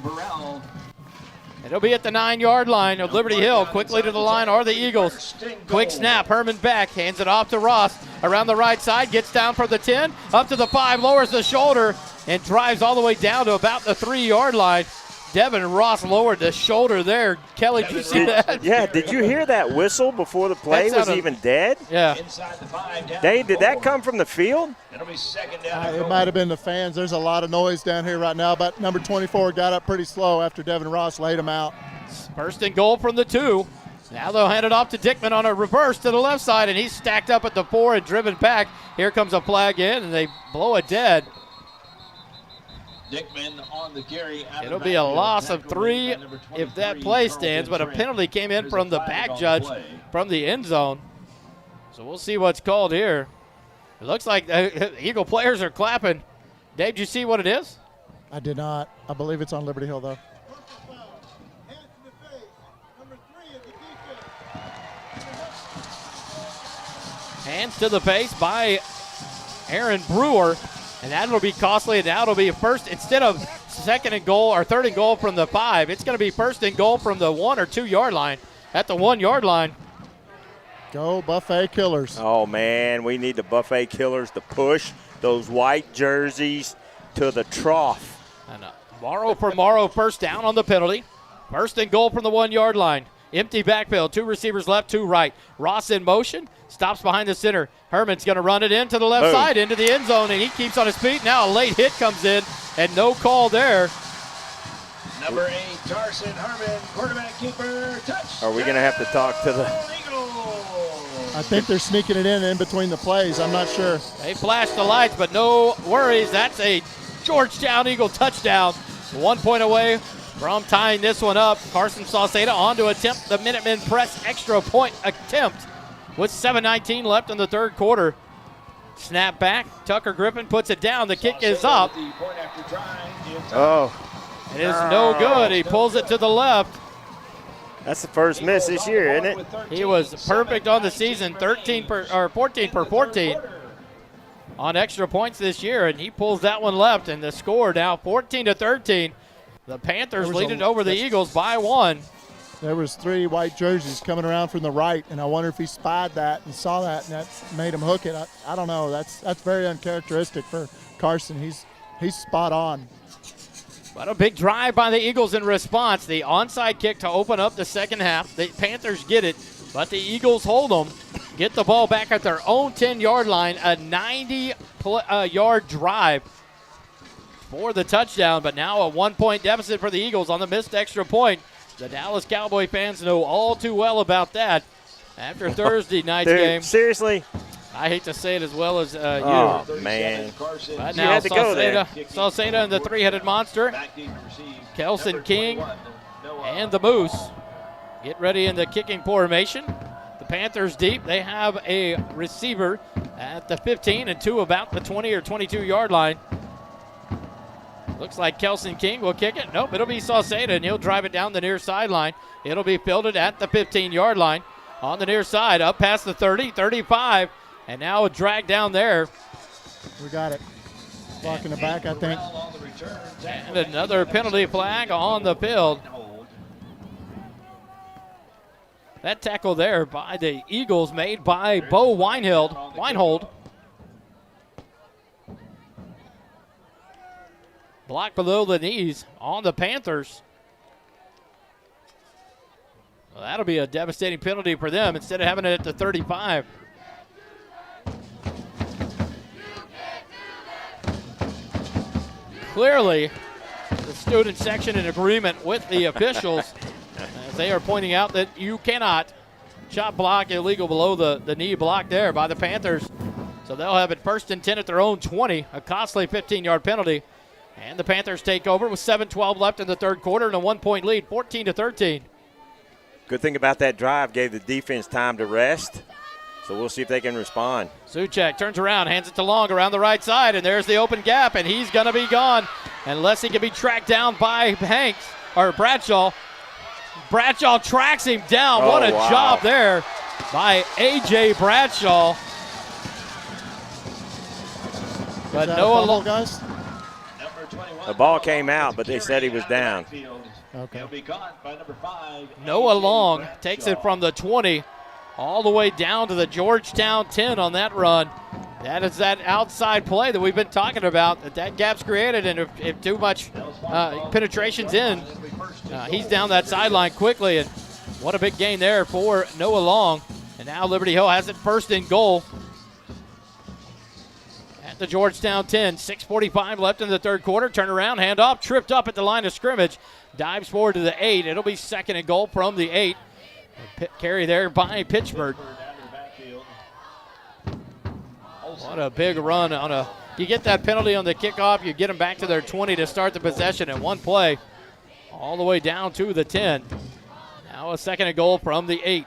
It'll be at the 9-yard line of Liberty Hill. Quickly to the line are the Eagles. Quick snap. Herman back. Hands it off to Ross. Around the right side. Gets down for the 10. Up to the 5. Lowers the shoulder. And drives all the way down to about the 3-yard line. Devin Ross lowered the shoulder there. Kelly, did you see that? Yeah, did you hear that whistle before the play was even dead? Yeah. Dave, did that come from the field? It might have been the fans. There's a lot of noise down here right now, but number 24 got up pretty slow after Devin Ross laid him out. 1st and goal from the 2. Now they'll hand it off to Dickman on a reverse to the left side, and he's stacked up at the 4 and driven back. Here comes a flag in, and they blow it dead. Dickman on the carry. It'll be a loss of 3 if that play stands, but a penalty came in from the back judge from the end zone. So we'll see what's called here. It looks like the Eagle players are clapping. Dave, did you see what it is? I did not. I believe it's on Liberty Hill, though. Hands to the face by Aaron Brewer, and that'll be costly. And now it'll be a first, instead of second and goal or third and goal from the 5, it's going to be first and goal from the 1 or 2 yard line. At the 1 yard line. Go Buffet Killers. Oh, man, we need the Buffet Killers to push those white jerseys to the trough. And Morrow for Morrow, first down on the penalty. First and goal from the 1 yard line. Empty backfield, 2 receivers left, 2 right. Ross in motion, stops behind the center. Herman's going to run it into the left side, into the end zone, and he keeps on his feet. Now a late hit comes in, and no call there. Number 8, Tarson Harmon, quarterback keeper, touch. Are we going to have to talk to the... I think they're sneaking it in between the plays. I'm not sure. They flashed the lights, but no worries. That's a Georgetown Eagle touchdown. 1 point away from tying this one up. Carson Sauceda on to attempt the Minutemen press extra point attempt with 7:19 left in the third quarter. Snap back. Tucker Griffin puts it down. The kick is up. Oh. It is no good. He pulls it to the left. That's the first miss this year, isn't it? He was perfect on the season, 14 per 14 on extra points this year, and he pulls that one left, and the score now 14-13. The Panthers lead it over the Eagles by 1. There was 3 white jerseys coming around from the right, and I wonder if he spied that and saw that, and that made him hook it. I don't know. That's very uncharacteristic for Carson. He's spot on. But a big drive by the Eagles in response. The onside kick to open up the second half. The Panthers get it, but the Eagles hold them. Get the ball back at their own 10-yard line. A 90-yard drive for the touchdown, but now a 1-point deficit for the Eagles on the missed extra point. The Dallas Cowboy fans know all too well about that after Thursday night's game. Seriously? I hate to say it as well as you. Oh, man. But now Sauceda and the 3-headed monster, Kelson King and the Moose get ready in the kicking formation. The Panthers deep. They have a receiver at the 15 and 2 about the 20 or 22-yard line. Looks like Kelson King will kick it. Nope, it'll be Sauceda, and he'll drive it down the near sideline. It'll be fielded at the 15-yard line on the near side, up past the 30, 35. And now a drag down there. We got it. Blocking the back, I think. And another penalty flag on the field. That tackle there by the Eagles made by Bo Weinhold. Blocked below the knees on the Panthers. Well, that'll be a devastating penalty for them instead of having it at the 35. Clearly, the student section in agreement with the officials as they are pointing out that you cannot chop block illegal below the knee block there by the Panthers. So they'll have it first and 10 at their own 20, a costly 15-yard penalty. And the Panthers take over with 7:12 left in the third quarter and a 1-point lead, 14-13. Good thing about that drive, gave the defense time to rest. So we'll see if they can respond. Suchek turns around, hands it to Long around the right side, and there's the open gap, and he's going to be gone unless he can be tracked down by Bradshaw. Bradshaw tracks him down. What a job there by A.J. Bradshaw. But Noah Long, guys. The ball came out, but they said he was down. Okay. Noah Long takes it from the 20 all the way down to the Georgetown 10 on that run. That is that outside play that we've been talking about. That gap's created, and if too much penetration's in, he's down that sideline quickly. And what a big gain there for Noah Long. And now Liberty Hill has it first and goal at the Georgetown 10. 6:45 left in the third quarter. Turnaround, handoff, tripped up at the line of scrimmage. Dives forward to the 8. It'll be second and goal from the 8. Carry there by Pittsburgh. What a big run on you get that penalty on the kickoff, you get them back to their 20 to start the possession in one play, all the way down to the 10. Now a second and goal from the 8.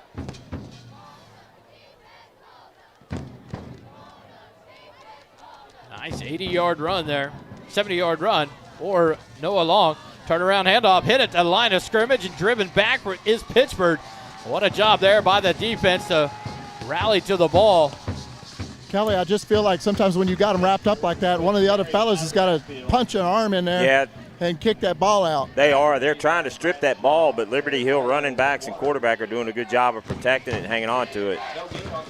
80-yard run there, 70-yard run for Noah Long. Turnaround handoff, hit at the line of scrimmage, and driven back is Pittsburgh. What a job there by the defense to rally to the ball. Kelly, I just feel like sometimes when you got them wrapped up like that, one of the other fellas has got to punch an arm in there and kick that ball out. They are. They're trying to strip that ball, but Liberty Hill running backs and quarterback are doing a good job of protecting it and hanging on to it.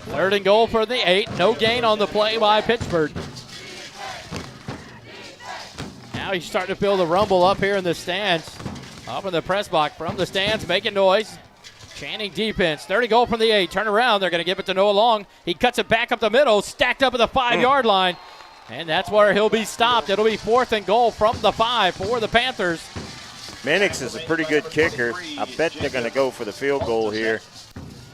3rd and goal for the 8. No gain on the play by Pittsburgh. Now he's starting to feel the rumble up here in the stands. Up in the press box from the stands, making noise. Channing defense. 30 goal from the 8. Turn around. They're going to give it to Noah Long. He cuts it back up the middle, stacked up at the 5-yard line. And that's where he'll be stopped. It'll be 4th and goal from the 5 for the Panthers. Minix is a pretty good kicker. I bet they're going to go for the field goal here.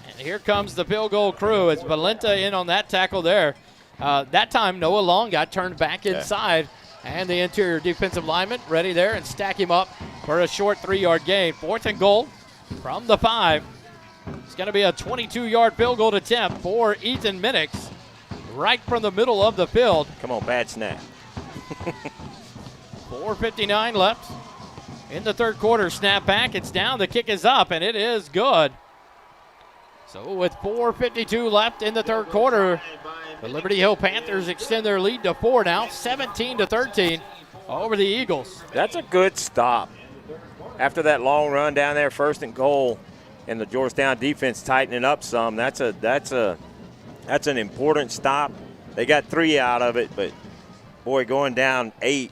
And here comes the field goal crew. It's Valenta in on that tackle there. That time, Noah Long got turned back inside. And the interior defensive lineman ready there and stack him up for a short 3-yard gain. 4th and goal from the 5. It's going to be a 22-yard field goal attempt for Ethan Minix right from the middle of the field. Come on, bad snap. 4:59 left in the 3rd quarter. Snap back. It's down. The kick is up, and it is good. So with 4:52 left in the 3rd quarter, the Liberty Hill Panthers extend their lead to 4 now, 17-13 over the Eagles. That's a good stop. After that long run down there, 1st and goal, and the Georgetown defense tightening up some, that's an important stop. They got 3 out of it, but boy, going down 8.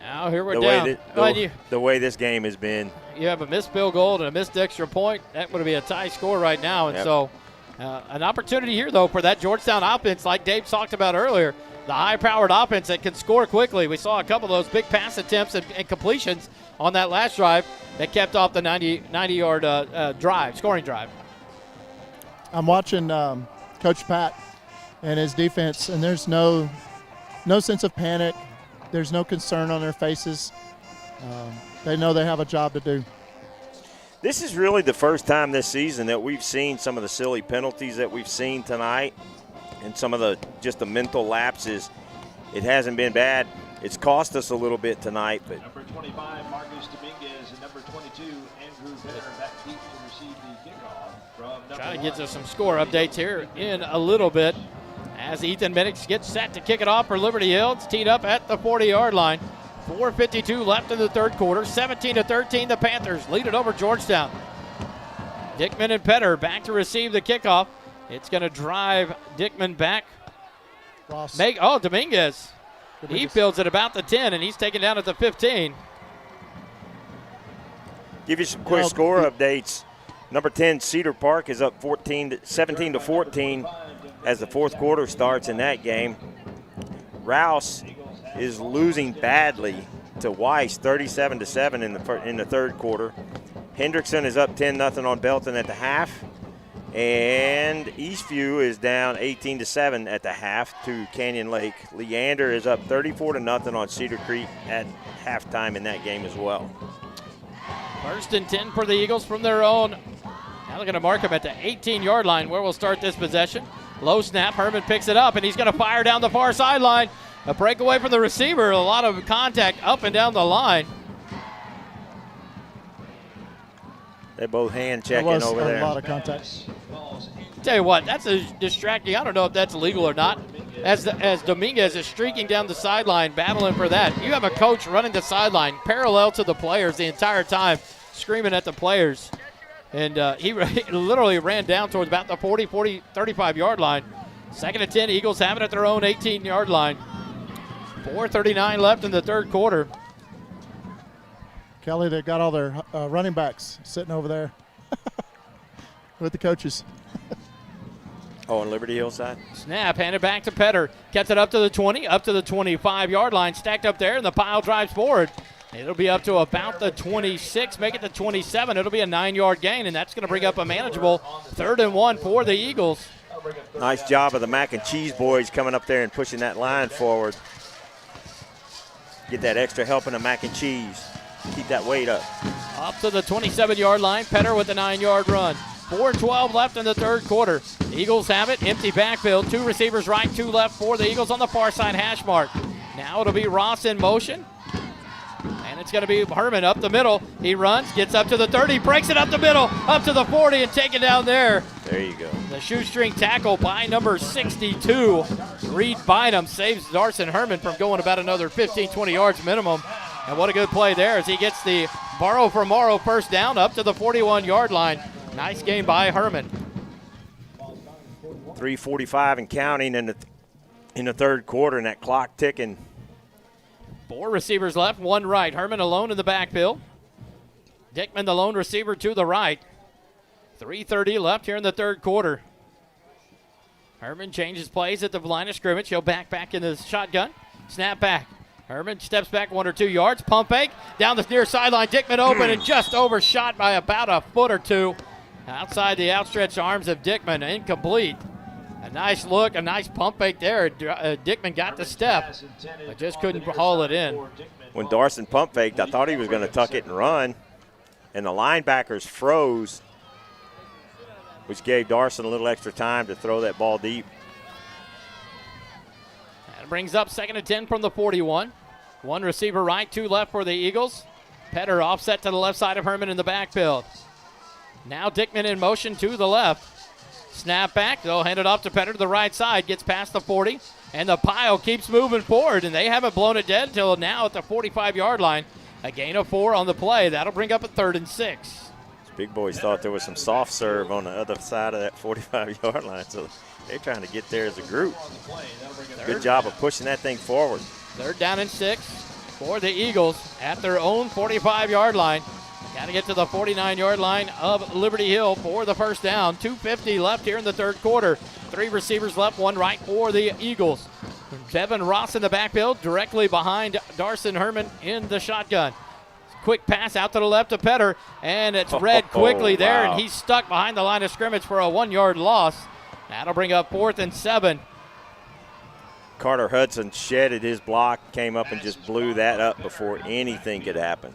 Now here we're down. The way this game has been. You have a missed field goal and a missed extra point. That would be a tie score right now. And so an opportunity here, though, for that Georgetown offense, like Dave talked about earlier, the high-powered offense that can score quickly. We saw a couple of those big pass attempts and completions on that last drive that kept off the 90-yard scoring drive. I'm watching Coach Pat and his defense, and there's no sense of panic. There's no concern on their faces. They know they have a job to do. This is really the first time this season that we've seen some of the silly penalties that we've seen tonight and some of the mental lapses. It hasn't been bad. It's cost us a little bit tonight. But number 25, Marcus Dominguez, and number 22, Andrew Benner, back deep to receive the kickoff from Trying to get to some score updates here in a little bit as Ethan Minix gets set to kick it off for Liberty Hill. It's teed up at the 40-yard line. 4:52 left in the 3rd quarter. 17-13, the Panthers lead it over Georgetown. Dickman and Petter back to receive the kickoff. It's going to drive Dickman back. Dominguez. He fields at about the 10, and he's taken down at the 15. Give you some quick score updates. Number 10, Cedar Park, is up 17-14 as the 4th quarter starts in that game. Rouse is losing badly to Weiss, 37-7 in the 3rd quarter. Hendrickson is up 10-0 on Belton at the half. And Eastview is down 18-7 at the half to Canyon Lake. Leander is up 34-0 on Cedar Creek at halftime in that game as well. 1st and 10 for the Eagles from their own. Now they're going to mark him at the 18-yard line where we'll start this possession. Low snap, Herman picks it up, and he's going to fire down the far sideline. A breakaway from the receiver, a lot of contact up and down the line. They both hand checking over there. A lot of contact. Tell you what, that's a distracting. I don't know if that's illegal or not. As Dominguez is streaking down the sideline, battling for that. You have a coach running the sideline parallel to the players the entire time, screaming at the players. And he literally ran down towards about the 35-yard line. 2nd and 10, Eagles have it at their own 18-yard line. 4:39 left in the 3rd quarter. Kelly, they've got all their running backs sitting over there with the coaches. On Liberty Hill side. Snap, handed back to Petter. Gets it up to the 20, up to the 25-yard line. Stacked up there, and the pile drives forward. It'll be up to about the 26, make it the 27. It'll be a 9-yard gain, and that's going to bring up a manageable 3rd and 1 for the Eagles. Nice job of the mac and cheese boys coming up there and pushing that line forward. Get that extra helping of mac and cheese. Keep that weight up. Up to the 27-yard line. Petter with the 9-yard run. 4:12 left in the third quarter. The Eagles have it. Empty backfield. 2 receivers right, 2 left for the Eagles on the far side hash mark. Now it'll be Ross in motion. And it's going to be Harmon up the middle. He runs, gets up to the 30, breaks it up the middle, up to the 40, and taken down there. There you go. The shoestring tackle by number 62. Reed Bynum saves Darson Herman from going about another 15, 20 yards minimum. And what a good play there as he gets the borrow for Morrow first down up to the 41-yard line. Nice game by Herman. 3:45 and counting in the third quarter, and that clock ticking. 4 receivers left, 1 right. Herman alone in the backfield. Dickman, the lone receiver, to the right. 3:30 left here in the third quarter. Herman changes plays at the line of scrimmage. He'll back in the shotgun. Snap back. Herman steps back 1 or 2 yards. Pump fake down the near sideline. Dickman open and just overshot by about a foot or 2. Outside the outstretched arms of Dickman. Incomplete. A nice look, a nice pump fake there. Dickman got the step, but just couldn't haul it in. When Darson pump faked, I thought he was going to tuck it and run, and the linebackers froze, which gave Darson a little extra time to throw that ball deep. That brings up 2nd and 10 from the 41. 1 receiver right, 2 left for the Eagles. Petter offset to the left side of Herman in the backfield. Now Dickman in motion to the left. Snap back, they'll hand it off to Petter to the right side, gets past the 40, and the pile keeps moving forward, and they haven't blown it dead until now at the 45-yard line. A gain of 4 on the play. That'll bring up a 3rd and 6. These big boys thought there was some soft serve on the other side of that 45-yard line, so they're trying to get there as a group. Good job of pushing that thing forward. 3rd down and 6 for the Eagles at their own 45-yard line. Got to get to the 49-yard line of Liberty Hill for the first down. 2:50 left here in the third quarter. 3 receivers left, 1 right for the Eagles. Devin Ross in the backfield, directly behind Darson Herman in the shotgun. Quick pass out to the left to Petter, and it's read quickly there, and he's stuck behind the line of scrimmage for a 1-yard loss. That'll bring up 4th and 7. Carter Hudson shedded his block, came up and just blew that up before anything could happen.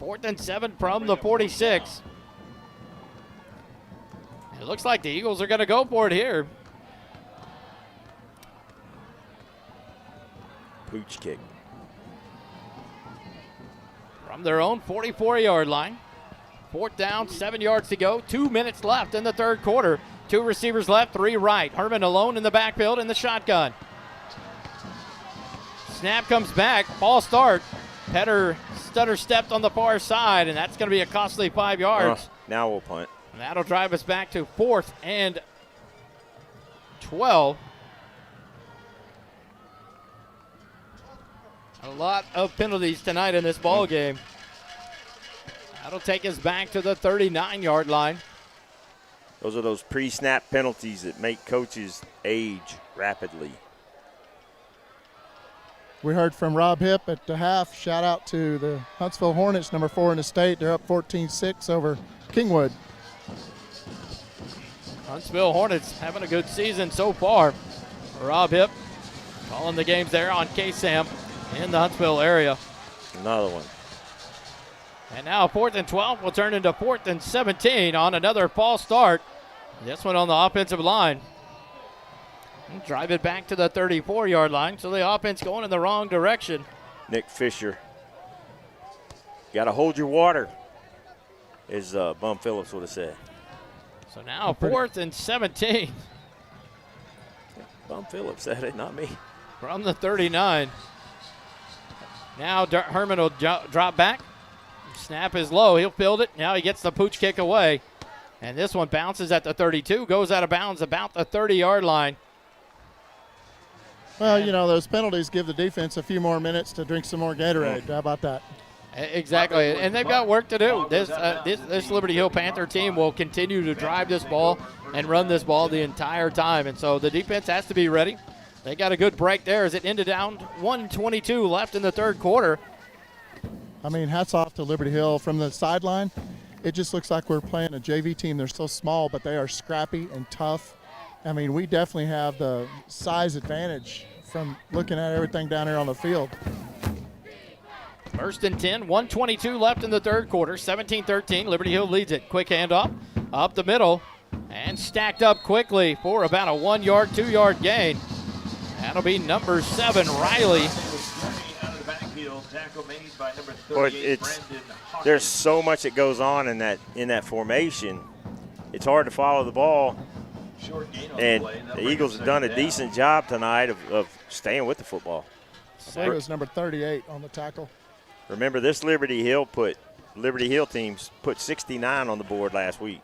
4th and 7 from the 46. It looks like the Eagles are going to go for it here. Pooch kick. From their own 44-yard line. 4th down, 7 yards to go. 2 minutes left in the third quarter. 2 receivers left, 3 right. Herman alone in the backfield in the shotgun. Snap comes back, false start. Petter stutter stepped on the far side, and that's going to be a costly 5 yards. Now we'll punt. And that'll drive us back to 4th and 12. A lot of penalties tonight in this ball game. That'll take us back to the 39-yard line. Those are those pre-snap penalties that make coaches age rapidly. We heard from Rob Hipp at the half. Shout out to the Huntsville Hornets, number 4 in the state. They're up 14-6 over Kingwood. Huntsville Hornets having a good season so far. Rob Hipp calling the games there on KSAM in the Huntsville area. Another one. And now 4th and 12 will turn into 4th and 17 on another false start. This one on the offensive line. And drive it back to the 34-yard line, so the offense going in the wrong direction. Nick Fisher. Got to hold your water, as Bum Phillips would have said. So now 4th and 17. Bum Phillips said it, not me. From the 39. Now Herman will drop back. Snap is low. He'll field it. Now he gets the pooch kick away. And this one bounces at the 32, goes out of bounds about the 30-yard line. Well, you know, those penalties give the defense a few more minutes to drink some more Gatorade. How about that? Exactly, and they've got work to do. This Liberty Hill Panther team will continue to drive this ball and run this ball the entire time, and so the defense has to be ready. They got a good break there as it ended down 1:22 left in the third quarter. I mean, hats off to Liberty Hill. From the sideline, it just looks like we're playing a JV team. They're so small, but they are scrappy and tough. I mean, we definitely have the size advantage from looking at everything down here on the field. First and 10, 1:22 left in the third quarter. 17-13, Liberty Hill leads it. Quick handoff up the middle and stacked up quickly for about a 1 yard, 2 yard gain. That'll be number 7, Riley. But there's so much that goes on in that formation. It's hard to follow the ball. And the Eagles have done a decent job tonight of staying with the football. So it was number 38 on the tackle. Remember, this Liberty Hill teams put 69 on the board last week.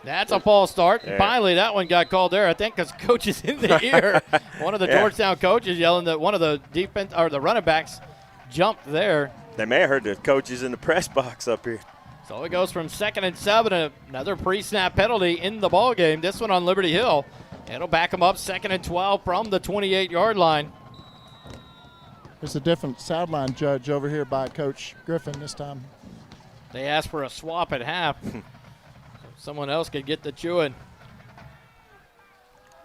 That's a false start. Yeah. Finally, that one got called there, I think, because coach is in the ear. One of the Georgetown coaches yelling that one of the defense or the running backs jumped there. They may have heard the coaches in the press box up here. So it goes from 2nd and 7, another pre-snap penalty in the ball game. This one on Liberty Hill. It'll back them up 2nd and 12 from the 28-yard line. There's a different sideline judge over here by Coach Griffin this time. They asked for a swap at half. Someone else could get the chewing.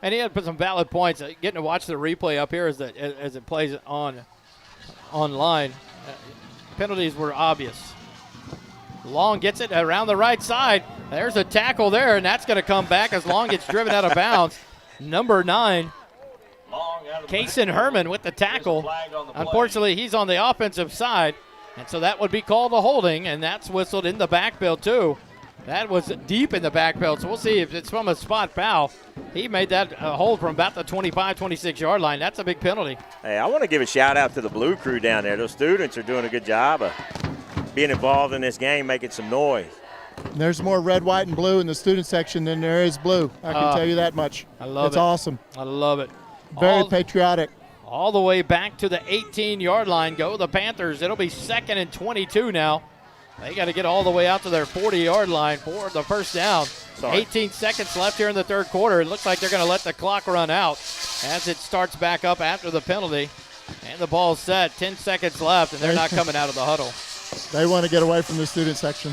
And he had put some valid points. Getting to watch the replay up here as it plays online. Penalties were obvious. Long gets it around the right side. There's a tackle there, and that's going to come back as Long gets driven out of bounds. Number 9, Kason Herman with the tackle. Unfortunately, he's on the offensive side, and so that would be called a holding, and that's whistled in the backfield too. That was deep in the backfield, so we'll see if it's from a spot foul. He made that hold from about the 25, 26-yard line. That's a big penalty. Hey, I want to give a shout-out to the Blue Crew down there. Those students are doing a good job of being involved in this game, making some noise. There's more red, white, and blue in the student section than there is blue. I can tell you that much. I love it. It's awesome. I love it. Very patriotic. All the way back to the 18-yard line go the Panthers. It'll be 2nd and 22 now. They got to get all the way out to their 40-yard line for the first down. 18 seconds left here in the third quarter. It looks like they're going to let the clock run out as it starts back up after the penalty. And the ball's set. 10 seconds left, and they're not coming out of the huddle. They want to get away from the student section.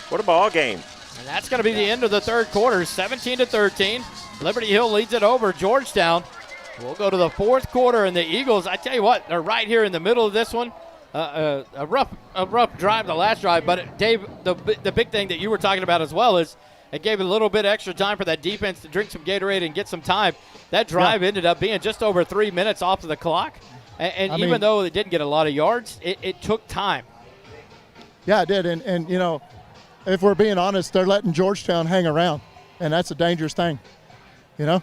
What a ball game. And that's going to be the end of the third quarter, 17-13. Liberty Hill leads it over Georgetown. We'll go to the fourth quarter, and the Eagles, I tell you what, they're right here in the middle of this one. A rough drive, the last drive, but Dave, the big thing that you were talking about as well is it gave a little bit extra time for that defense to drink some Gatorade and get some time. That drive ended up being just over 3 minutes off of the clock, and even though it didn't get a lot of yards, it took time. Yeah, it did, and you know, if we're being honest, they're letting Georgetown hang around, and that's a dangerous thing, you know?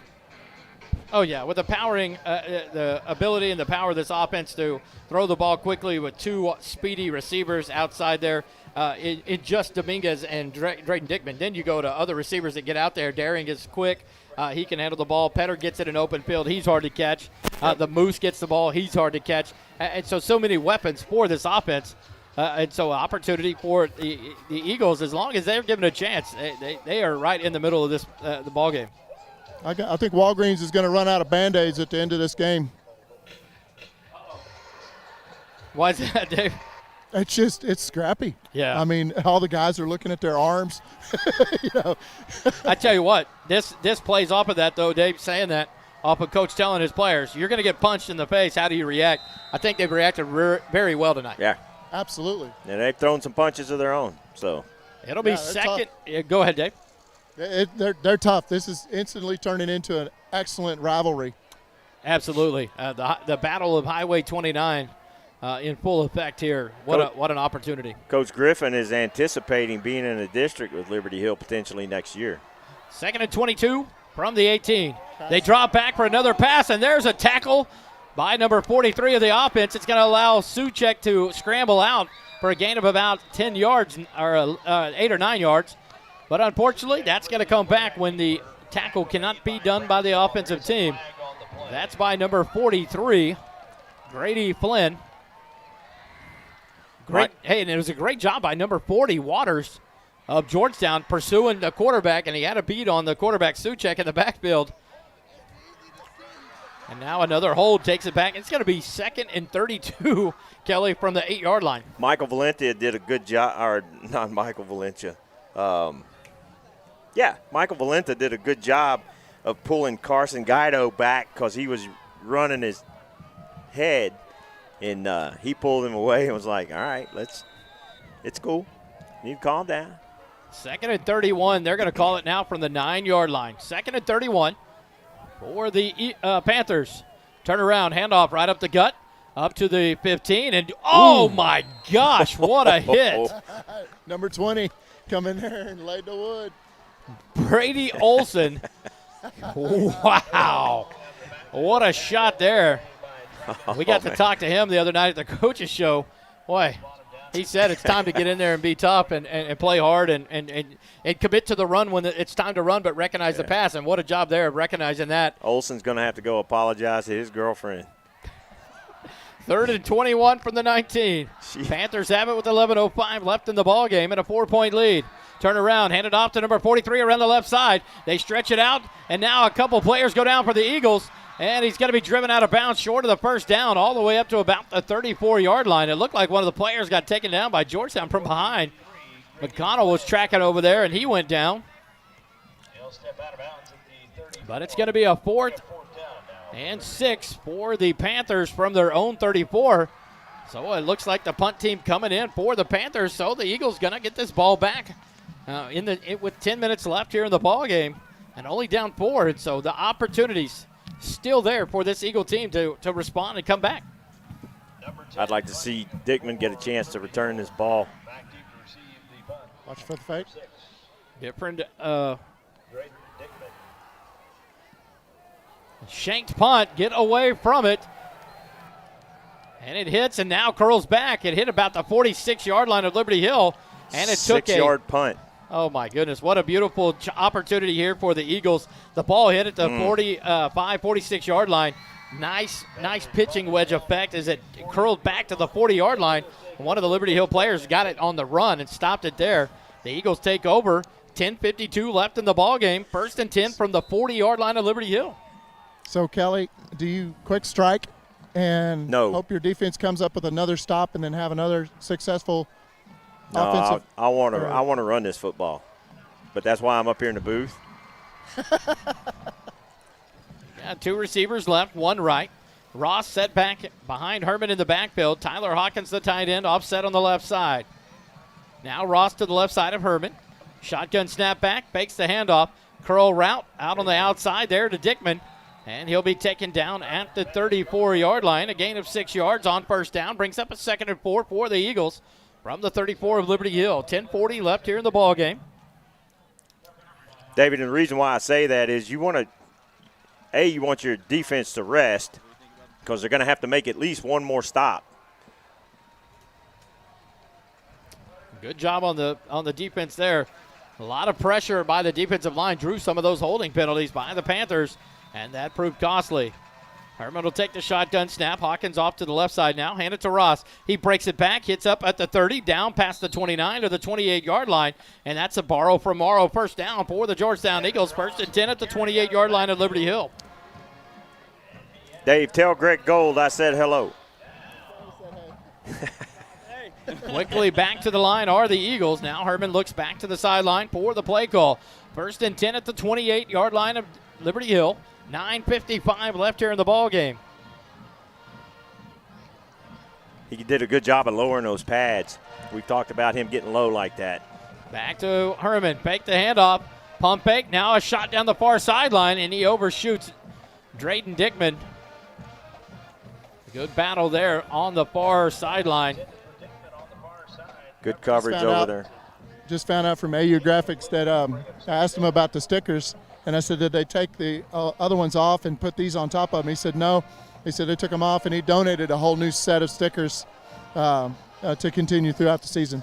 Oh, yeah, with the ability and the power of this offense to throw the ball quickly with 2 speedy receivers outside there, it just Dominguez and Drayton Dickman. Then you go to other receivers that get out there. Daring is quick. He can handle the ball. Petter gets it in open field. He's hard to catch. The Moose gets the ball. He's hard to catch. And so many weapons for this offense. And so opportunity for the Eagles, as long as they're given a chance, they are right in the middle of this the ball game. I think Walgreens is going to run out of Band-Aids at the end of this game. Why is that, Dave? It's scrappy. Yeah. I mean, all the guys are looking at their arms. You know. I tell you what, this plays off of that, though, Dave, saying that, off of Coach telling his players, you're going to get punched in the face. How do you react? I think they've reacted very well tonight. Yeah. Absolutely. And they've thrown some punches of their own. So it'll be second. Go ahead, Dave. They're tough. This is instantly turning into an excellent rivalry. Absolutely. The Battle of Highway 29 in full effect here. What an opportunity. Coach Griffin is anticipating being in a district with Liberty Hill potentially next year. 2nd and 22 from the 18. They drop back for another pass, and there's a tackle by number 43 of the offense. It's going to allow Suchek to scramble out for a gain of about 10 yards or 8 or 9 yards. But unfortunately, that's going to come back when the tackle cannot be done by the offensive team. That's by number 43, Grady Flynn. Hey, and it was a great job by number 40, Waters of Georgetown, pursuing the quarterback, and he had a beat on the quarterback, Suchek, in the backfield. And now another hold takes it back. It's going to be 2nd and 32, Kelly, from the 8-yard line. Michael Valencia did a good job, or not Michael Valencia. Michael Valenta did a good job of pulling Carson Guido back because he was running his head And he pulled him away and was like, all right, it's cool. You can calm down. 2nd and 31. They're going to call it now from the 9-yard line. 2nd and 31 for the Panthers. Turn around, handoff right up the gut, up to the 15. And, oh, my gosh, what a hit. Number 20 come in there and laid the wood. Brady Olson. Wow. What a shot there. We got to talk to him the other night at the coaches show. Boy, he said it's time to get in there and be tough and play hard and commit to the run when it's time to run, but recognize the pass. And what a job there of recognizing that. Olson's going to have to go apologize to his girlfriend. 3rd and 21 from the 19. Panthers have it with 11:05 left in the ball game and a 4-point lead. Turn around, hand it off to number 43 around the left side. They stretch it out, and now a couple players go down for the Eagles. And he's going to be driven out of bounds short of the first down all the way up to about the 34-yard line. It looked like one of the players got taken down by Georgetown from behind. McConnell was tracking over there, and he went down. But it's going to be a 4th and 6 for the Panthers from their own 34. So it looks like the punt team coming in for the Panthers. So the Eagles going to get this ball back with 10 minutes left here in the ball game and only down 4. And so the opportunities still there for this Eagle team to respond and come back. I'd like to see Dickman get a chance to return this ball. Watch for the fake. Different shanked punt, get away from it. And it hits and now curls back. It hit about the 46-yard line of Liberty Hill. And it took a 6-yard punt. Oh, my goodness. What a beautiful opportunity here for the Eagles. The ball hit at the 46-yard line. Nice pitching wedge effect as it curled back to the 40-yard line. One of the Liberty Hill players got it on the run and stopped it there. The Eagles take over. 10:52 left in the ball game. 1st and 10 from the 40-yard line of Liberty Hill. So, Kelly, do you quick strike and hope your defense comes up with another stop and then have another successful offensive? I want to run this football, but that's why I'm up here in the booth. Yeah, 2 receivers left, 1 right. Ross set back behind Herman in the backfield. Tyler Hawkins, the tight end, offset on the left side. Now Ross to the left side of Herman. Shotgun snap back, fakes the handoff. Curl route out on the outside there to Dickman. And he'll be taken down at the 34-yard line. A gain of 6 yards on 1st down. Brings up a 2nd and 4 for the Eagles from the 34 of Liberty Hill. 10:40 left here in the ball game. David, and the reason why I say that is you want your defense to rest because they're going to have to make at least one more stop. Good job on the defense there. A lot of pressure by the defensive line. Drew some of those holding penalties by the Panthers, and that proved costly. Herman will take the shotgun snap. Hawkins off to the left side now. Hand it to Ross. He breaks it back, hits up at the 30, down past the 29 to the 28-yard line, and that's a borrow from Morrow. 1st down for the Georgetown Eagles. 1st and 10 at the 28-yard line of Liberty Hill. Dave, tell Greg Gold I said hello. Quickly back to the line are the Eagles. Now Herman looks back to the sideline for the play call. 1st and 10 at the 28-yard line of Liberty Hill. 9:55 left here in the ball game. He did a good job of lowering those pads. We've talked about him getting low like that. Back to Herman. Fake the handoff. Pump fake. Now a shot down the far sideline, and he overshoots Drayton Dickman. Good battle there on the far sideline. Good coverage over there. Just found out from AU Graphics that I asked him about the stickers, and I said, did they take the other ones off and put these on top of them? He said, no. He said they took them off, and he donated a whole new set of stickers to continue throughout the season.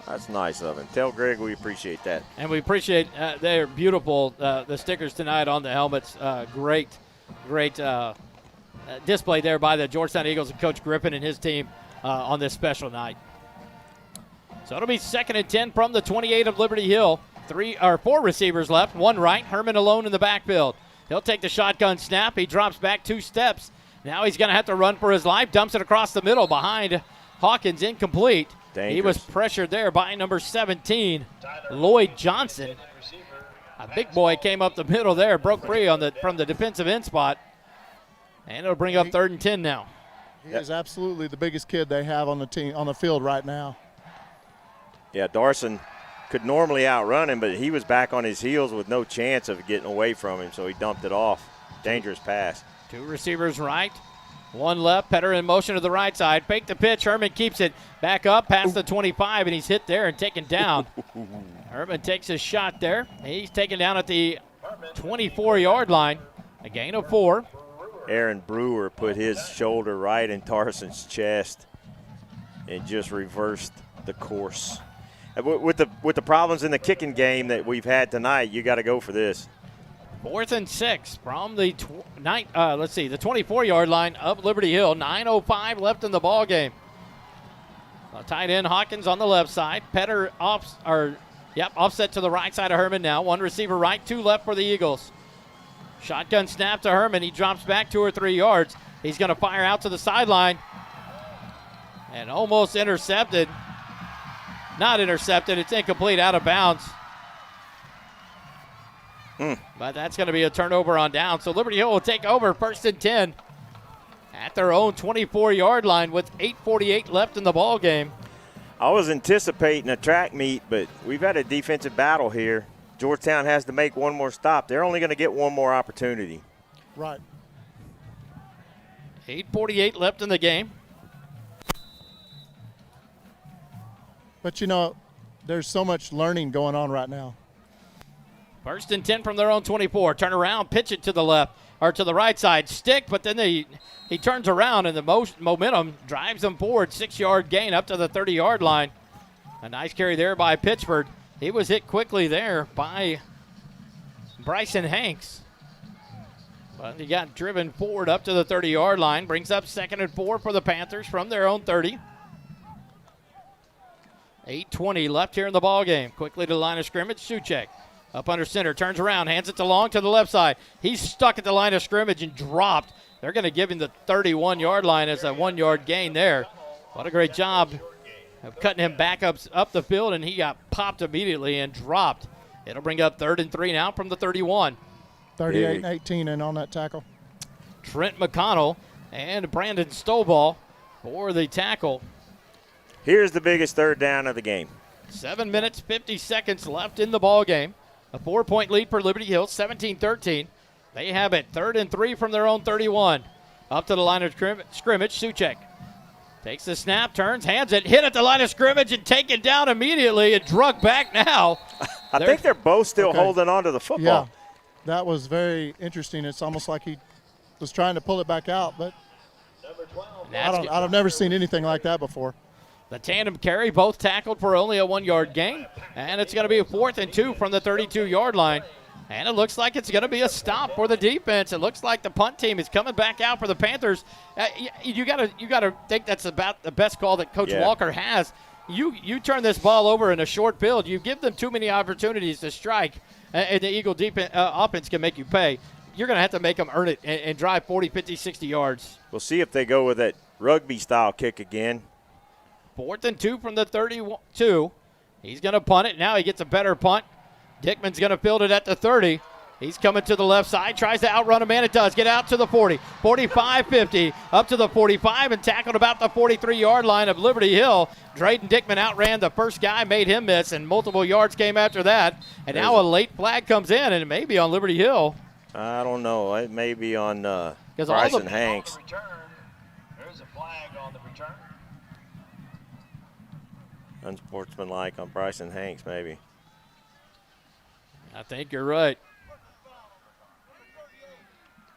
That's nice of him. Tell Greg we appreciate that. And we appreciate they're beautiful, the stickers tonight on the helmets. Great display there by the Georgetown Eagles and Coach Griffin and his team on this special night. So it'll be 2nd and 10 from the 28 of Liberty Hill. 4 receivers left, 1 right. Herman alone in the backfield. He'll take the shotgun snap. He drops back 2 steps. Now he's going to have to run for his life. Dumps it across the middle behind Hawkins, incomplete. Dangerous. He was pressured there by number 17, Lloyd Johnson. A big boy came up the middle there, broke free from the defensive end spot. And it'll bring up 3rd and 10 now. He is absolutely the biggest kid they have on the team, on the field right now. Yeah, Darson could normally outrun him, but he was back on his heels with no chance of getting away from him, so he dumped it off. Dangerous pass. 2 receivers right, 1 left. Petter in motion to the right side. Fake the pitch. Herman keeps it back up past the 25, and he's hit there and taken down. Herman takes a shot there. He's taken down at the 24-yard line. A gain of 4. Aaron Brewer put his shoulder right in Tarson's chest and just reversed the course. With the problems in the kicking game that we've had tonight, you got to go for this. 4th and 6 from the 24-yard line of Liberty Hill. 9:05 left in the ball game. Tight end Hawkins on the left side. Petter offset to the right side of Herman now. 1 receiver right, 2 left for the Eagles. Shotgun snap to Herman. He drops back 2 or 3 yards. He's going to fire out to the sideline and almost intercepted. Not intercepted. It's incomplete, out of bounds. But that's going to be a turnover on down. So Liberty Hill will take over 1st and 10 at their own 24-yard line with 8:48 left in the ball game. I was anticipating a track meet, but we've had a defensive battle here. Georgetown has to make one more stop. They're only going to get one more opportunity. Right. 8:48 left in the game. But, you know, there's so much learning going on right now. 1st and 10 from their own 24. Turn around, pitch it to the left or to the right side. Stick, but then he turns around and the momentum drives them forward. 6-yard gain up to the 30-yard line. A nice carry there by Pittsford. He was hit quickly there by Bryson Hanks. But he got driven forward up to the 30-yard line. Brings up 2nd and 4 for the Panthers from their own 30. 8:20 left here in the ball game. Quickly to the line of scrimmage. Suchek up under center, turns around, hands it to Long to the left side. He's stuck at the line of scrimmage and dropped. They're going to give him the 31-yard line as a 1-yard gain there. What a great job of cutting him back up the field, and he got popped immediately and dropped. It'll bring up 3rd and 3 now from the 31. 38-18 in on that tackle. Trent McConnell and Brandon Stovall for the tackle. Here's the biggest 3rd down of the game. 7 minutes, 50 seconds left in the ball game. A 4-point lead for Liberty Hill, 17-13. They have it 3rd and 3 from their own 31. Up to the line of scrimmage, Suchek takes the snap, turns, hands it, hit at the line of scrimmage and taken down immediately and drug back now. I think they're both still holding on to the football. Yeah, that was very interesting. It's almost like he was trying to pull it back out, but I've never seen anything like that before. The tandem carry, both tackled for only a 1-yard gain. And it's going to be a 4th and 2 from the 32-yard line. And it looks like it's going to be a stop for the defense. It looks like the punt team is coming back out for the Panthers. You got to think that's about the best call that Coach Walker has. You turn this ball over in a short field. You give them too many opportunities to strike, and the Eagle offense can make you pay. You're going to have to make them earn it and drive 40, 50, 60 yards. We'll see if they go with that rugby-style kick again. 4th and 2 from the 32. He's going to punt it. Now he gets a better punt. Dickman's going to field it at the 30. He's coming to the left side, tries to outrun a man. It does. Get out to the 40, 45, 50, up to the 45, and tackled about the 43-yard line of Liberty Hill. Drayden Dickman outran the first guy, made him miss, and multiple yards came after that. And now a late flag comes in, and it may be on Liberty Hill. I don't know. It may be on Bryson Hanks. There's a flag on the return. Unsportsmanlike on Bryson Hanks, maybe. I think you're right.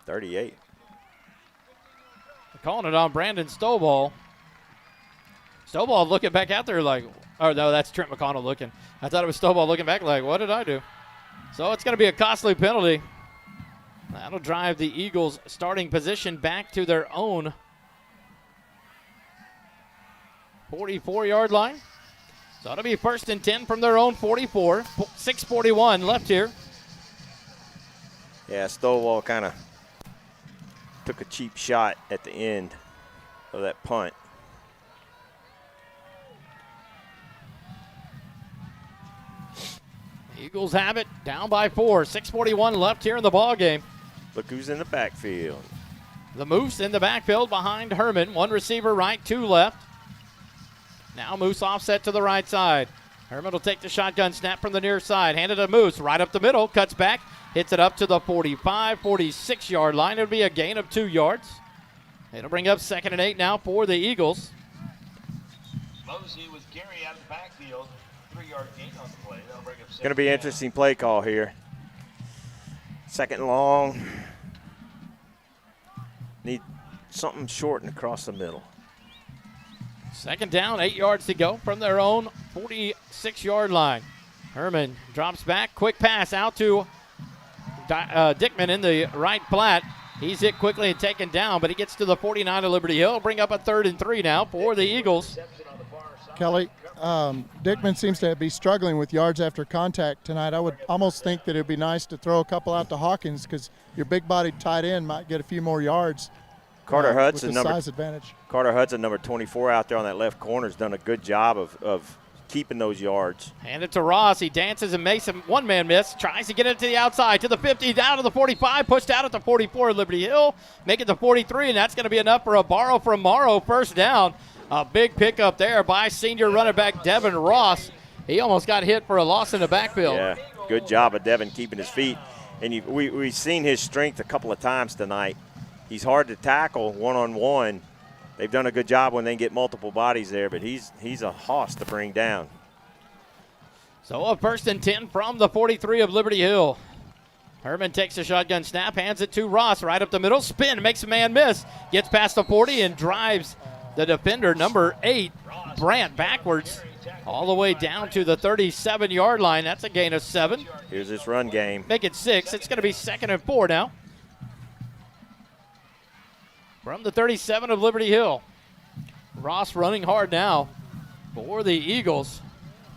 38. They're calling it on Brandon Stovall. Stovall looking back out there like, oh, no, that's Trent McConnell looking. I thought it was Stovall looking back like, what did I do? So it's going to be a costly penalty. That'll drive the Eagles' starting position back to their own 44-yard line. So it'll be 1st and 10 from their own 44. 6:41 left here. Yeah, Stovall kind of took a cheap shot at the end of that punt. Eagles have it, down by 4. 6:41 left here in the ball game. Look who's in the backfield. The Moose in the backfield behind Herman. One receiver right, two left. Now Moose offset to the right side. Herman will take the shotgun snap from the near side. Hand it to Moose right up the middle. Cuts back. Hits it up to the 45, 46-yard line. It'll be a gain of 2 yards. It'll bring up 2nd and 8 now for the Eagles. Mosey with Gary out of the backfield. 3-yard gain on the play. That'll bring up Going to be an interesting play call here. 2nd and long. Need something short and across the middle. 2nd down, 8 yards to go from their own 46-yard line. Herman drops back. Quick pass out to Dickman in the right flat. He's hit quickly and taken down, but he gets to the 49 of Liberty Hill. Bring up a 3rd and 3 now for the Eagles. Kelly, Dickman seems to be struggling with yards after contact tonight. I would almost think that it would be nice to throw a couple out to Hawkins because your big-bodied tight end might get a few more yards. Carter Hudson, with the size advantage. Carter Hudson, number 24 out there on that left corner, has done a good job of keeping those yards. Hand it to Ross. He dances and makes a one-man miss. Tries to get it to the outside, to the 50, down to the 45, pushed out at the 44 at Liberty Hill. Make it the 43, and that's going to be enough for a borrow from Morrow. First down. A big pickup there by senior running back Devin Ross. He almost got hit for a loss in the backfield. Yeah, good job of Devin keeping his feet. And we've seen his strength a couple of times tonight. He's hard to tackle one-on-one. They've done a good job when they get multiple bodies there, but he's a hoss to bring down. So a 1st and 10 from the 43 of Liberty Hill. Herman takes a shotgun snap, hands it to Ross right up the middle. Spin, makes a man miss. Gets past the 40 and drives the defender, number 8, Brandt, backwards all the way down to the 37-yard line. That's a gain of 7. Here's this run game. Make it 6. It's going to be 2nd and 4 now. From the 37 of Liberty Hill. Ross running hard now for the Eagles.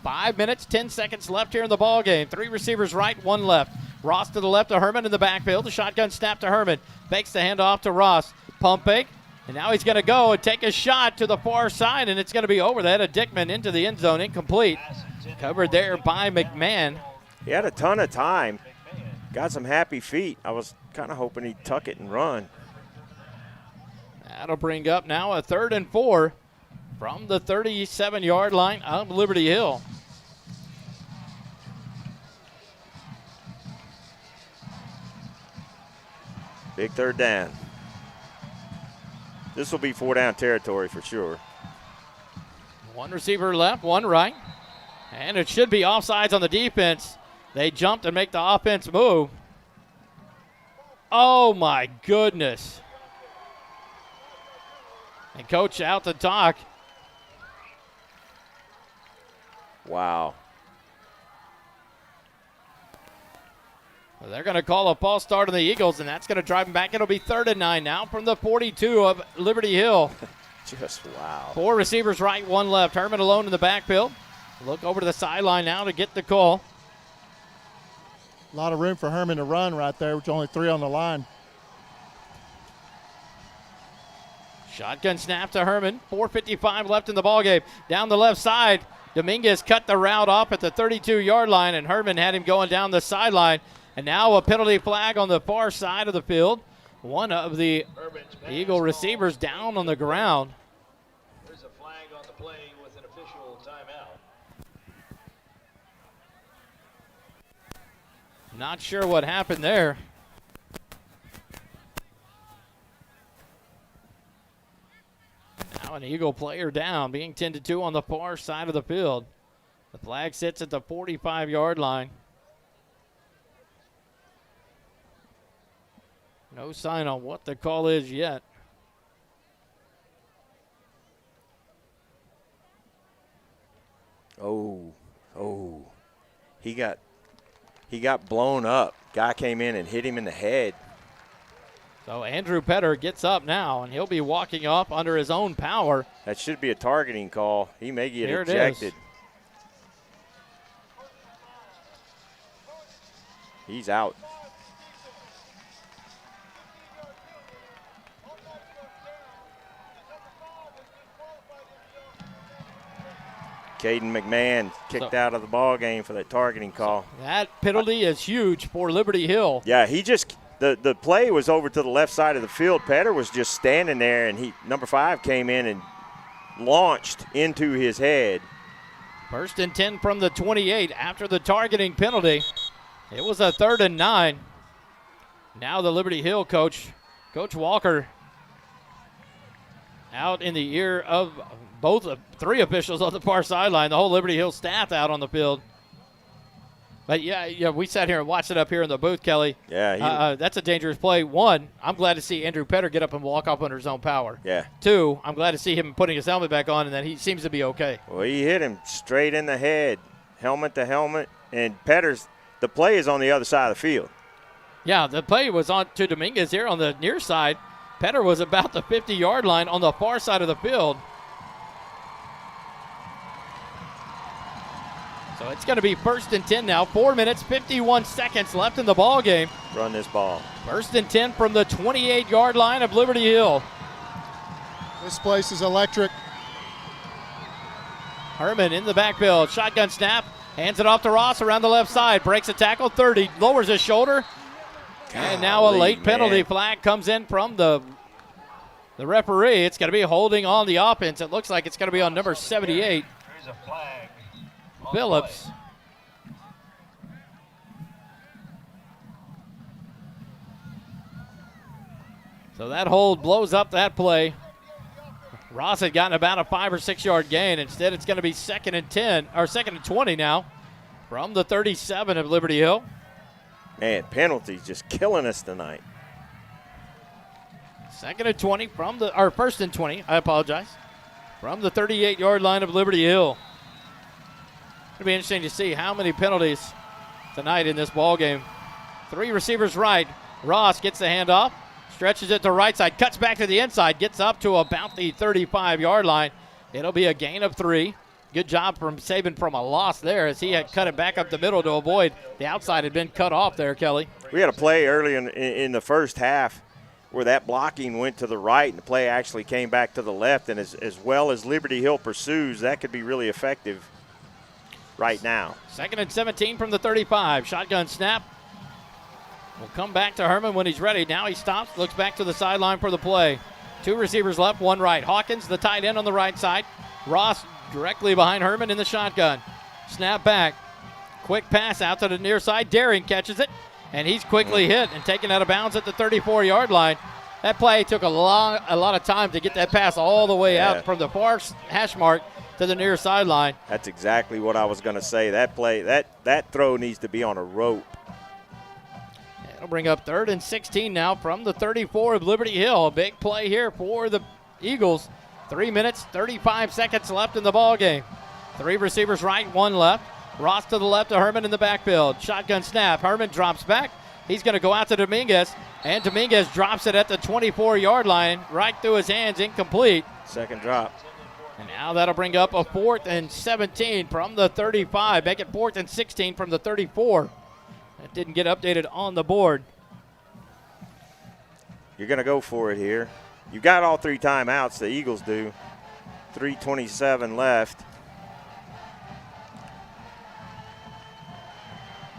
5 minutes, 10 seconds left here in the ball game. 3 receivers right, 1 left. Ross to the left of Herman in the backfield. The shotgun snap to Herman. Fakes the handoff to Ross. Pump fake. And now he's going to go and take a shot to the far side, and it's going to be over the head of Dickman into the end zone, incomplete. Covered there by McMahon. He had a ton of time. Got some happy feet. I was kind of hoping he'd tuck it and run. That'll bring up now a 3rd and 4 from the 37-yard line of Liberty Hill. Big 3rd down. This will be 4-down territory for sure. 1 receiver left, 1 right. And it should be offsides on the defense. They jumped and make the offense move. Oh, my goodness. And coach out to talk. Wow. Well, they're going to call a false start on the Eagles, and that's going to drive them back. It'll be 3rd and 9 now from the 42 of Liberty Hill. Just wow. 4 receivers right, 1 left. Herman alone in the backfield. Look over to the sideline now to get the call. A lot of room for Herman to run right there, with only 3 on the line. Shotgun snap to Herman. 4:55 left in the ballgame. Down the left side, Dominguez cut the route off at the 32-yard line, and Herman had him going down the sideline. And now a penalty flag on the far side of the field. One of the Eagle receivers down on the ground. There's a flag on the play with an official timeout. Not sure what happened there. Now an Eagle player down, being 10-2 on the far side of the field. The flag sits at the 45-yard line. No sign on what the call is yet. Oh. He got blown up. Guy came in and hit him in the head. So Andrew Petter gets up now, and he'll be walking off under his own power. That should be a targeting call. He may get Here ejected. He's out. Caden McMahon kicked out of the ball game for that targeting call. That penalty is huge for Liberty Hill. Yeah, he just The play was over to the left side of the field. Petter was just standing there, and number 5 came in and launched into his head. 1st and 10 from the 28 after the targeting penalty. It was a 3rd and 9. Now the Liberty Hill Coach Walker, out in the ear of three officials on the far sideline. The whole Liberty Hill staff out on the field. But, yeah, we sat here and watched it up here in the booth, Kelly. Yeah. That's a dangerous play. 1, I'm glad to see Andrew Petter get up and walk off under his own power. Yeah. 2, I'm glad to see him putting his helmet back on, and then he seems to be okay. Well, he hit him straight in the head, helmet to helmet. And the play is on the other side of the field. Yeah, the play was on to Dominguez here on the near side. Petter was about the 50-yard line on the far side of the field. So it's going to be 1st and 10 now. 4 minutes, 51 seconds left in the ball game. Run this ball. 1st and 10 from the 28-yard line of Liberty Hill. This place is electric. Harmon in the backfield. Shotgun snap. Hands it off to Ross around the left side. Breaks a tackle. 30. Lowers his shoulder. And now a late penalty flag comes in from the referee. It's going to be holding on the offense. It looks like it's going to be on number 78. There's a flag. Phillips. So that hold blows up that play. Ross had gotten about a 5 or 6 yard gain. Instead, it's going to be 2nd and 10 or 2nd and 20 now from the 37 of Liberty Hill. Man, penalties just killing us tonight. 2nd and 20 or 1st and 20, I apologize, from the 38-yard line of Liberty Hill. It'll be interesting to see how many penalties tonight in this ball game. 3 receivers right. Ross gets the handoff, stretches it to right side, cuts back to the inside, gets up to about the 35-yard line. It'll be a gain of 3. Good job from saving from a loss there as he had cut it back up the middle to avoid the outside had been cut off there, Kelly. We had a play early in the first half where that blocking went to the right and the play actually came back to the left. And as well as Liberty Hill pursues, that could be really effective right now. 2nd and 17 from the 35. Shotgun snap. We'll come back to Herman when he's ready. Now he stops, looks back to the sideline for the play. 2 receivers left, 1 right. Hawkins, the tight end on the right side. Ross directly behind Herman in the shotgun. Snap back. Quick pass out to the near side. Daring catches it, and he's quickly hit and taken out of bounds at the 34-yard line. That play took a lot of time to get that pass all the way out from the far hash mark to the near sideline. That's exactly what I was going to say. That play, that throw needs to be on a rope. It'll bring up 3rd and 16 now from the 34 of Liberty Hill. A big play here for the Eagles. 3 minutes, 35 seconds left in the ball game. 3 receivers right, 1 left. Ross to the left of Herman in the backfield. Shotgun snap. Herman drops back. He's going to go out to Dominguez, and Dominguez drops it at the 24-yard line, right through his hands, incomplete. Second drop. And now that'll bring up a 4th and 17 from the 35. Make it 4th and 16 from the 34. That didn't get updated on the board. You're going to go for it here. You got all 3 timeouts, the Eagles do. 3:27 left.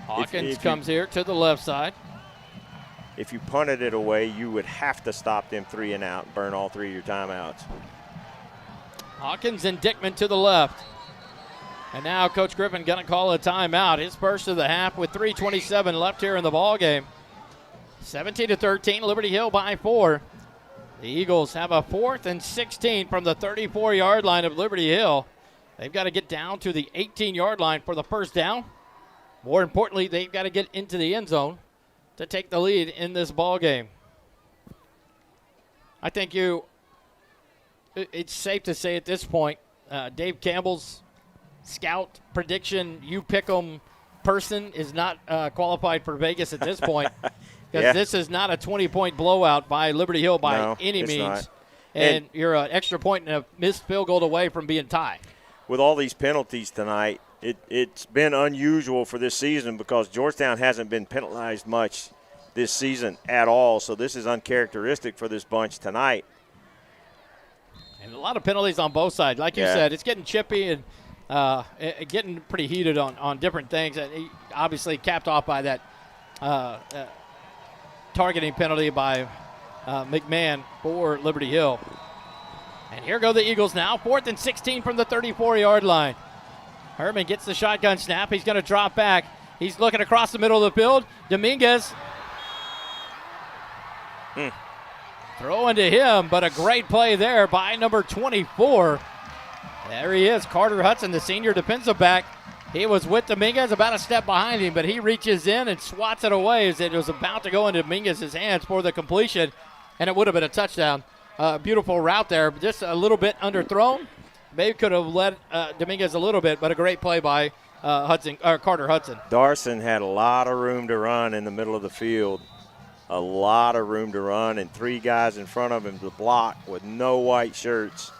Hawkins comes here to the left side. If you punted it away, you would have to stop them 3 and out and burn all 3 of your timeouts. Hawkins and Dickman to the left. And now Coach Griffin going to call a timeout. His first of the half with 3:27 left here in the ball game. 17-13, Liberty Hill by 4. The Eagles have a 4th and 16 from the 34-yard line of Liberty Hill. They've got to get down to the 18-yard line for the first down. More importantly, they've got to get into the end zone to take the lead in this ball game. I think it's safe to say at this point, Dave Campbell's scout prediction, you pick 'em person is not qualified for Vegas at this point. Because this is not a 20-point blowout by Liberty Hill by any means. Not. And you're an extra point and a missed field goal away from being tied. With all these penalties tonight, it's been unusual for this season because Georgetown hasn't been penalized much this season at all. So this is uncharacteristic for this bunch tonight. And a lot of penalties on both sides. Like you said, it's getting chippy and getting pretty heated on different things. And obviously capped off by that targeting penalty by McMahon for Liberty Hill. And here go the Eagles now. 4th and 16 from the 34-yard line. Harmon gets the shotgun snap. He's going to drop back. He's looking across the middle of the field. Dominguez throwing to him, but a great play there by number 24. There he is, Carter Hudson, the senior defensive back. He was with Dominguez, about a step behind him, but he reaches in and swats it away as it was about to go into Dominguez's hands for the completion, and it would have been a touchdown. Beautiful route there, but just a little bit underthrown. Maybe could have led Dominguez a little bit, but a great play by Carter Hudson. Darson had a lot of room to run in the middle of the field. A lot of room to run, and 3 guys in front of him to block with no white shirts.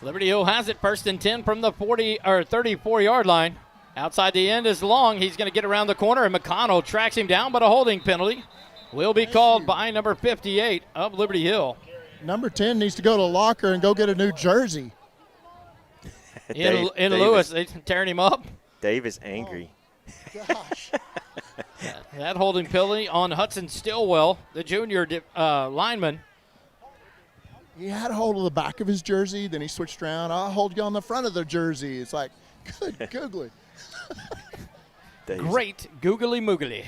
Liberty Hill has it 1st and 10 from the 34-yard line. Outside the end is Long. He's going to get around the corner, and McConnell tracks him down, but a holding penalty will be called by number 58 of Liberty Hill. Number 10 needs to go to locker and go get a new jersey. In Lewis, they're tearing him up. Dave is angry. Gosh. That holding penalty on Hudson Stillwell, the junior lineman. He had a hold of the back of his jersey, then he switched around. I'll hold you on the front of the jersey. It's like, good googly. Great googly moogly.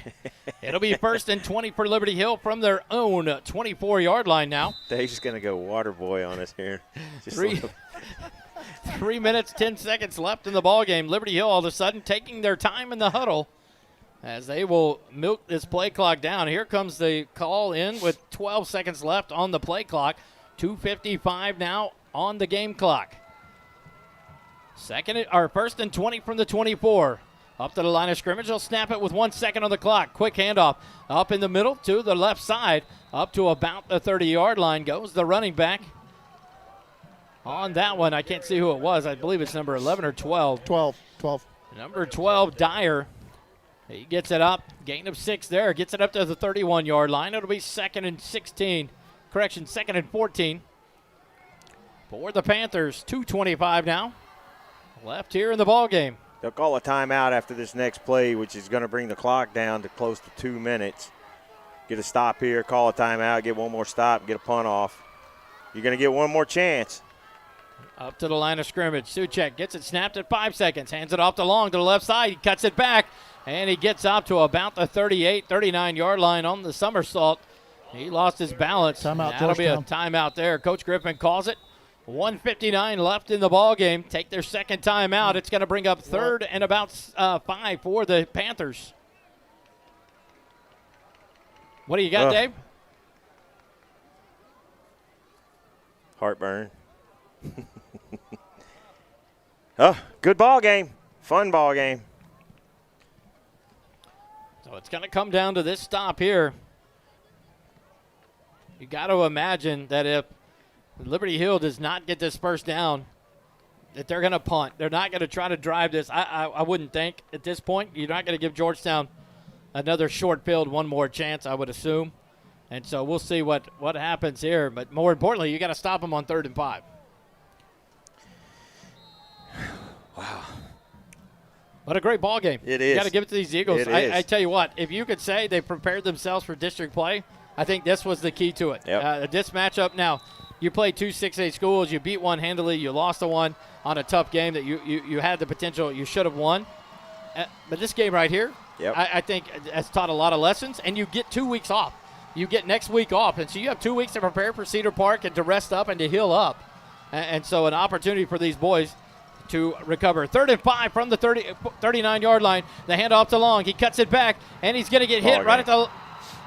It'll be 1st and 20 for Liberty Hill from their own 24-yard line now. Dave's going to go water boy on us here. 3 minutes, 10 seconds left in the ball game. Liberty Hill all of a sudden taking their time in the huddle as they will milk this play clock down. Here comes the call in with 12 seconds left on the play clock. 2:55 now on the game clock. 1st and 20 from the 24. Up to the line of scrimmage. They'll snap it with 1 second on the clock. Quick handoff up in the middle to the left side. Up to about the 30-yard line goes the running back. On that one, I can't see who it was. I believe it's number 11 or 12. 12. Number 12, Dyer. He gets it up. Gain of 6 there. Gets it up to the 31-yard line. It'll be 2nd and 16. Correction, 2nd and 14. For the Panthers, 2:25 now. Left here in the ball game. They'll call a timeout after this next play, which is going to bring the clock down to close to 2 minutes. Get a stop here, call a timeout, get one more stop, get a punt off. You're going to get one more chance. Up to the line of scrimmage. Suchek gets it snapped at 5 seconds. Hands it off to Long to the left side. He cuts it back, and he gets up to about the 38, 39-yard line on the somersault. He lost his balance. That'll be a timeout there. Coach Griffin calls it. 1:59 left in the ball game. Take their second timeout. It's going to bring up 3rd and about 5 for the Panthers. What do you got, Dave? Heartburn. Good ball game. Fun ball game. So it's going to come down to this stop here. You got to imagine that if Liberty Hill does not get this first down, that they're going to punt. They're not going to try to drive this. I wouldn't think at this point. You're not going to give Georgetown another short field one more chance, I would assume. And so we'll see what happens here. But more importantly, you got to stop them on 3rd and 5. Wow. What a great ball game. It is. You got to give it to these Eagles. I tell you what, if you could say they prepared themselves for district play, I think this was the key to it. Yep. This matchup now, you played 2 6A schools. You beat one handily. You lost the one on a tough game that you had the potential you should have won. But this game right here, I think has taught a lot of lessons, and you get 2 weeks off. You get next week off, and so you have 2 weeks to prepare for Cedar Park and to rest up and to heal up. And so an opportunity for these boys to recover. 3rd and 5 from the 39-yard line. The handoff to Long. He cuts it back, and he's going to get hit right at the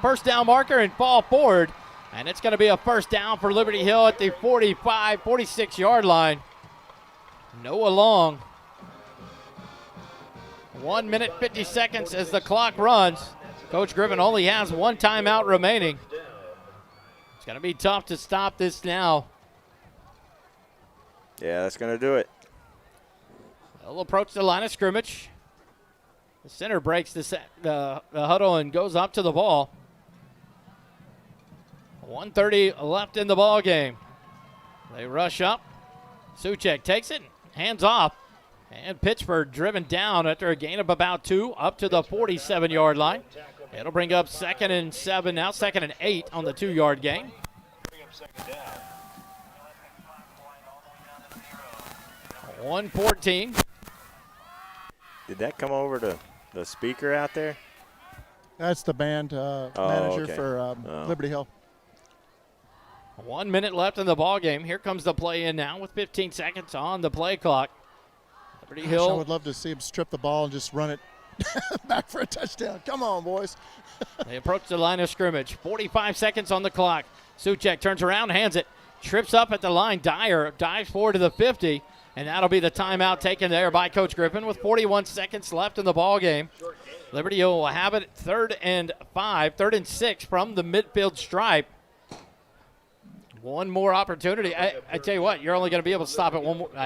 first down marker and fall forward. And it's going to be a first down for Liberty Hill at the 45, 46-yard line. Noah Long. 1 minute, 50 seconds as the clock runs. Coach Griffin only has one timeout remaining. It's going to be tough to stop this now. Yeah, that's going to do it. They'll approach the line of scrimmage. The center breaks the huddle and goes up to the ball. 1:30 left in the ball game. They rush up. Suchek takes it, hands off, and Pittsburgh driven down after a gain of about 2 up to the 47-yard line. It'll bring up 2nd and 7 now, 2nd and 8 on the 2-yard gain. Bring up second down. 1:14. Did that come over to the speaker out there? That's the band manager for Liberty Hill. 1 minute left in the ball game. Here comes the play in now with 15 seconds on the play clock. Liberty Hill. I would love to see him strip the ball and just run it back for a touchdown. Come on, boys. They approach the line of scrimmage. 45 seconds on the clock. Suchek turns around, hands it, trips up at the line. Dyer dives forward to the 50, and that'll be the timeout taken there by Coach Griffin with 41 seconds left in the ball game. Liberty Hill will have it 3rd and 5, 3rd and 6 from the midfield stripe. One more opportunity. I tell you what, you're only going to be able to stop it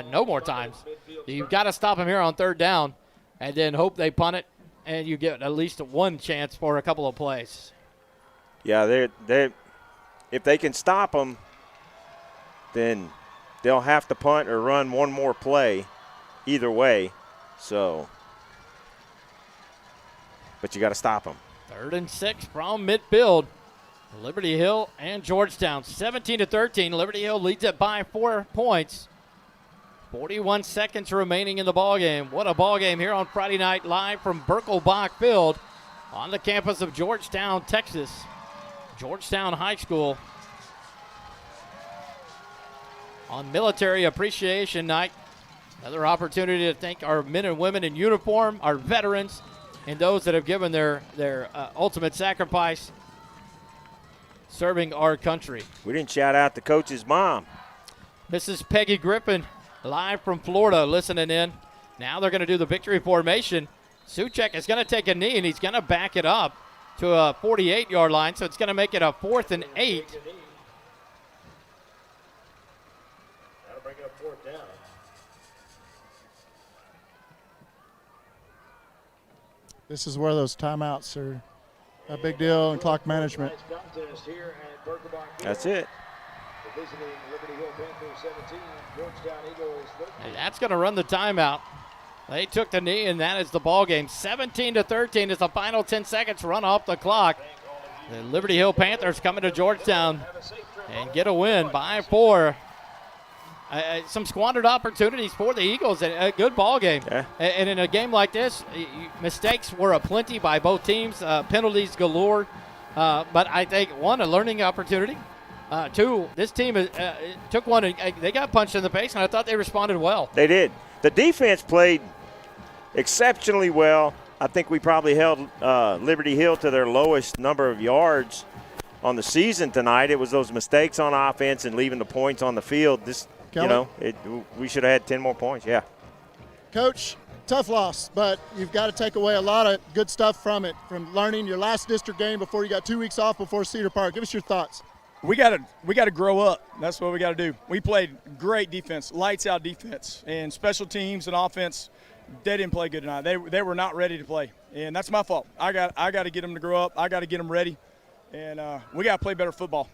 no more times. You've got to stop them here on 3rd down and then hope they punt it, and you get at least one chance for a couple of plays. Yeah, if they can stop them, then they'll have to punt or run one more play either way. So, but you got to stop them. 3rd and 6 from midfield. Liberty Hill and Georgetown, 17-13. Liberty Hill leads it by 4 points. 41 seconds remaining in the ballgame. What a ballgame here on Friday night live from Birkelbach Field on the campus of Georgetown, Texas. Georgetown High School on Military Appreciation Night. Another opportunity to thank our men and women in uniform, our veterans, and those that have given their ultimate sacrifice serving our country. We didn't shout out the coach's mom. Mrs. Peggy Griffin, live from Florida, listening in. Now they're going to do the victory formation. Suchek is going to take a knee, and he's going to back it up to a 48-yard line, so it's going to make it a 4th and 8. That'll bring up 4th down. This is where those timeouts are a big deal in clock management. That's it. And that's going to run the timeout. They took the knee, and that is the ball game. 17-13 is the final 10 seconds run off the clock. The Liberty Hill Panthers coming to Georgetown and get a win by 4. Some squandered opportunities for the Eagles. A good ball game. Yeah. And in a game like this, mistakes were aplenty by both teams. Penalties galore. But I think, one, a learning opportunity. 2, this team took one and they got punched in the face, and I thought they responded well. They did. The defense played exceptionally well. I think we probably held Liberty Hill to their lowest number of yards on the season tonight. It was those mistakes on offense and leaving the points on the field. Kelly? We should have had 10 more points, yeah. Coach, tough loss, but you've got to take away a lot of good stuff from it, from learning your last district game before you got 2 weeks off before Cedar Park. Give us your thoughts. We got to grow up. That's what we got to do. We played great defense, lights out defense, and special teams and offense. They didn't play good tonight. They were not ready to play, and that's my fault. I got to get them to grow up. I got to get them ready, and we got to play better football.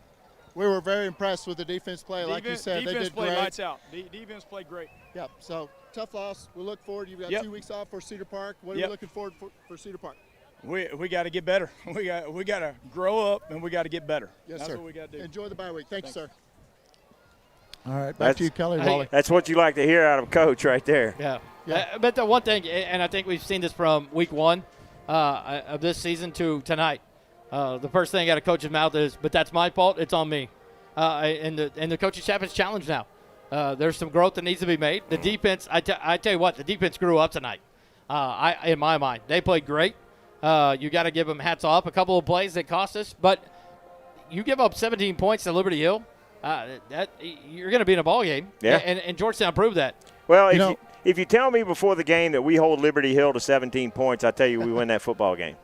We were very impressed with the defense play. Like you said, they did played great. Lights out. Defense played great. Yep. So tough loss. We look forward. You've got 2 weeks off for Cedar Park. What are you looking forward for Cedar Park? We got to get better. We got to grow up, and we got to get better. Yes, That's sir. what we got to do. Enjoy the bye week. Thank you, sir. All right, back to you, Kelly. Wally. That's what you like to hear out of a coach right there. Yeah. But the one thing, and I think we've seen this from week 1 of this season to tonight, the first thing out of coach's mouth is, but that's my fault. It's on me. And the coaching staff is challenged now. There's some growth that needs to be made. The defense, I tell you what, the defense grew up tonight. In my mind, they played great. You got to give them hats off. A couple of plays that cost us, but you give up 17 points to Liberty Hill, that you're going to be in a ball game. Yeah. And Georgetown proved that. Well, if you tell me before the game that we hold Liberty Hill to 17 points, I tell you we win that football game.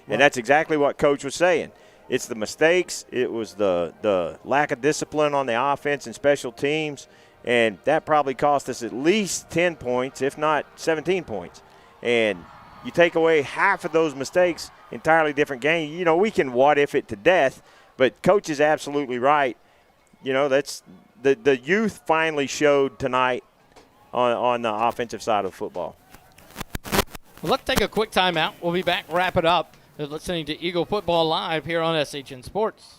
And that's exactly what Coach was saying. It's the mistakes. It was the lack of discipline on the offense and special teams, and that probably cost us at least 10 points, if not 17 points. And you take away half of those mistakes, entirely different game. We can what-if it to death, but Coach is absolutely right. That's the youth finally showed tonight on the offensive side of football. Well, let's take a quick timeout. We'll be back, wrap it up You're listening to Eagle Football Live here on SHN Sports.